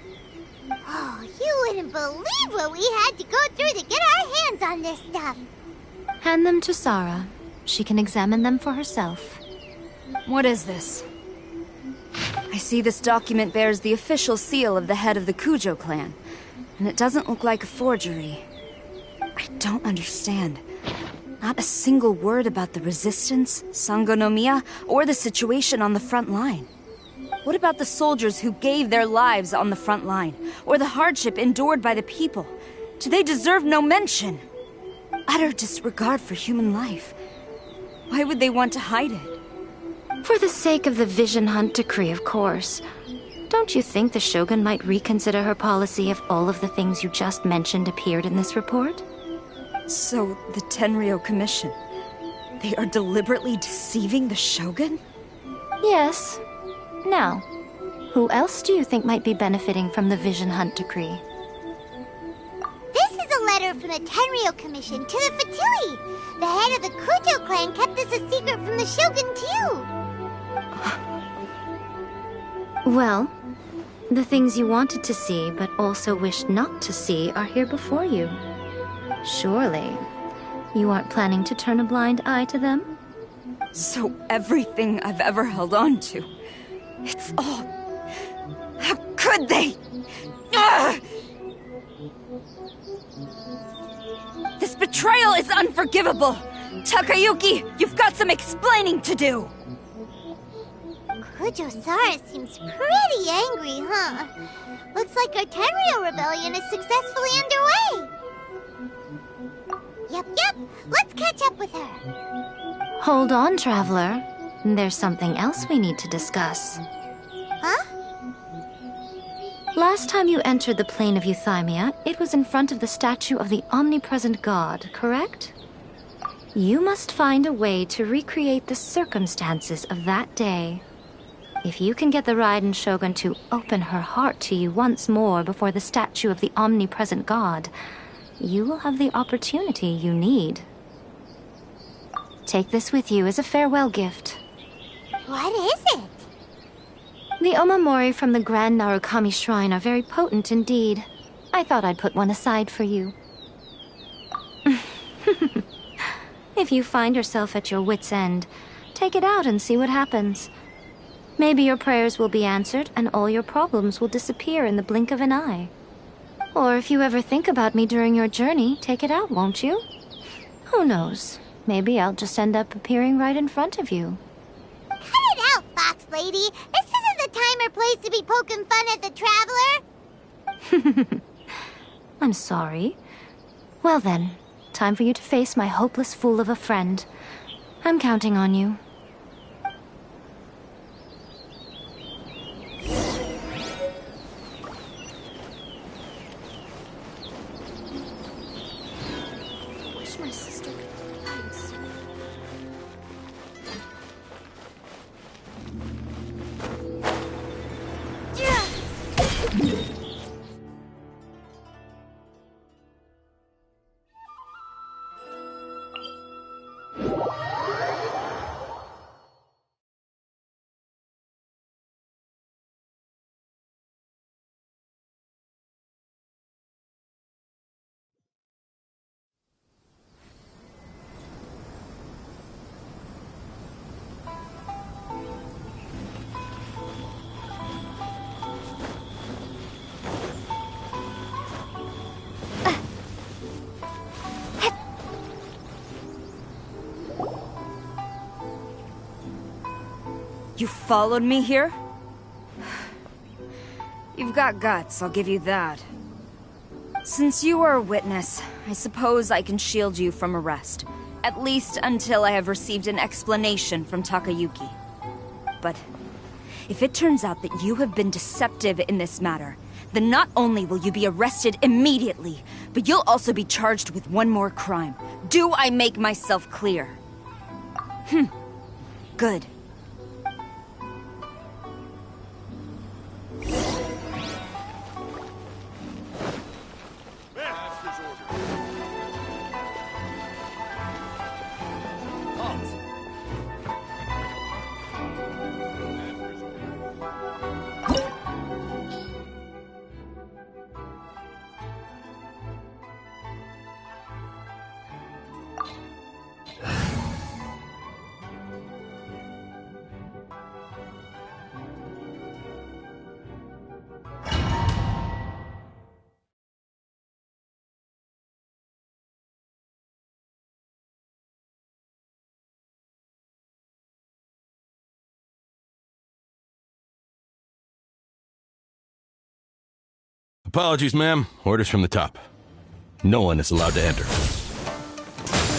S9: Oh, you wouldn't believe what we had to go through to get our hands on this stuff.
S19: Hand them to Sara. She can examine them for herself.
S5: What is this? I see this document bears the official seal of the head of the Kujo clan, and it doesn't look like a forgery. I don't understand. Not a single word about the resistance, Sangonomiya, or the situation on the front line. What about the soldiers who gave their lives on the front line, or the hardship endured by the people? Do they deserve no mention? Utter disregard for human life. Why would they want to hide it?
S19: For the sake of the Vision Hunt decree, of course. Don't you think the Shogun might reconsider her policy if all of the things you just mentioned appeared in this report?
S5: So, the Tenryou Commission, they are deliberately deceiving the Shogun?
S19: Yes. Now, who else do you think might be benefiting from the Vision Hunt decree?
S9: This is a letter from the Tenryou Commission to the Fatui. The head of the Kujo clan kept this a secret from the Shogun, too.
S19: Well, the things you wanted to see but also wished not to see are here before you. Surely, You aren't planning to turn a blind eye to them?
S5: So everything I've ever held on to, it's all... How could they? Ugh! This betrayal is unforgivable! Takayuki, you've got some explaining to do!
S9: Kujo-Sara seems pretty angry, huh? Looks like our Tenryou rebellion is successfully underway! Yep, let's catch up with her.
S19: Hold on, Traveler. There's something else we need to discuss.
S9: Huh?
S19: Last time you entered the plane of Euthymia, it was in front of the statue of the omnipresent god, correct? You must find a way to recreate the circumstances of that day. If you can get the Raiden Shogun to open her heart to you once more before the statue of the omnipresent god, you will have the opportunity you need. Take this with you as a farewell gift.
S9: What is it?
S19: The omamori from the Grand Narukami Shrine are very potent indeed. I thought I'd put one aside for you. If you find yourself at your wit's end, take it out and see what happens. Maybe your prayers will be answered and all your problems will disappear in the blink of an eye. Or if you ever think about me during your journey, take it out, won't you? Who knows? Maybe I'll just end up appearing right in front of you.
S9: Cut it out, Fox Lady! This isn't the time or place to be poking fun at the Traveler!
S19: I'm sorry. Well then, time for you to face my hopeless fool of a friend. I'm counting on you.
S5: You followed me here? You've got guts, I'll give you that. Since you are a witness, I suppose I can shield you from arrest. At least until I have received an explanation from Takayuki. But if it turns out that you have been deceptive in this matter, then not only will you be arrested immediately, but you'll also be charged with one more crime. Do I make myself clear? Good.
S12: Apologies, ma'am. Orders from the top. No one is allowed to enter.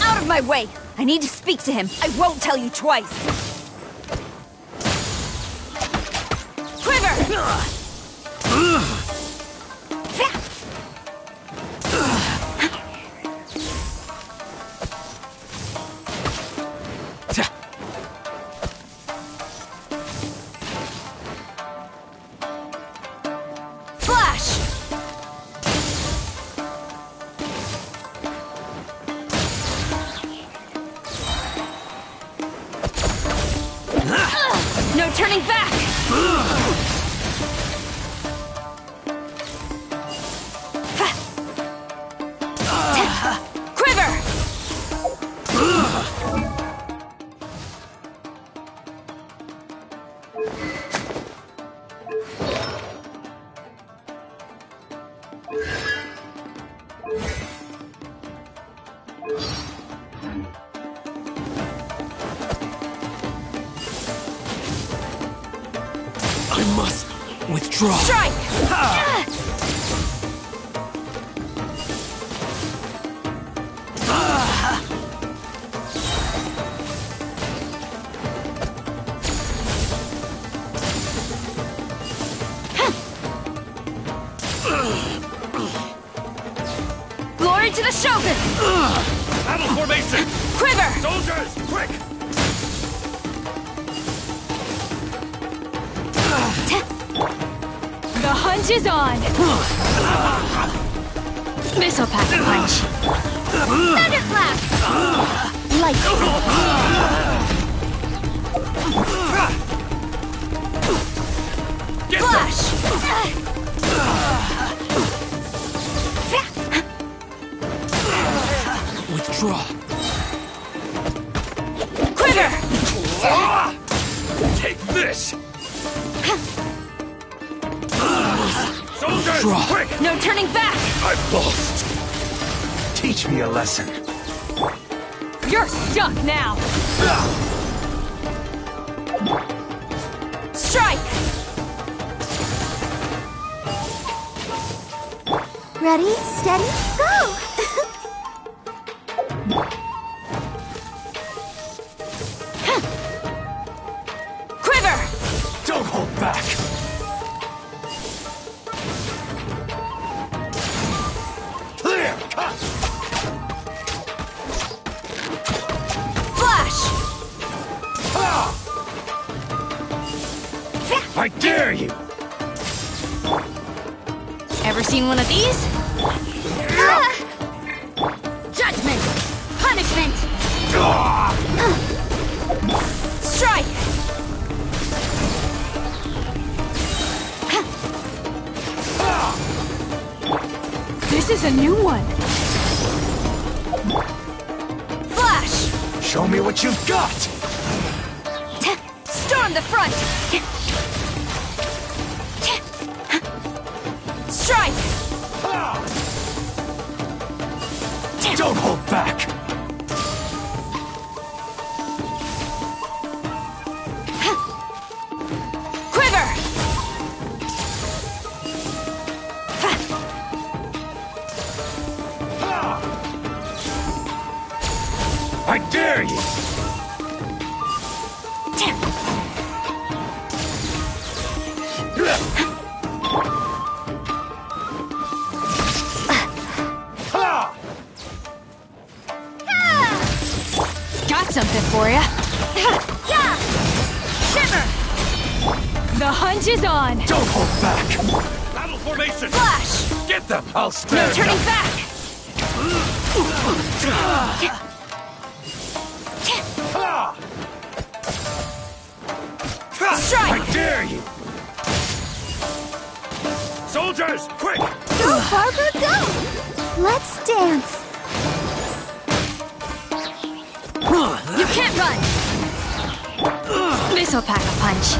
S5: Out of my way! I need to speak to him. I won't tell you twice. Quiver! No turning back! Quiver!
S13: I must withdraw.
S5: Strike! Glory to the Shogun!
S13: Battle formation!
S5: Quiver!
S13: Soldiers, quick!
S5: The hunch is on! Missile pack punch! Thunderclap! Light! Flash!
S13: Withdraw.
S5: Quiver!
S13: Take this! Soldiers, quick!
S5: No turning back!
S13: I've lost. Teach me a lesson.
S5: You're stuck now! Strike!
S20: Ready, steady, go!
S5: Quiver!
S13: Don't hold back. Clear cut.
S5: Flash!
S13: I dare you.
S5: Ever seen one of these? Judgment! Punishment! Strike! This is a new one! Flash!
S13: Show me what you've got.
S5: Storm the front! Strike!
S13: Don't hold back.
S5: Quiver!
S13: I dare you.
S5: Got something for ya. Shiver! The hunch is on.
S13: Don't hold back. Battle formation.
S5: Flash!
S13: Get them. I'll spare
S5: No turning
S13: them.
S5: back. Strike!
S13: I dare you. Soldiers, quick!
S20: Go, Barber, go! Let's dance.
S5: You can't run! Missile pack a punch.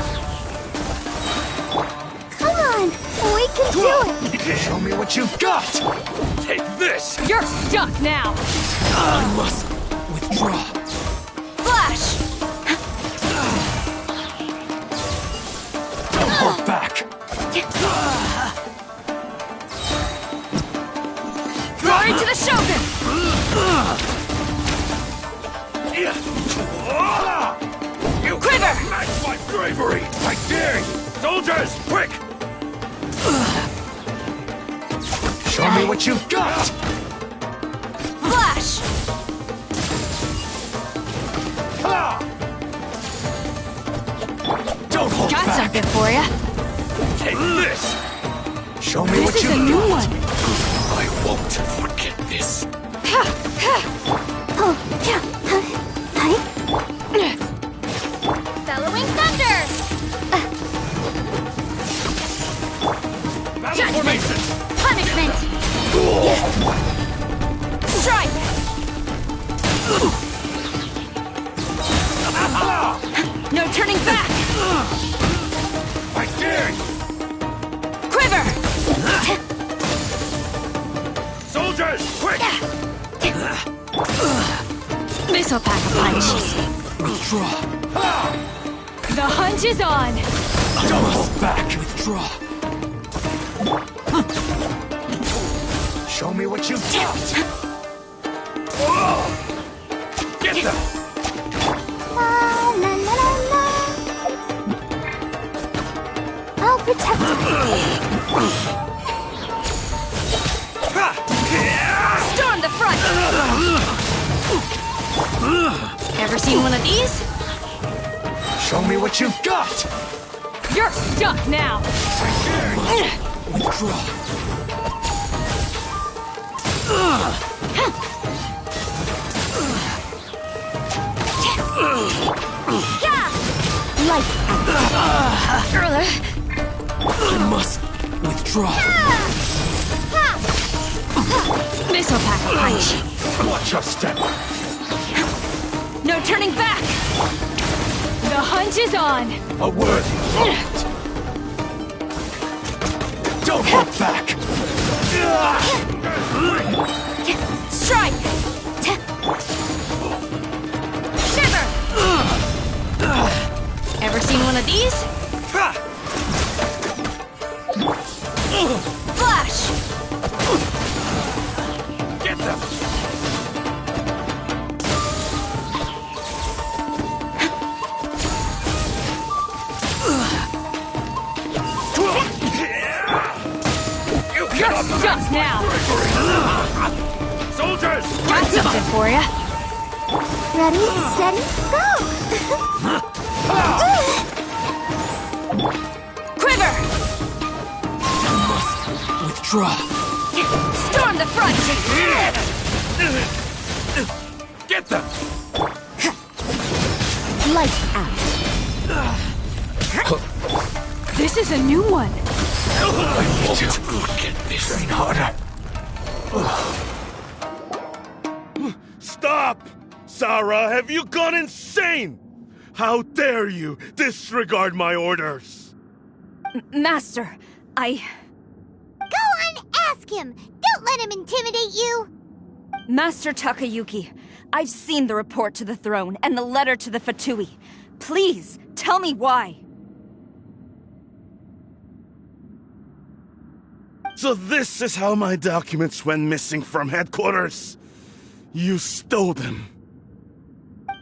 S20: Come on, we can do it.
S13: Show me what you've got. Take this.
S5: You're stuck now!
S13: I must withdraw.
S5: Flash!
S13: Don't hold back.
S5: Glory to the Shogun!
S13: You
S5: Quiver!
S13: cannot match my bravery! I dare you! Soldiers, quick! Show me what you've got!
S5: Flash!
S13: Don't hold
S5: Got
S13: back!
S5: something for ya.
S13: Take this! Show me
S5: This
S13: what
S5: is
S13: you've
S5: a new
S13: got!
S5: one.
S13: I won't forget this!
S5: Bellowing thunder!
S13: Battle formation!
S5: Punishment! Strike! No turning back!
S13: I dare you!
S5: Quiver!
S13: Soldiers, quick!
S5: Missile pack a punch.
S13: Withdraw.
S17: The hunch is on!
S13: Don't hold back! Withdraw! Show me what you've got! Get them!
S20: La la la la la. I'll protect you.
S17: Storm the front! Ever seen one of these?
S13: Show me what you've got!
S17: You're stuck now!
S13: Withdraw! I must withdraw.
S17: Missile pack punch!
S13: Watch your step!
S17: No turning back! The hunch is on!
S13: A word! Don't hold back!
S17: Strike! Shiver! Ever seen one of these? Flash!
S13: Get them!
S17: You're stuck now!
S13: Soldiers!
S17: Got something for ya!
S20: Ready, steady, go!
S17: Quiver!
S13: Withdraw!
S17: Storm the front!
S13: Get them!
S17: Lights out. This is a new one.
S13: I need to get this. Train harder.
S2: Stop! Sarah, have you gone insane? How dare you disregard my orders?
S5: Master,
S9: Go on, ask him! Don't let him intimidate you!
S5: Master Takayuki, I've seen the report to the throne and the letter to the Fatui. Please, tell me why.
S2: So this is how my documents went missing from headquarters? You stole them.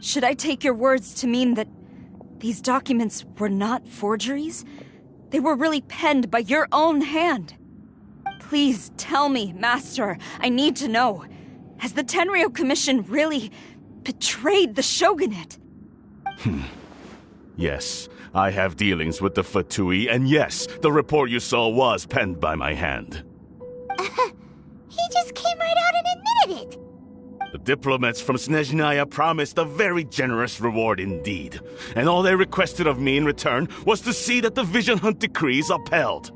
S5: Should I take your words to mean that these documents were not forgeries? They were really penned by your own hand. Please tell me, Master. I need to know. Has the Tenryo Commission really betrayed the Shogunate?
S2: Yes, I have dealings with the Fatui, and yes, the report you saw was penned by my hand.
S9: He just came right out and admitted it!
S2: The diplomats from Snezhnaya promised a very generous reward indeed, and all they requested of me in return was to see that the Vision Hunt decrees upheld.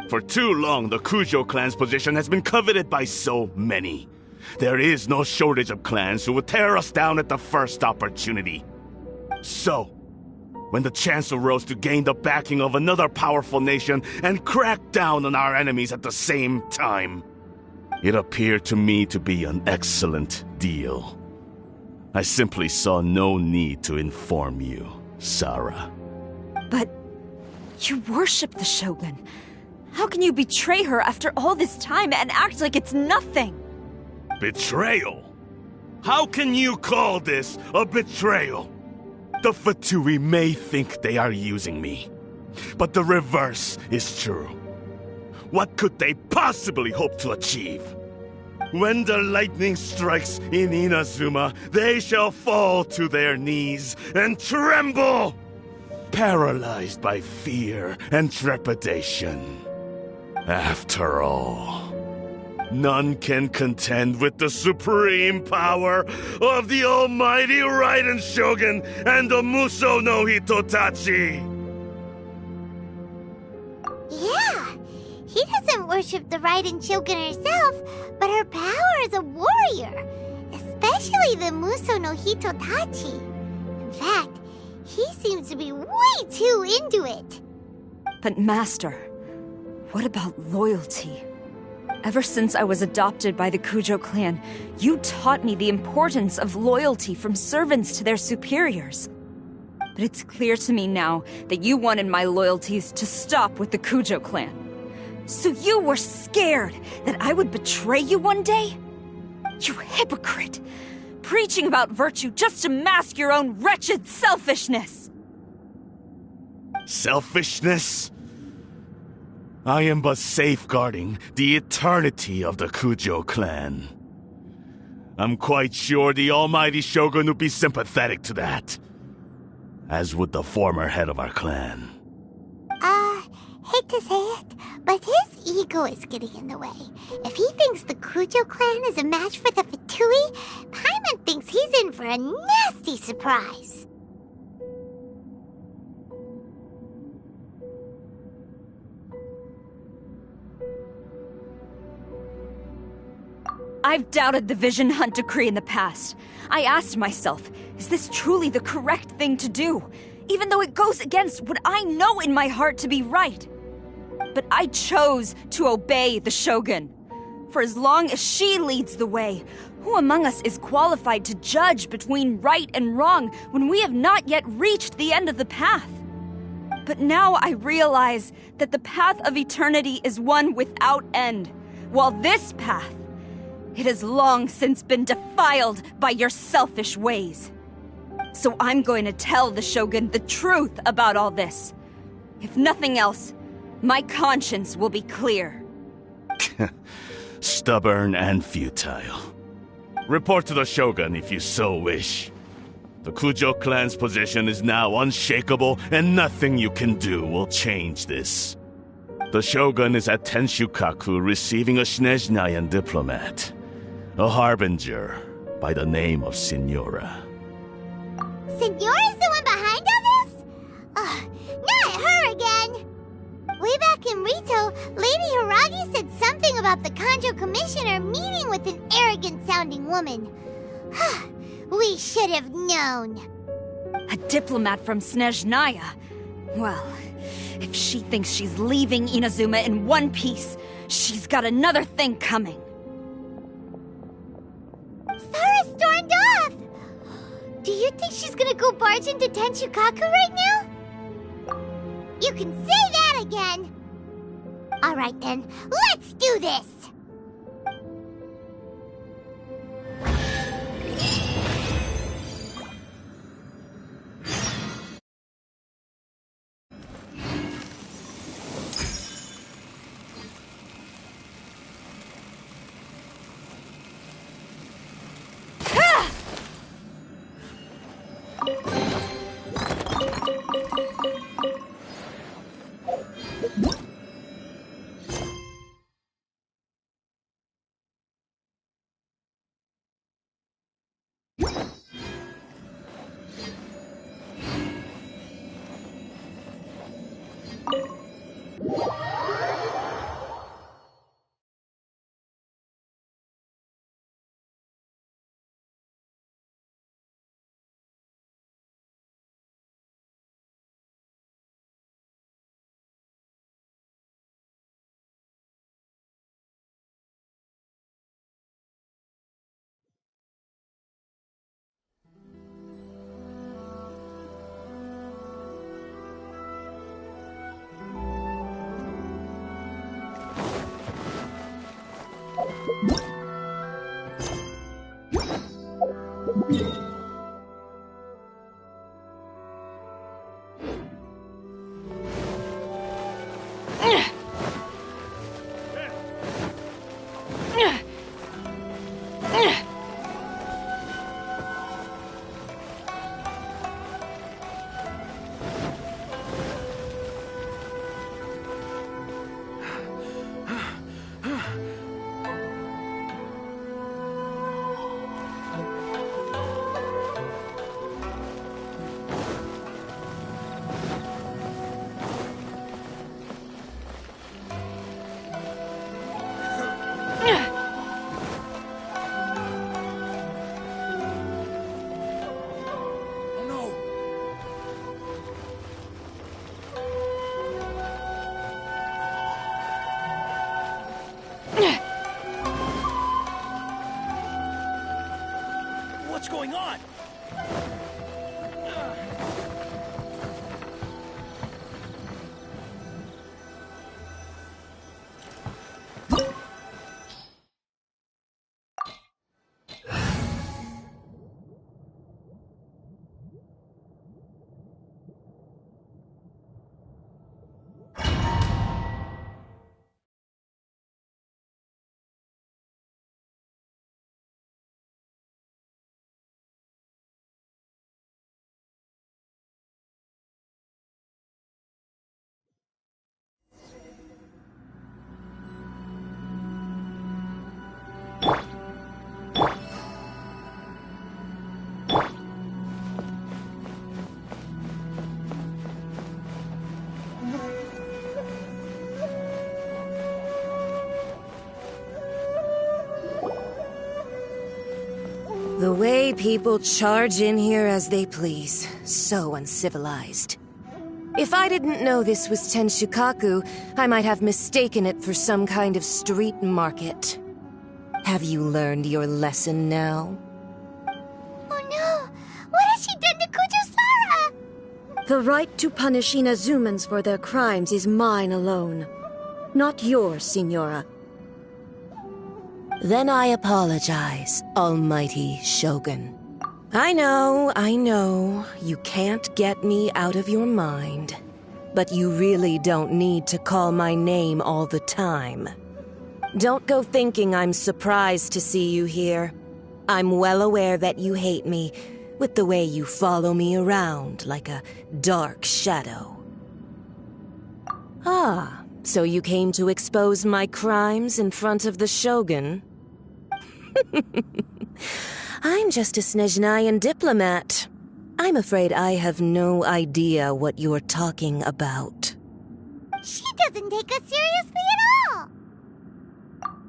S2: For too long, the Kujo clan's position has been coveted by so many. There is no shortage of clans who would tear us down at the first opportunity. So, when the chance arose to gain the backing of another powerful nation and crack down on our enemies at the same time, it appeared to me to be an excellent deal. I simply saw no need to inform you, Sarah.
S5: But you worship the Shogun. How can you betray her after all this time and act like it's nothing?
S2: Betrayal? How can you call this a betrayal? The Fatui may think they are using me, but the reverse is true. What could they possibly hope to achieve? When the lightning strikes in Inazuma, they shall fall to their knees and tremble, paralyzed by fear and trepidation. After all, none can contend with the supreme power of the almighty Raiden Shogun and the Muso no Hitotachi!
S9: Yeah, he doesn't worship the Raiden Shogun herself, but her power as a warrior, especially the Muso no Hitotachi. In fact, he seems to be way too into it.
S5: But Master, what about loyalty? Ever since I was adopted by the Kujo clan, you taught me the importance of loyalty from servants to their superiors. But it's clear to me now that you wanted my loyalties to stop with the Kujo clan. So you were scared that I would betray you one day? You hypocrite! Preaching about virtue just to mask your own wretched selfishness!
S2: Selfishness? I am but safeguarding the eternity of the Kujo clan. I'm quite sure the almighty Shogun would be sympathetic to that. As would the former head of our clan.
S9: Hate to say it, but his ego is getting in the way. If he thinks the Kujo clan is a match for the Fatui, Paimon thinks he's in for a nasty surprise.
S5: I've doubted the Vision Hunt decree in the past. I asked myself, is this truly the correct thing to do? Even though it goes against what I know in my heart to be right. But I chose to obey the Shogun. For as long as she leads the way, who among us is qualified to judge between right and wrong when we have not yet reached the end of the path? But now I realize that the path of eternity is one without end, while this path, it has long since been defiled by your selfish ways. So I'm going to tell the Shogun the truth about all this. If nothing else, my conscience will be clear.
S2: Stubborn and futile. Report to the Shogun if you so wish. The Kujo clan's position is now unshakable, and nothing you can do will change this. The Shogun is at Tenshukaku receiving a Snezhnayan diplomat. A harbinger by the name of Signora.
S9: Signora's the one behind all this? Not her again! Way back in Rito, Lady Hiragi said something about the Kanjo Commissioner meeting with an arrogant-sounding woman. We should have known.
S5: A diplomat from Snezhnaya? Well, if she thinks she's leaving Inazuma in one piece, she's got another thing coming.
S9: Sara stormed off! Do you think she's gonna go barge into Tenshukaku right now? You can say that again! Alright then, let's do this!
S15: What's going on?
S4: The way people charge in here as they please. So uncivilized. If I didn't know this was Tenshukaku, I might have mistaken it for some kind of street market. Have you learned your lesson now?
S9: Oh no! What has she done to Kujusara?
S11: The right to punish Inazumans for their crimes is mine alone. Not yours, Signora.
S4: Then I apologize, Almighty Shogun. I know, you can't get me out of your mind. But you really don't need to call my name all the time. Don't go thinking I'm surprised to see you here. I'm well aware that you hate me, with the way you follow me around like a dark shadow. Ah, so you came to expose my crimes in front of the Shogun? I'm just a Snezhnayan diplomat. I'm afraid I have no idea what you're talking about.
S9: She doesn't take us seriously at all!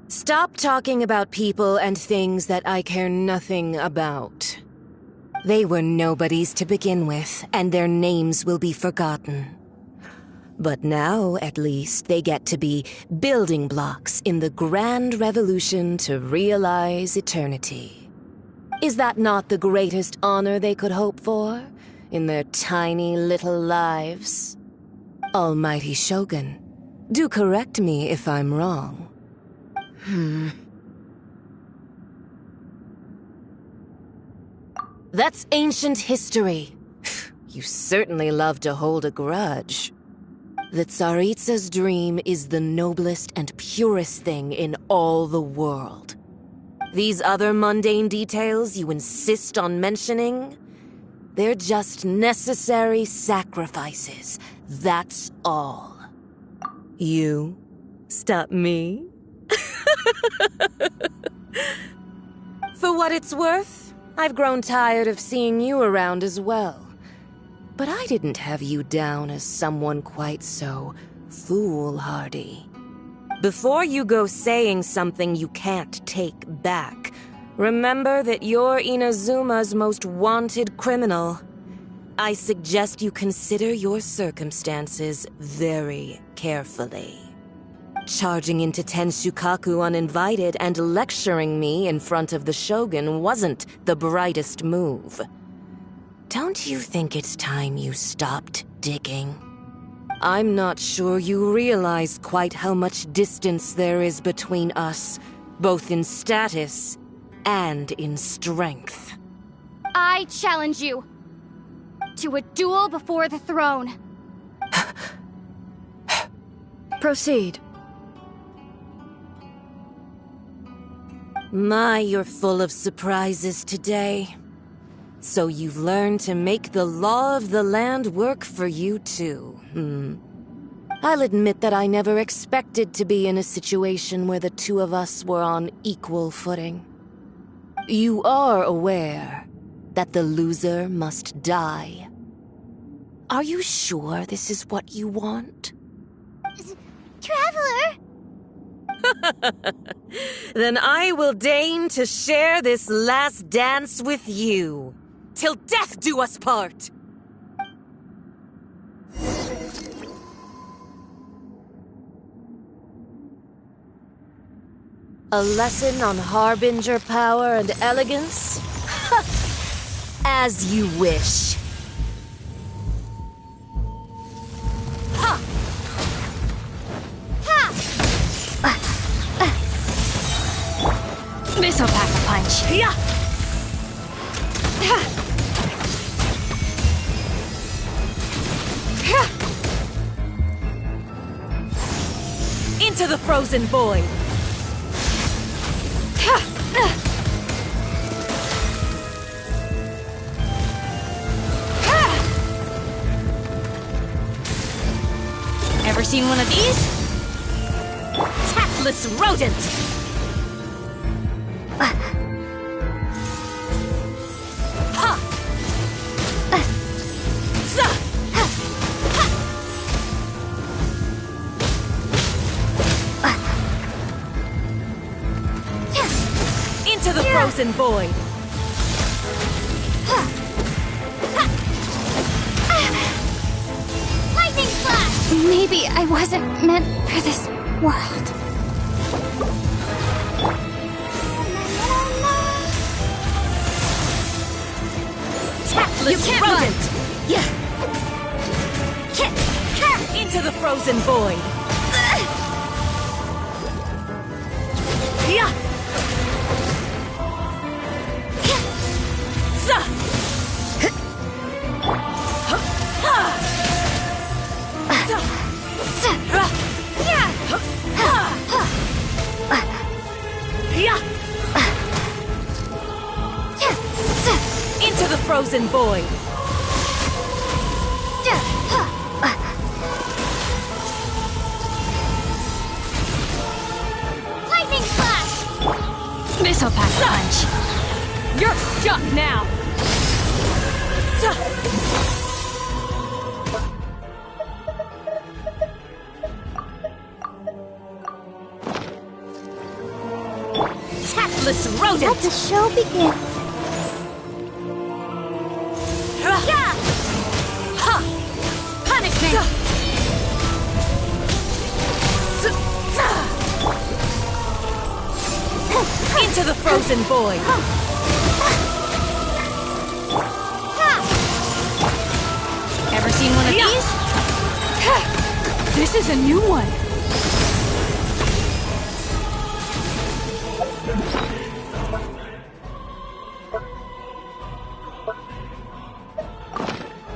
S4: Stop talking about people and things that I care nothing about. They were nobodies to begin with, and their names will be forgotten. But now, at least, they get to be building blocks in the grand revolution to realize eternity. Is that not the greatest honor they could hope for in their tiny little lives? Almighty Shogun, do correct me if I'm wrong. That's ancient history. You certainly love to hold a grudge. The Tsaritsa's dream is the noblest and purest thing in all the world. These other mundane details you insist on mentioning, they're just necessary sacrifices. That's all. You stop me? For what it's worth, I've grown tired of seeing you around as well. But I didn't have you down as someone quite so foolhardy. Before you go saying something you can't take back, remember that you're Inazuma's most wanted criminal. I suggest you consider your circumstances very carefully. Charging into Tenshukaku uninvited and lecturing me in front of the Shogun wasn't the brightest move. Don't you think it's time you stopped digging? I'm not sure you realize quite how much distance there is between us, both in status and in strength.
S23: I challenge you to a duel before the throne.
S11: Proceed.
S4: My, you're full of surprises today. So you've learned to make the law of the land work for you too, I'll admit that I never expected to be in a situation where the two of us were on equal footing. You are aware that the loser must die. Are you sure this is what you want?
S9: Traveler!
S4: Then I will deign to share this last dance with you. Till death do us part! A lesson on Harbinger power and elegance? As you wish. Ha!
S23: This'll pack a punch.
S4: Yeah! Into the frozen void!
S23: Ever seen one of these?
S4: Tactless rodent! Into the frozen void!
S23: Maybe I wasn't meant for this world.
S4: You can't rodent! Yeah. Into the frozen void! Yeah. Into the frozen void!
S23: Lightning slash!
S5: This'll pack a punch.
S4: You're stuck now! Tactless rodent!
S20: Let the show begin.
S4: Punishment! Into the frozen void!
S5: Ever seen one of these? This is a new one.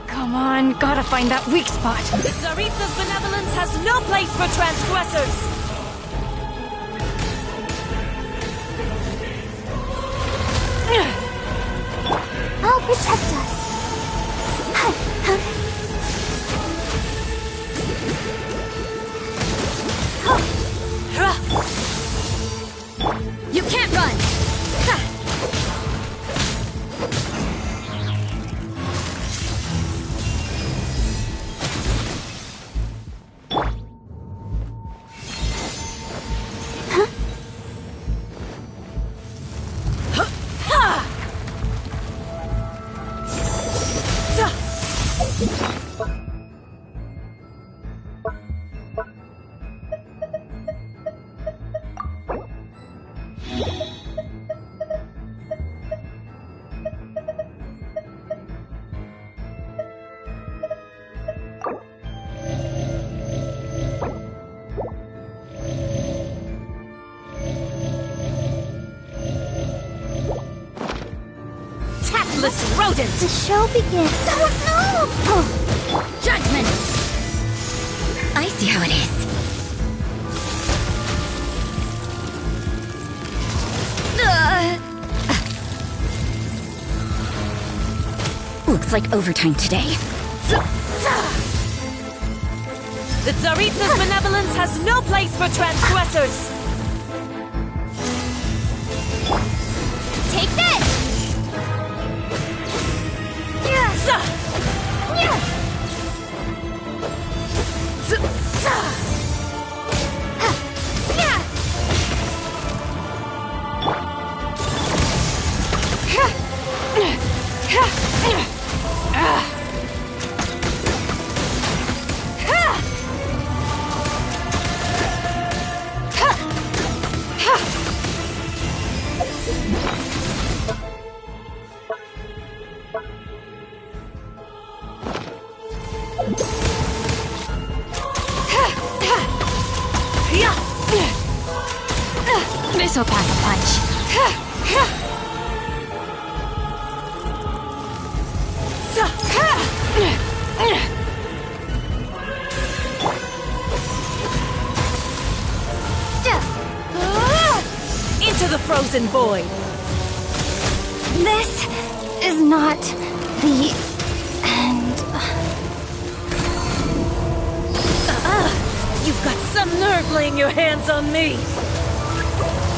S5: Come on, gotta find that weak spot.
S4: Tsaritsa's benevolence has no place for transgressors!
S20: I'll protect us.
S5: You can't run!
S4: Rodent!
S20: The show begins. Oh no!
S5: Judgment! I see how it is. Looks like overtime today.
S4: The Tsaritsa's benevolence has no place for transgressors!
S23: Take this!
S5: This'll pack a punch.
S4: Into the frozen void!
S23: This is not the end.
S4: You've got some nerve laying your hands on me!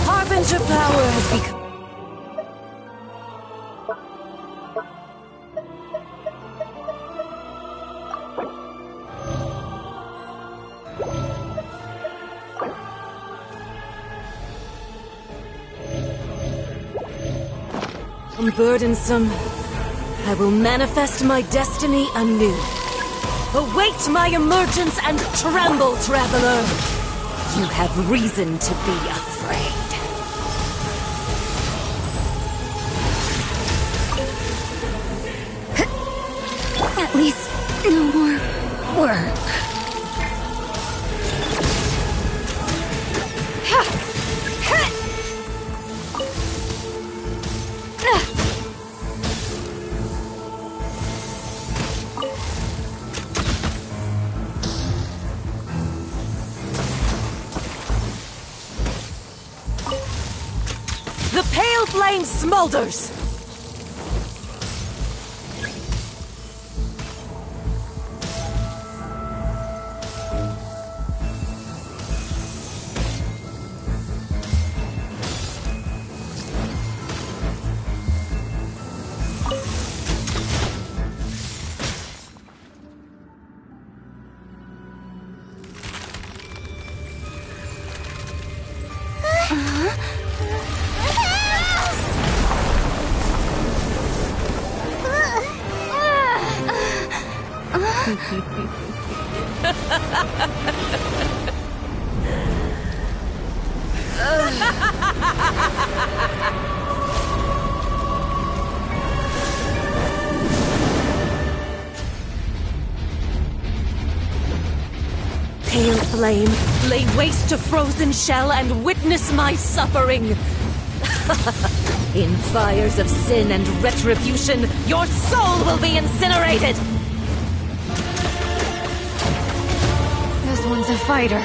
S4: Harbinger power has become... Unburdensome, I will manifest my destiny anew. Await my emergence and tremble, traveler! You have reason to be afraid.
S23: At least, no more work.
S4: The pale flame smolders! Pale flame, lay waste to frozen shell and witness my suffering! In fires of sin and retribution, your soul will be incinerated!
S23: This one's a fighter.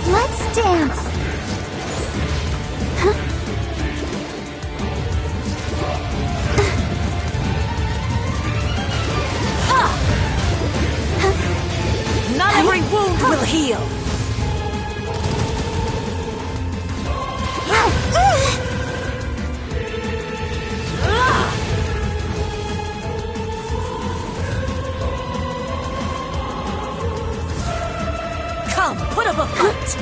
S20: Let's dance.
S4: Not every wound will heal! Come, put up a fight!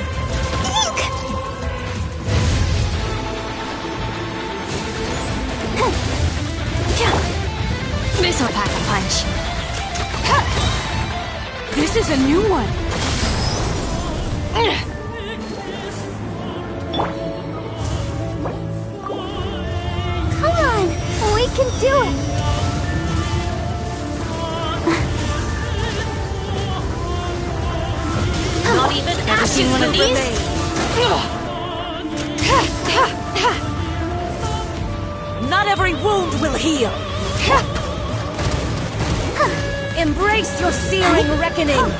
S23: This'll pack a punch. This is a new one.
S20: Come on, we can do it.
S4: Not even ashes
S23: seen one of
S4: will
S23: these?
S4: remain! Not every wound will heal! Embrace your searing reckoning!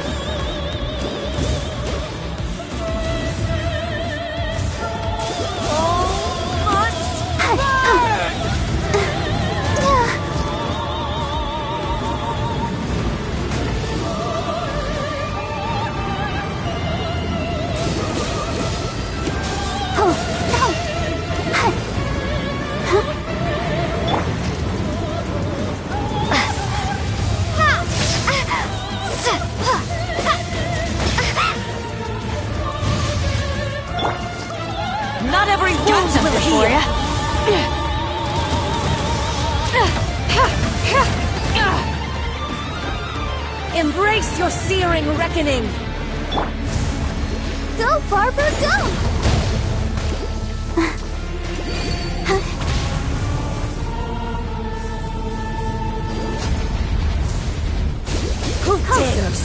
S4: Not every wound will heal! Embrace your searing reckoning!
S20: Go, Barber, go!
S4: Who dares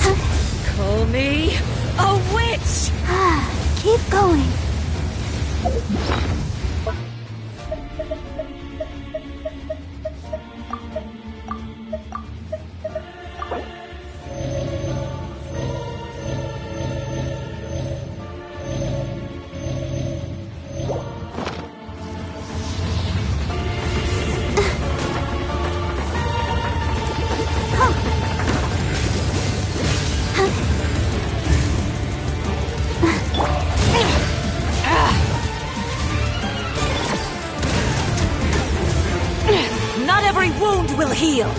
S4: call me a witch?
S20: Keep going.
S4: Not every wound will heal!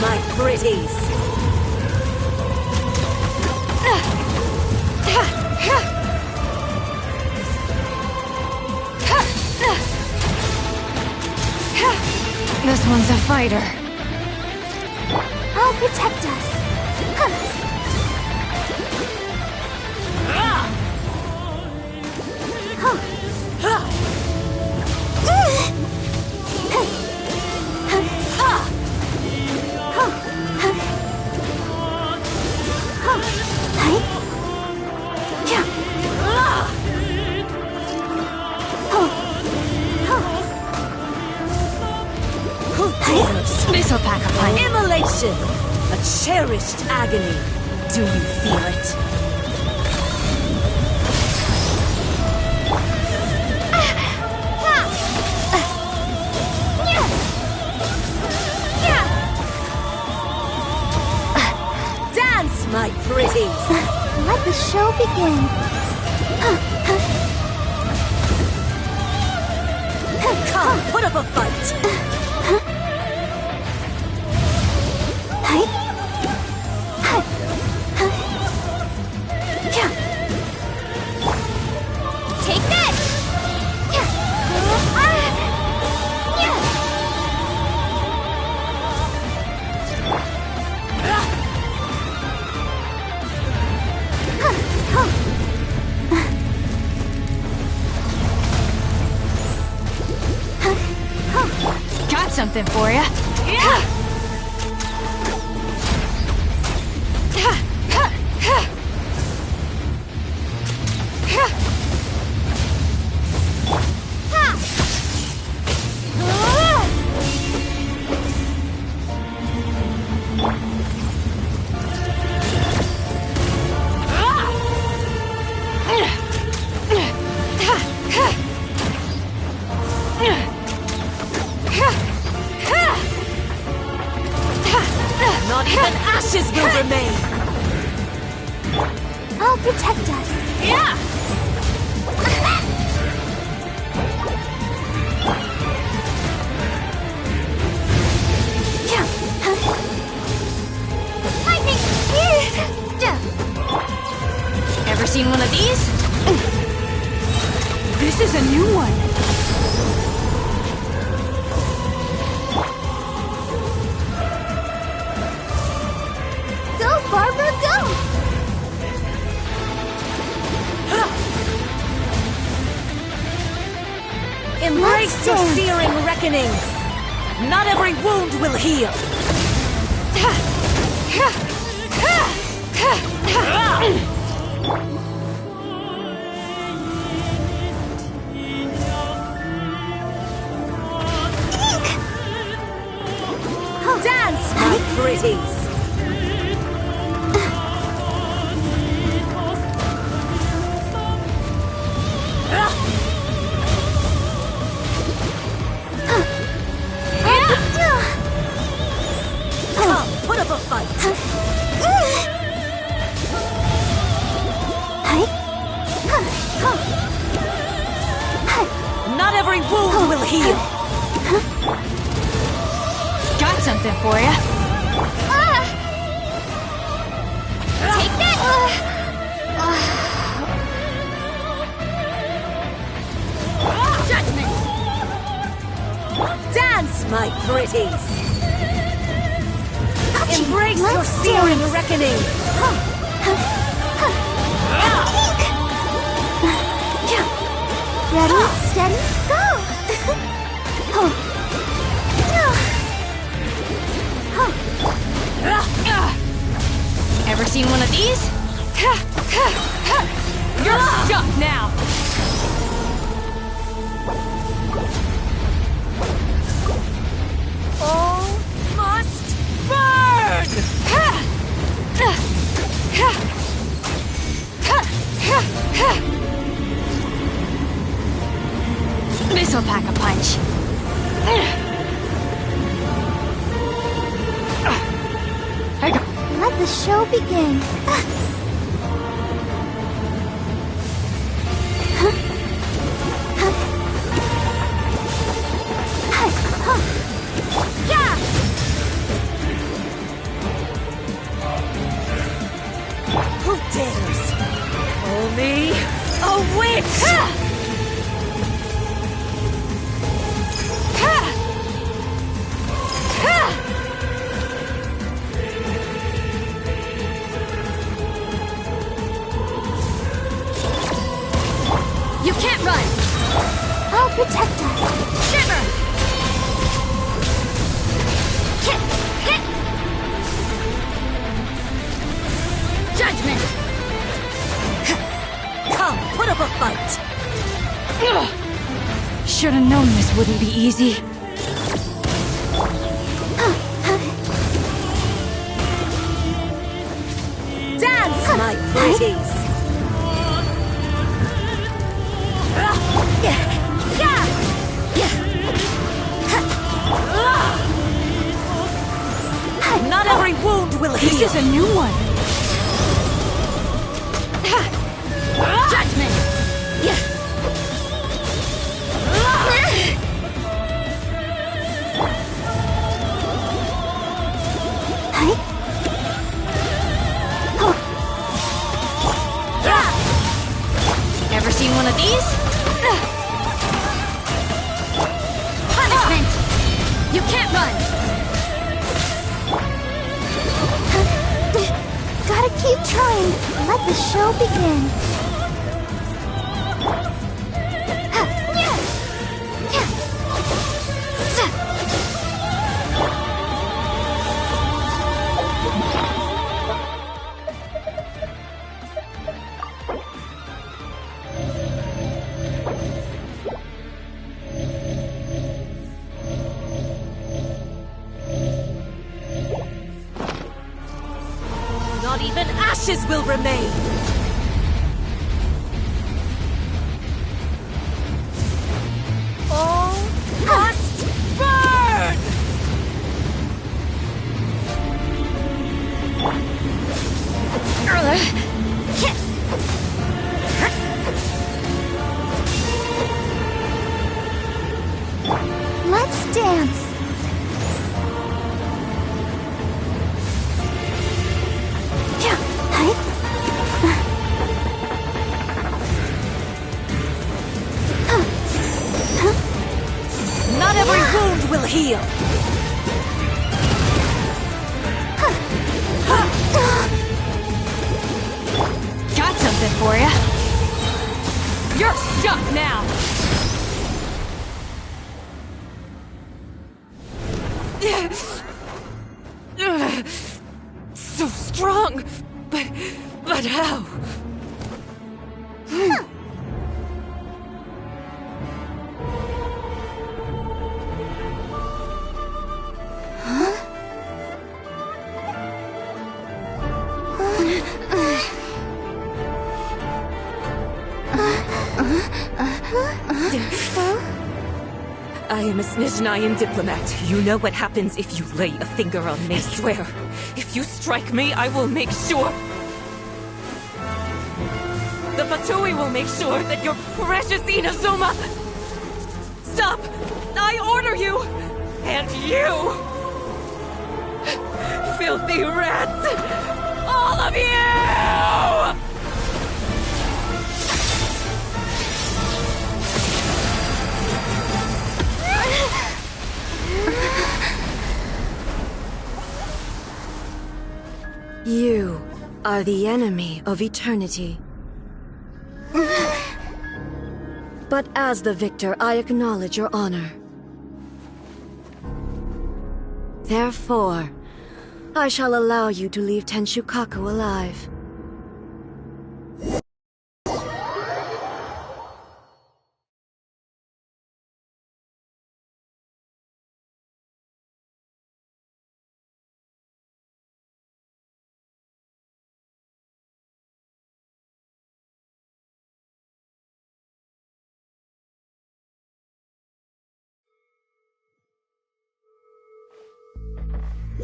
S21: my pretties.
S5: This one's a fighter.
S20: I'll protect us.
S5: This'll pack a punch.
S21: Immolation! A cherished agony. Do you feel it? Dance, my pretties!
S20: Let the show begin.
S21: Come, put up a fight!
S23: Take this!
S5: Got something for ya. Yeah.
S21: Not even ashes will remain!
S20: I'll protect us.
S21: Yeah!
S5: Ever seen one of these? This is a new one.
S20: Go, Barbara, go!
S21: Embrace your searing reckoning! Not every wound will heal! Dance, my pretties! Come, put up a fight! Not every wound will heal!
S5: Got something for ya.
S23: Take this!
S21: Judgment! Dance, my pretties! Embrace your searing reckoning!
S20: Ready, steady, go!
S5: Ever seen one of these? You're stuck now.
S21: All must burn!
S5: This'll pack a punch.
S20: Let the show begin.
S5: wouldn't be easy.
S4: Dance, my pretties! Not every wound will heal!
S5: This is a new one!
S4: Judgment!
S5: Ever seen one of these?
S23: Punishment! You can't run!
S20: Gotta keep trying. Let the show begin.
S4: Not even ashes will remain! All must burn!
S20: Let's dance.
S4: Not every wound will heal!
S5: Got something for ya.
S4: You're stuck now! So strong! But how? I am a Snezhnayan diplomat. You know what happens if you lay a finger on me. I swear, if you strike me, I will make sure... The Fatui will make sure that your precious Inazuma... Stop! I order you! And you! Filthy rats! All of you!
S11: You are the enemy of eternity. But as the victor, I acknowledge your honor. Therefore, I shall allow you to leave Tenshukaku alive.
S9: The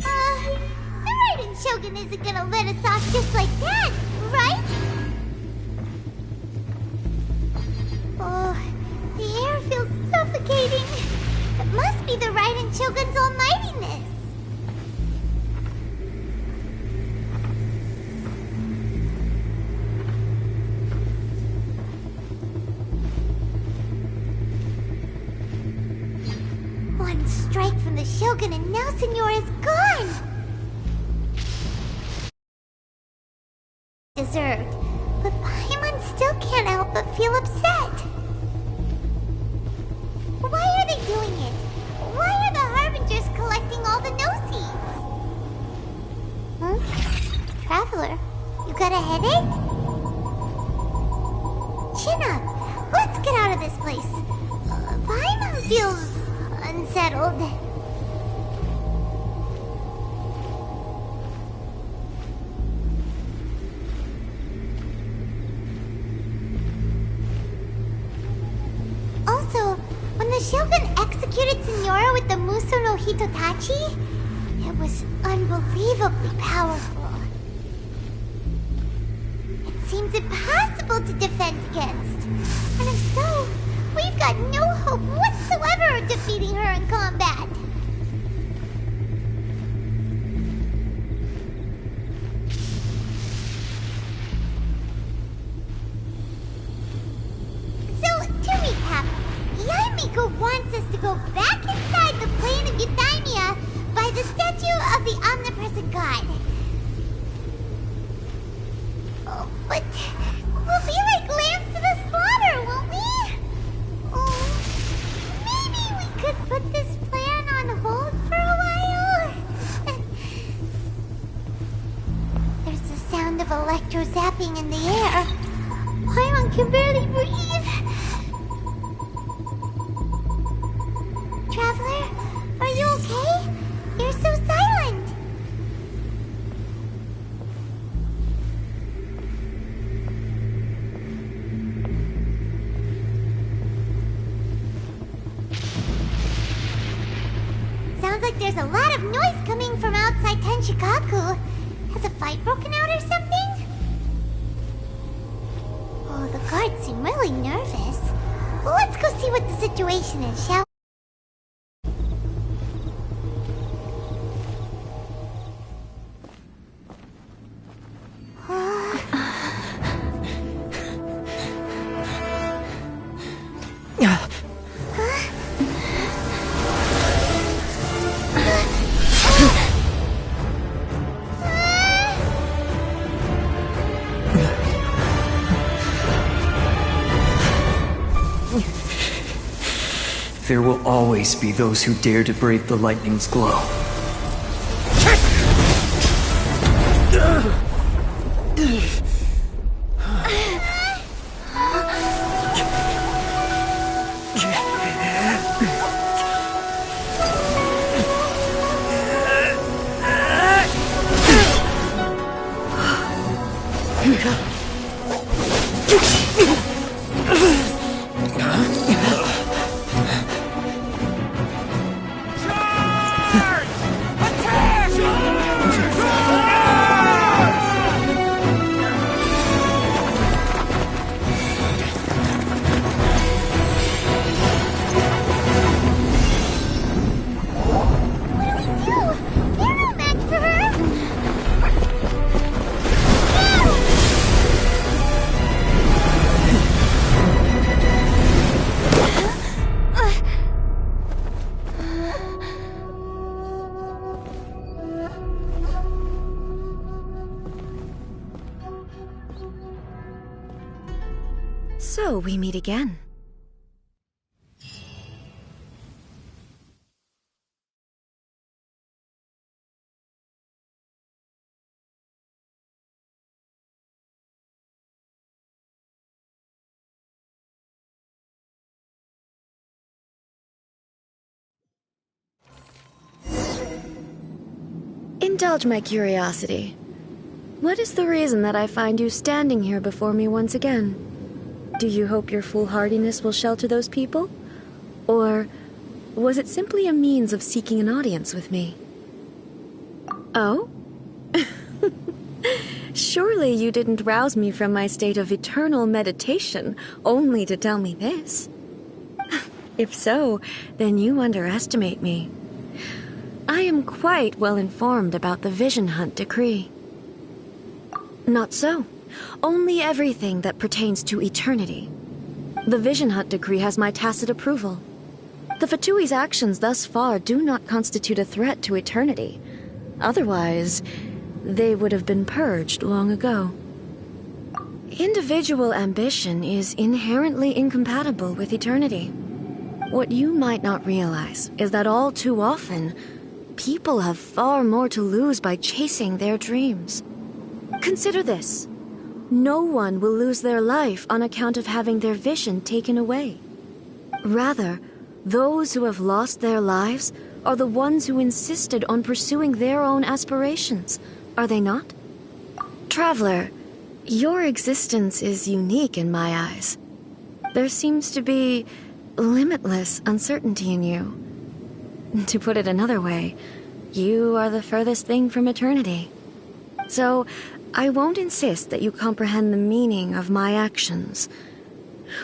S9: Raiden Shogun isn't gonna let us off just like that, right? Oh, the air feels suffocating. It must be the Raiden Shogun's almightiness. One strike from the Shogun and now Senor is gone! Deserved, but Paimon still can't help but feel upset. Why are they doing it? Why are the Harbingers collecting all the no-seeds? Traveler, you got a headache? Chin up! Let's get out of this place. Paimon feels settled. Also, when the Shogun executed Signora with the Muso no Hitotachi, it was unbelievably powerful. It seems impossible to defend against. And if so, we've got no hope whatsoever of defeating her in combat. So, to recap, Yaimiko wants us to go back inside the plane of Euthymia by the statue of the omnipresent god. Oh, but we'll be like lambs to the slaughter, won't we? Oh, maybe we could put this plan on hold for a while? There's the sound of electro zapping in the air. Paimon can barely breathe. Traveler, are you okay? You're so silent. Sounds like there's a lot of noise coming from outside Tenshikaku. Has a fight broken out or something? Oh, the guards seem really nervous. Well, let's go see what the situation is, shall we?
S8: There will always be those who dare to brave the lightning's glow.
S11: So we meet again. Indulge my curiosity. What is the reason that I find you standing here before me once again? Do you hope your foolhardiness will shelter those people? Or was it simply a means of seeking an audience with me? Oh? Surely you didn't rouse me from my state of eternal meditation only to tell me this. If so, then you underestimate me. I am quite well informed about the Vision Hunt decree. Not so. Only everything that pertains to eternity. The Vision Hunt decree has my tacit approval. The Fatui's actions thus far do not constitute a threat to eternity. Otherwise, they would have been purged long ago. Individual ambition is inherently incompatible with eternity. What you might not realize is that all too often, people have far more to lose by chasing their dreams. Consider this. No one will lose their life on account of having their vision taken away. Rather, Those who have lost their lives are the ones who insisted on pursuing their own aspirations, are they not? Traveler, your existence is unique in my eyes. There seems to be limitless uncertainty in you. To put it another way, you are the furthest thing from eternity. So, I won't insist that you comprehend the meaning of my actions.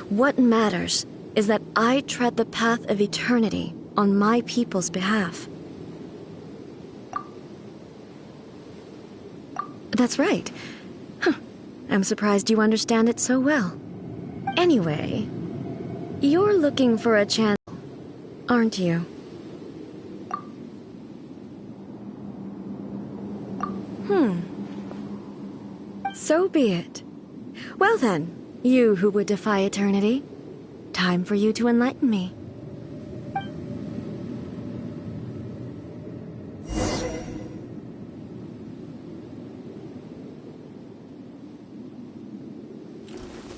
S11: What matters is that I tread the path of eternity on my people's behalf. That's right. I'm surprised you understand it so well. Anyway, you're looking for a chance, aren't you? So be it. Well then, you who would defy eternity, time for you to enlighten me.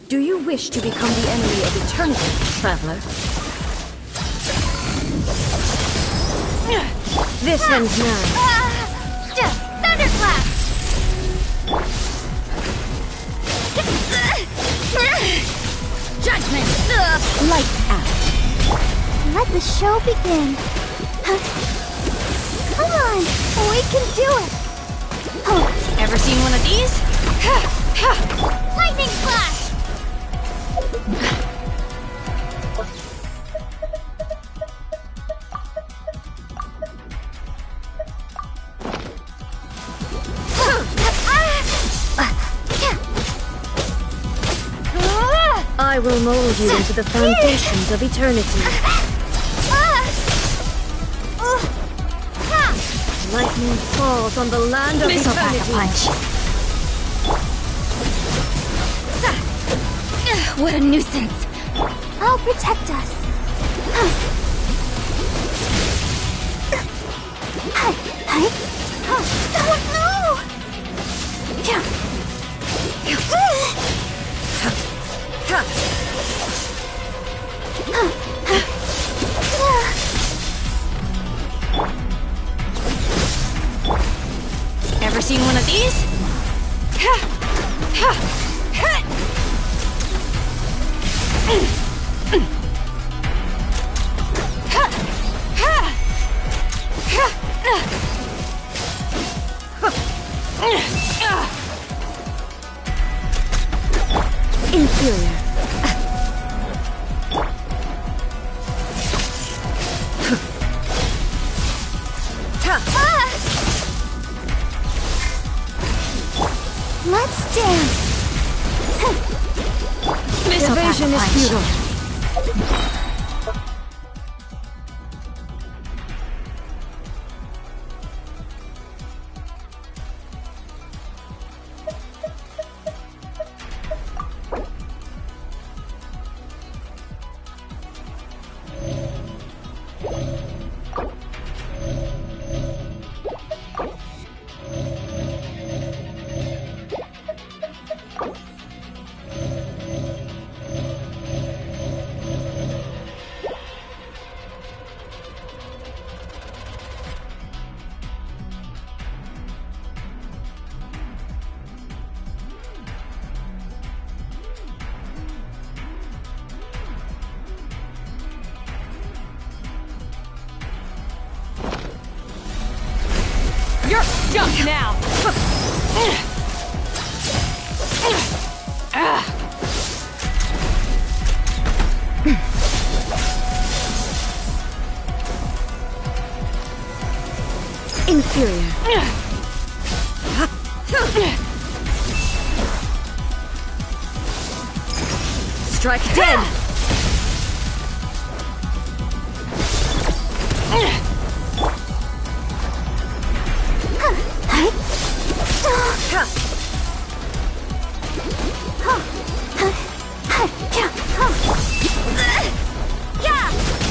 S11: Do you wish to become the enemy of eternity, traveler? This ends now.
S23: Thunderclap! Judgment!
S9: Lights out. Let the show begin. Come on, we can do it.
S23: Ever seen one of these? Lightning Slash!
S11: I will mold you into the foundations of eternity. Lightning falls on the land of
S23: Missile pack a
S11: eternity.
S23: punch. What a nuisance.
S9: I'll protect us.
S23: Ever seen one of these?
S11: Inferior.
S9: Let's dance.
S23: Missile pack a
S11: Evasion is
S23: punch.
S11: futile.
S23: You're stuck now!
S11: Inferior. Strike dead!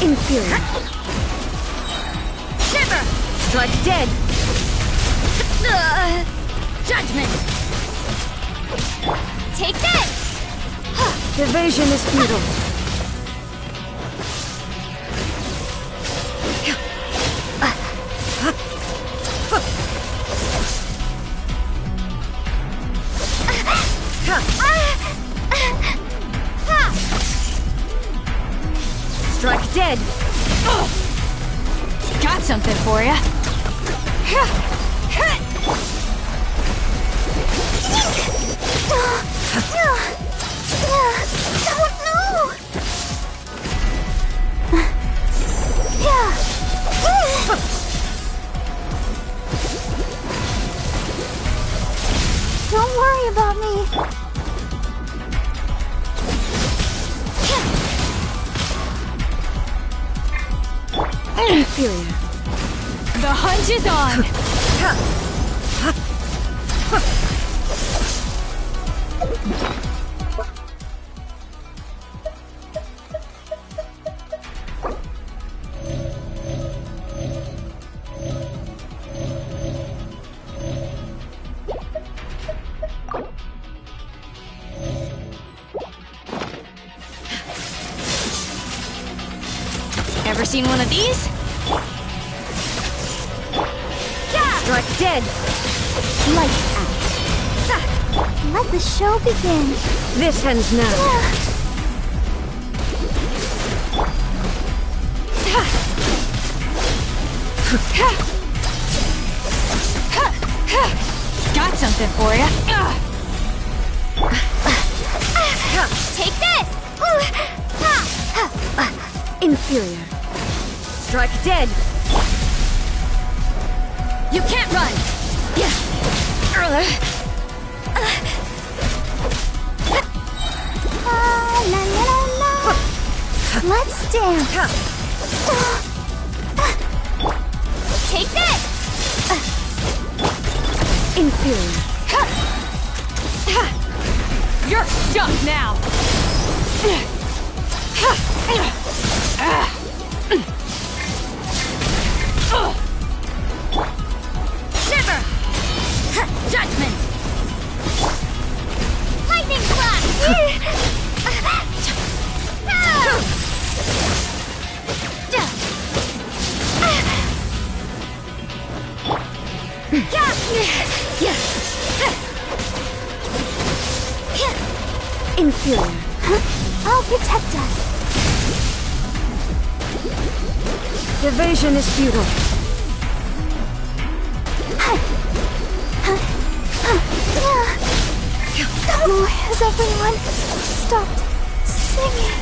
S11: Inferior.
S23: Shiver!
S11: Strike dead!
S23: Judgment! Take this!
S11: Evasion is futile.
S5: something for you.
S9: Don't worry about me.
S5: Inferior. The hunt is on! Ever seen one of these? Strike dead!
S9: Lights out. Let the show begin.
S5: This ends now. Got something for you.
S23: Take this!
S5: Inferior. Strike dead! You can't run!
S9: La la la la. Let's dance.
S23: Take this!
S5: Inferior. You're stuck now!
S23: Shiver! Judgment! Lightning slash!
S5: Inferior.
S9: I'll protect us.
S5: Evasion is futile.
S9: Oh, has everyone stopped singing?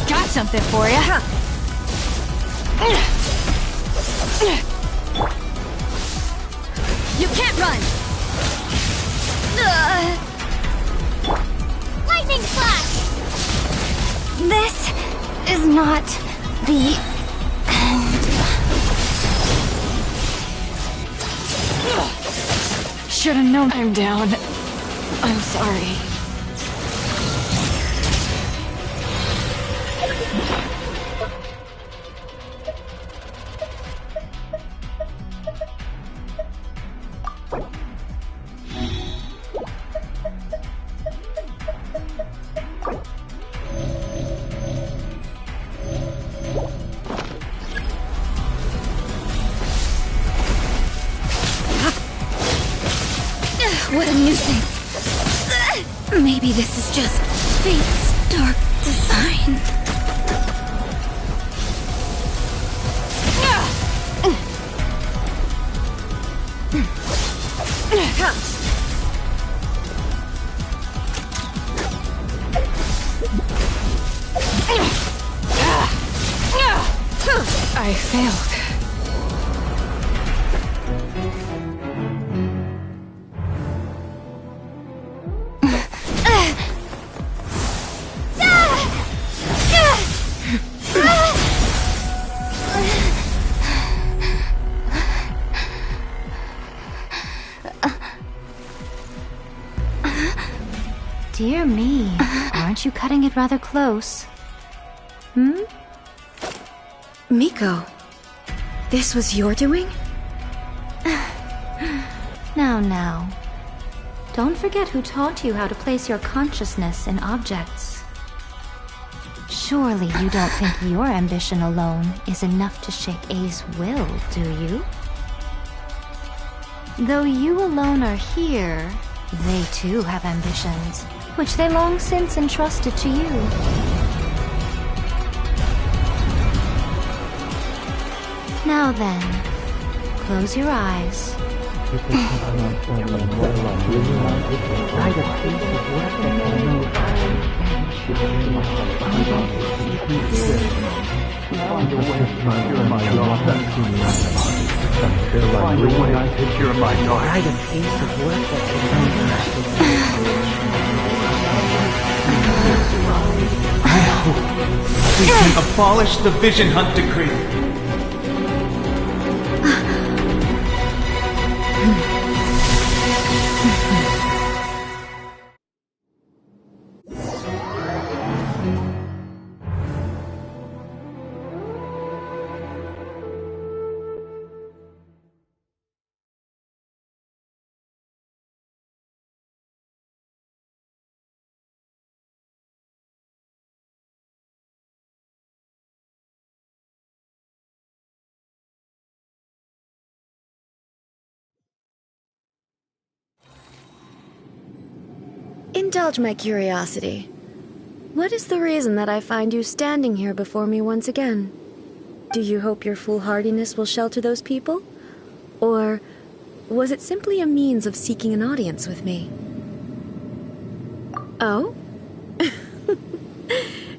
S5: Got something for you. You can't run.
S23: Lightning slash!
S9: This is not the end.
S5: Should've known I'm down. I'm sorry.
S9: What a nuisance. Maybe this is just fate's dark design.
S5: I failed.
S19: Dear me, aren't you cutting it rather close?
S11: Miko, this was your doing?
S19: Now, Don't forget who taught you how to place your consciousness in objects. Surely you don't think your ambition alone is enough to shake A's will, do you? Though you alone are here, they too have ambitions, which they long since entrusted to you. Now then, close your eyes.
S1: I hope we can abolish the Vision Hunt Decree.
S11: Indulge my curiosity. What is the reason that I find you standing here before me once again? Do you hope your foolhardiness will shelter those people? Or was it simply a means of seeking an audience with me? Oh?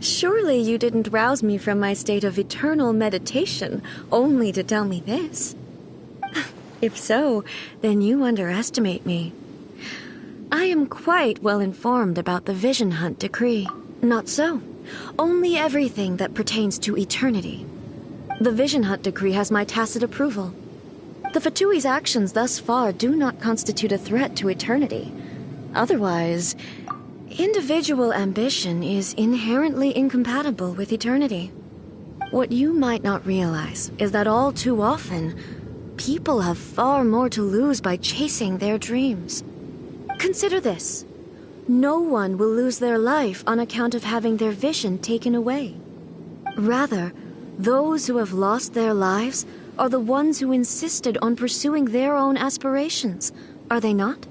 S11: Surely you didn't rouse me from my state of eternal meditation only to tell me this. If so, then you underestimate me. I am quite well informed about the Vision Hunt Decree. Not so. Only everything that pertains to eternity. The Vision Hunt Decree has my tacit approval. The Fatui's actions thus far do not constitute a threat to eternity. Otherwise, individual ambition is inherently incompatible with eternity. What you might not realize is that all too often, people have far more to lose by chasing their dreams. Consider this. No one will lose their life on account of having their vision taken away. Rather, those who have lost their lives are the ones who insisted on pursuing their own aspirations, are they not?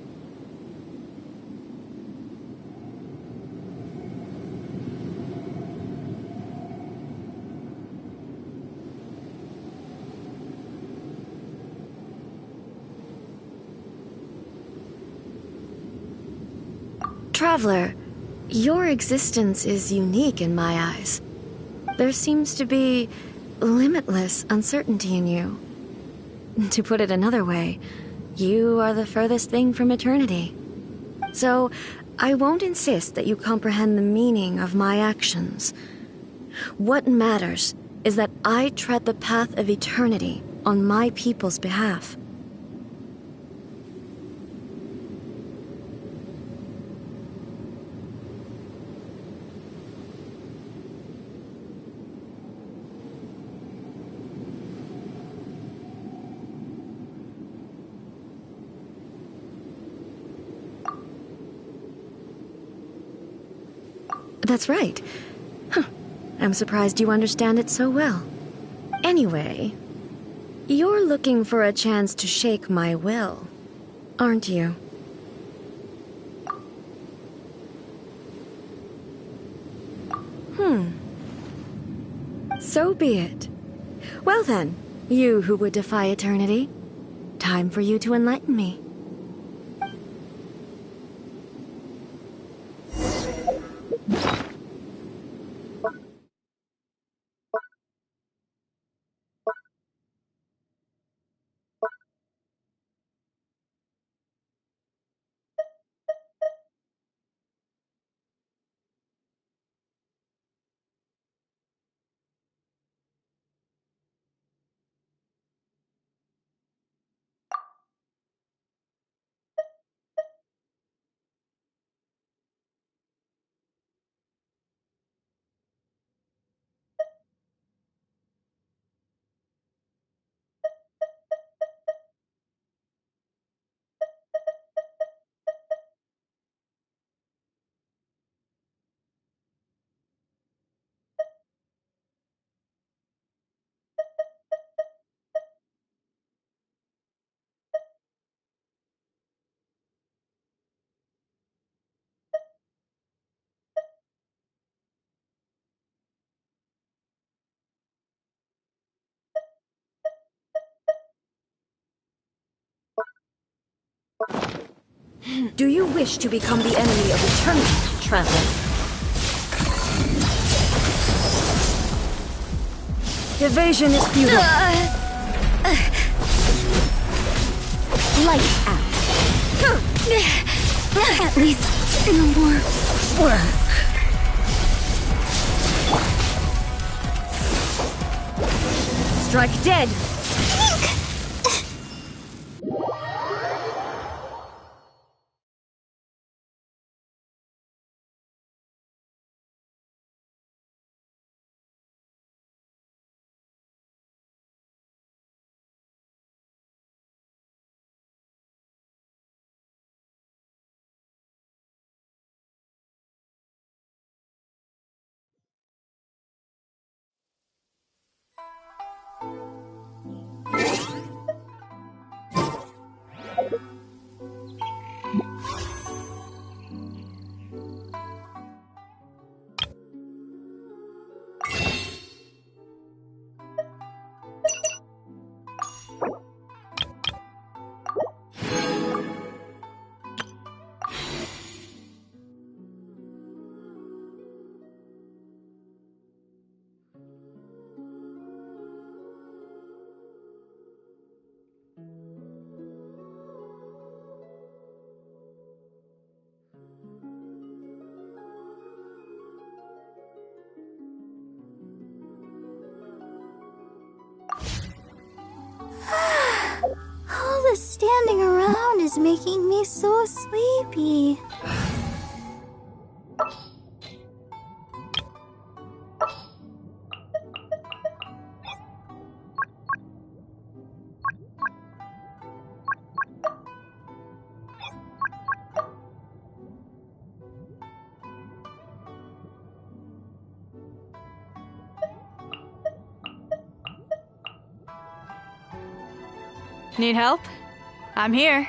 S11: Traveler, your existence is unique in my eyes. There seems to be limitless uncertainty in you. To put it another way, you are the furthest thing from eternity. So, I won't insist that you comprehend the meaning of my actions. What matters is that I tread the path of eternity on my people's behalf. That's right. Huh. I'm surprised you understand it so well. Anyway, you're looking for a chance to shake my will, aren't you? So be it. Well then, you who would defy eternity, time for you to enlighten me.
S5: Do you wish to become the enemy of eternity, traveler? Evasion is futile. Lights out.
S23: At least, no more work.
S5: Strike dead.
S20: All the standing around is making me so sleepy.
S6: Need help? I'm here.